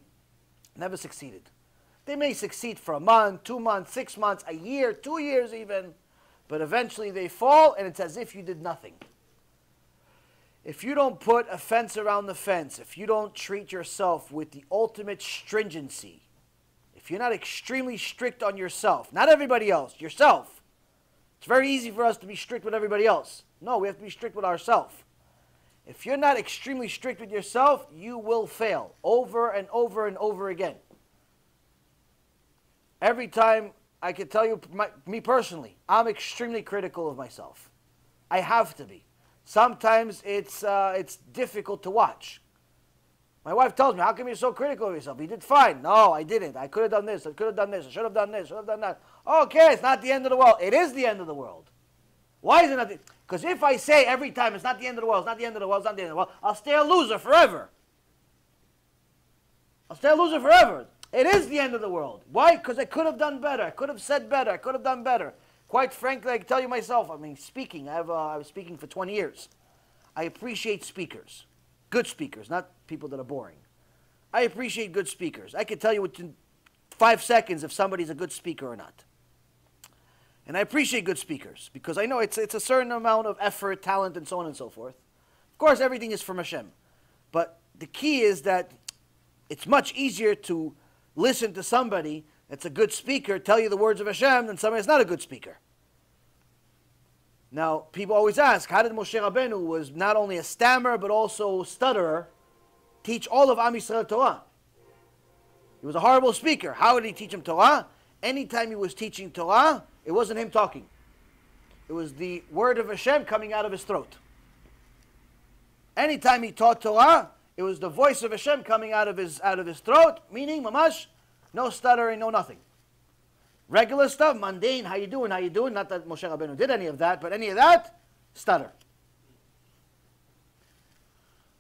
Speaker 1: never succeeded. They may succeed for a month, 2 months, 6 months, a year, 2 years even, but eventually they fall, and it's as if you did nothing. If you don't put a fence around the fence, if you don't treat yourself with the ultimate stringency, if you're not extremely strict on yourself, not everybody else, yourself. It's very easy for us to be strict with everybody else. No, we have to be strict with ourselves. If you're not extremely strict with yourself, you will fail over and over and over again. Every time, I can tell you, me personally, I'm extremely critical of myself. I have to be. Sometimes it's difficult to watch. My wife tells me, how come you're so critical of yourself? You did fine. No, I didn't. I could have done this. I could have done this. I should have done this. Should have done that. Okay, it's not the end of the world. It is the end of the world. Why is it not? Because if I say every time it's not the end of the world, it's not the end of the world, it's not the end of the world, I'll stay a loser forever. I'll stay a loser forever. It is the end of the world. Why? Because I could have done better. I could have said better. I could have done better. Quite frankly, I can tell you myself, I mean, speaking, I was speaking for 20 years. I appreciate speakers. Good speakers, not people that are boring. I appreciate good speakers. I can tell you within 5 seconds if somebody's a good speaker or not. And I appreciate good speakers because I know it's a certain amount of effort, talent, and so on and so forth. Of course, everything is from Hashem. But the key is that it's much easier to listen to somebody that's a good speaker tell you the words of Hashem than somebody that's not a good speaker. Now, people always ask, how did Moshe Rabbeinu, who was not only a stammerer but also a stutterer, teach all of Am Yisrael Torah? He was a horrible speaker. How did he teach him Torah? Anytime he was teaching Torah, it wasn't him talking. It was the word of Hashem coming out of his throat. Anytime he taught Torah, it was the voice of Hashem coming out of his throat, meaning, mamash, no stuttering, no nothing. Regular stuff, mundane, how you doing, how you doing? Not that Moshe Rabbeinu did any of that, but any of that, stutter.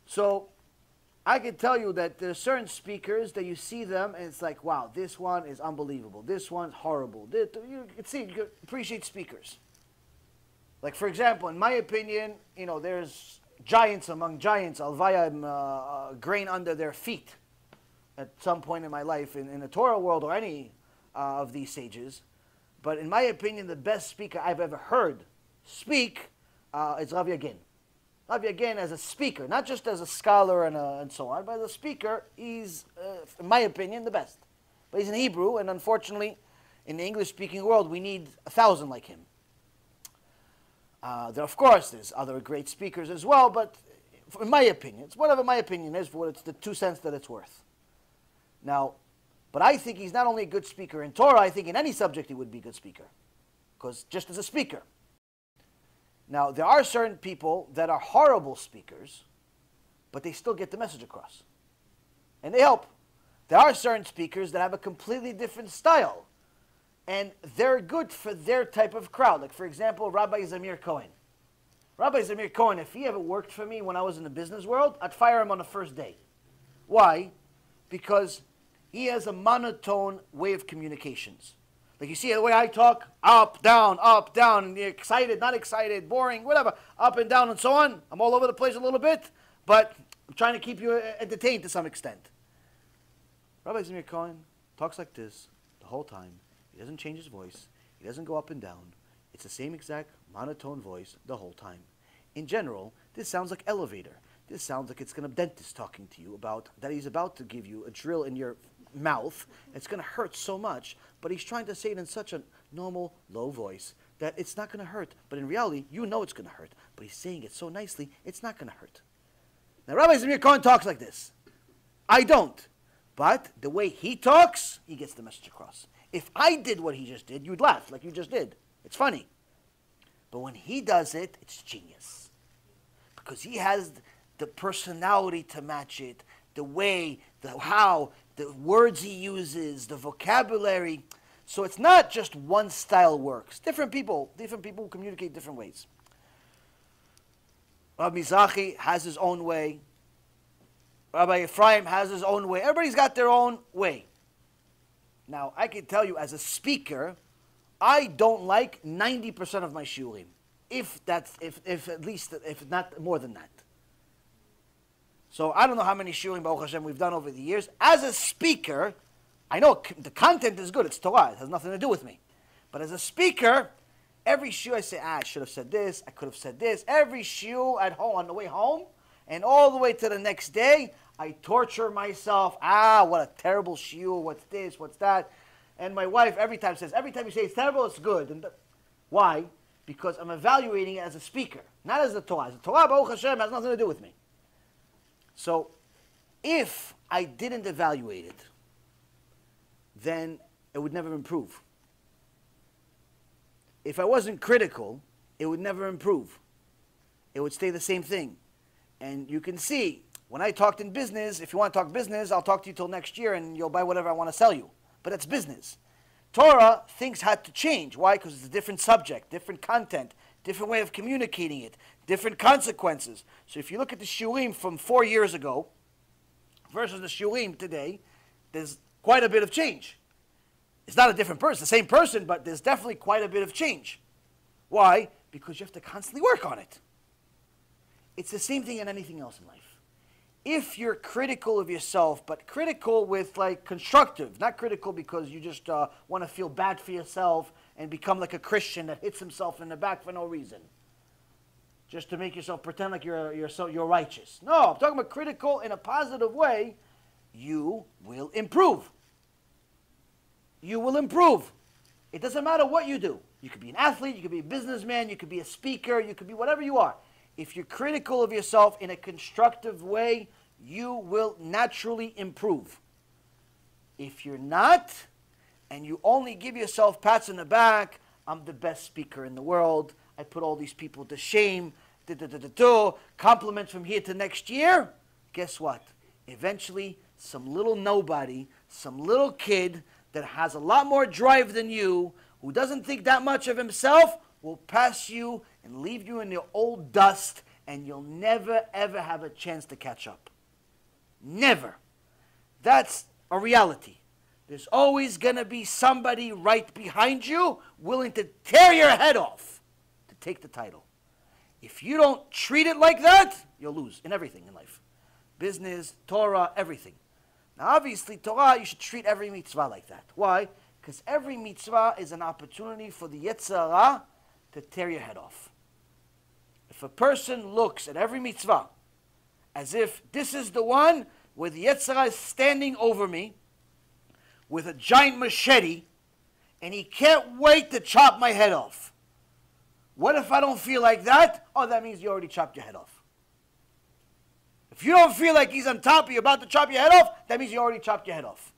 Speaker 1: So, I can tell you that there are certain speakers that you see them and it's like, wow, this one is unbelievable. This one's horrible. You can see, you can appreciate speakers. Like, for example, in my opinion, you know, there's giants among giants. Alvaya grain under their feet at some point in my life in the Torah world or any of these sages. But in my opinion, the best speaker I've ever heard speak is Rav Yaron. Rav Yaron as a speaker, not just as a scholar and so on, but as a speaker, he's, in my opinion, the best. But he's in Hebrew, and unfortunately, in the English-speaking world, we need 1,000 like him. Of course, there's other great speakers as well, but in my opinion, it's whatever my opinion is, for what it's the 2 cents that it's worth. Now, but I think he's not only a good speaker in Torah, I think in any subject he would be a good speaker, because just as a speaker. Now, there are certain people that are horrible speakers, but they still get the message across. And they help. There are certain speakers that have a completely different style, and they're good for their type of crowd. Like, for example, Rabbi Zamir Cohen. Rabbi Zamir Cohen, if he ever worked for me when I was in the business world, I'd fire him on the first day. Why? Because he has a monotone way of communications. Like, you see the way I talk, up, down, and you're excited, not excited, boring, whatever, up and down and so on. I'm all over the place a little bit, but I'm trying to keep you entertained to some extent. Rabbi Zamir Cohen talks like this the whole time. He doesn't change his voice. He doesn't go up and down. It's the same exact monotone voice the whole time. In general, this sounds like elevator. This sounds like it's going to dentist talking to you about that he's about to give you a drill in your mouth. It's going to hurt so much, but he's trying to say it in such a normal, low voice that it's not going to hurt. But in reality, you know it's going to hurt. But he's saying it so nicely, it's not going to hurt. Now, Rabbi Zamir Cohen talks like this. I don't. But the way he talks, he gets the message across. If I did what he just did, you'd laugh like you just did. It's funny. But when he does it, it's genius. Because he has the personality to match it, the way, how, the words he uses, the vocabulary. So it's not just one style works. Different people communicate different ways. Rabbi Mizrahi has his own way. Rabbi Ephraim has his own way. Everybody's got their own way. Now, I can tell you as a speaker, I don't like 90% of my shiurim, if not more than that. So I don't know how many shiurim, Baruch Hashem, we've done over the years. As a speaker, I know the content is good. It's Torah. It has nothing to do with me. But as a speaker, every shiur I say, I should have said this. I could have said this. Every shiur at home, on the way home, And all the way to the next day, I torture myself. What a terrible shiur. What's this? What's that? And my wife every time says, every time you say it's terrible, it's good. And why? Because I'm evaluating it as a speaker, not as the Torah. The Torah, Baruch Hashem, has nothing to do with me. So, if I didn't evaluate it, then it would never improve. If I wasn't critical, it would never improve. It would stay the same thing. And you can see, when I talked in business, if you want to talk business, I'll talk to you till next year and you'll buy whatever I want to sell you. But that's business. Torah, things had to change. Why? Because it's a different subject, different content, different way of communicating it, different consequences. So if you look at the shiurim from 4 years ago versus the shiurim today, there's quite a bit of change. It's not a different person, the same person, but there's definitely quite a bit of change. Why? Because you have to constantly work on it. It's the same thing in anything else in life. If you're critical of yourself, but critical with like constructive, not critical because you just want to feel bad for yourself and become like a Christian that hits himself in the back for no reason, just to make yourself pretend like you're righteous. No, I'm talking about critical in a positive way. You will improve. You will improve. It doesn't matter what you do. You could be an athlete, you could be a businessman, you could be a speaker, you could be whatever you are. If you're critical of yourself in a constructive way, you will naturally improve. If you're not, and you only give yourself pats on the back, I'm the best speaker in the world, I put all these people to shame, compliments from here to next year, guess what? Eventually, some little nobody, some little kid that has a lot more drive than you, who doesn't think that much of himself, will pass you and leave you in your old dust, and you'll never, ever have a chance to catch up. Never. That's a reality. There's always going to be somebody right behind you willing to tear your head off to take the title. If you don't treat it like that, you'll lose in everything in life. Business, Torah, everything. Now, obviously, Torah, you should treat every mitzvah like that. Why? Because every mitzvah is an opportunity for the Yetzer Hara to tear your head off. If a person looks at every mitzvah as if this is the one where the Yetzer Hara is standing over me with a giant machete and he can't wait to chop my head off. What if I don't feel like that? Oh, that means you already chopped your head off. If you don't feel like he's on top of you about to chop your head off, that means you already chopped your head off.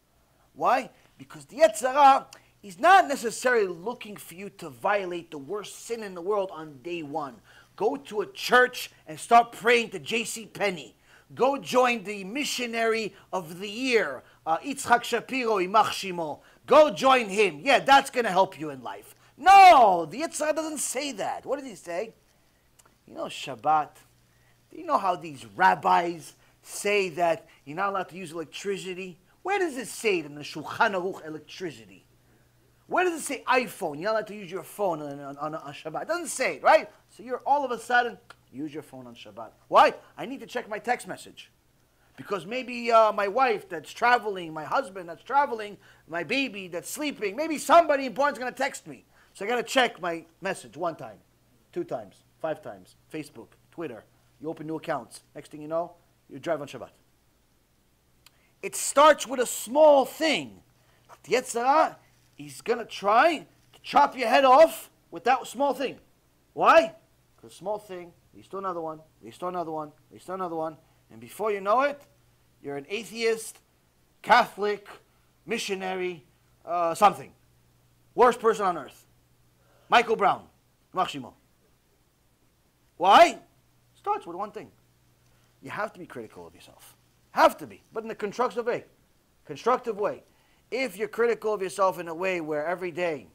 Speaker 1: Why? Because the Yetzer Hara, he's not necessarily looking for you to violate the worst sin in the world on day one. Go to a church and start praying to J.C. Penney. Go join the missionary of the year, Yitzchak Shapiro, Imach Shimo. Go join him. Yeah, that's going to help you in life. No, the Yetzer Hara doesn't say that. What does he say? You know Shabbat. Do you know how these rabbis say that you're not allowed to use electricity? Where does it say it in the Shulchan Aruch electricity? Where does it say iPhone? You're not allowed to use your phone on Shabbat. It doesn't say it, right? So you're all of a sudden, use your phone on Shabbat. Why? I need to check my text message. Because maybe my wife that's traveling, my husband that's traveling, my baby that's sleeping, maybe somebody important's going to text me. So I got to check my message 1 time, 2 times, 5 times, Facebook, Twitter. You open new accounts. Next thing you know, you drive on Shabbat. It starts with a small thing. The Yetzer Hara, he's going to try to chop your head off with that small thing. Why? Because small thing leads to another one, leads to another one, leads to another one. And before you know it, you're an atheist, Catholic, missionary, something. Worst person on earth. Michael Brown, Machshimo. Why? Starts with one thing. You have to be critical of yourself. Have to be, but in a constructive way. Constructive way. If you're critical of yourself in a way where every day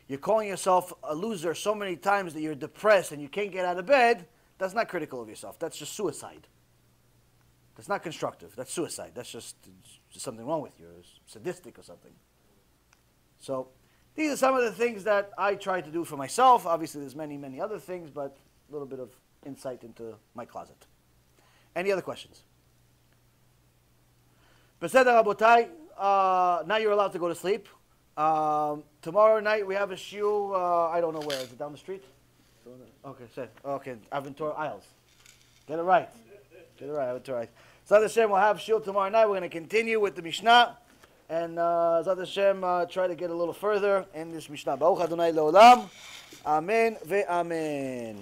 Speaker 1: you're calling yourself a loser so many times that you're depressed and you can't get out of bed, that's not critical of yourself. That's just suicide. That's not constructive. That's suicide. That's just something wrong with you. You're sadistic or something. So these are some of the things that I try to do for myself. Obviously, there's many, many other things, but a little bit of insight into my closet. Any other questions? Beseder Rabotai, now you're allowed to go to sleep. Tomorrow night we have a shiur, I don't know where. Is it down the street? Okay, say. Okay, Aventura Isles. Get it right. Keter Torah, that's right. Zad Hashem, we'll have shiur tomorrow night. We're going to continue with the Mishnah. And Zad Hashem, try to get a little further in this Mishnah. Baruch Adonai Leolam. Amen ve'amen.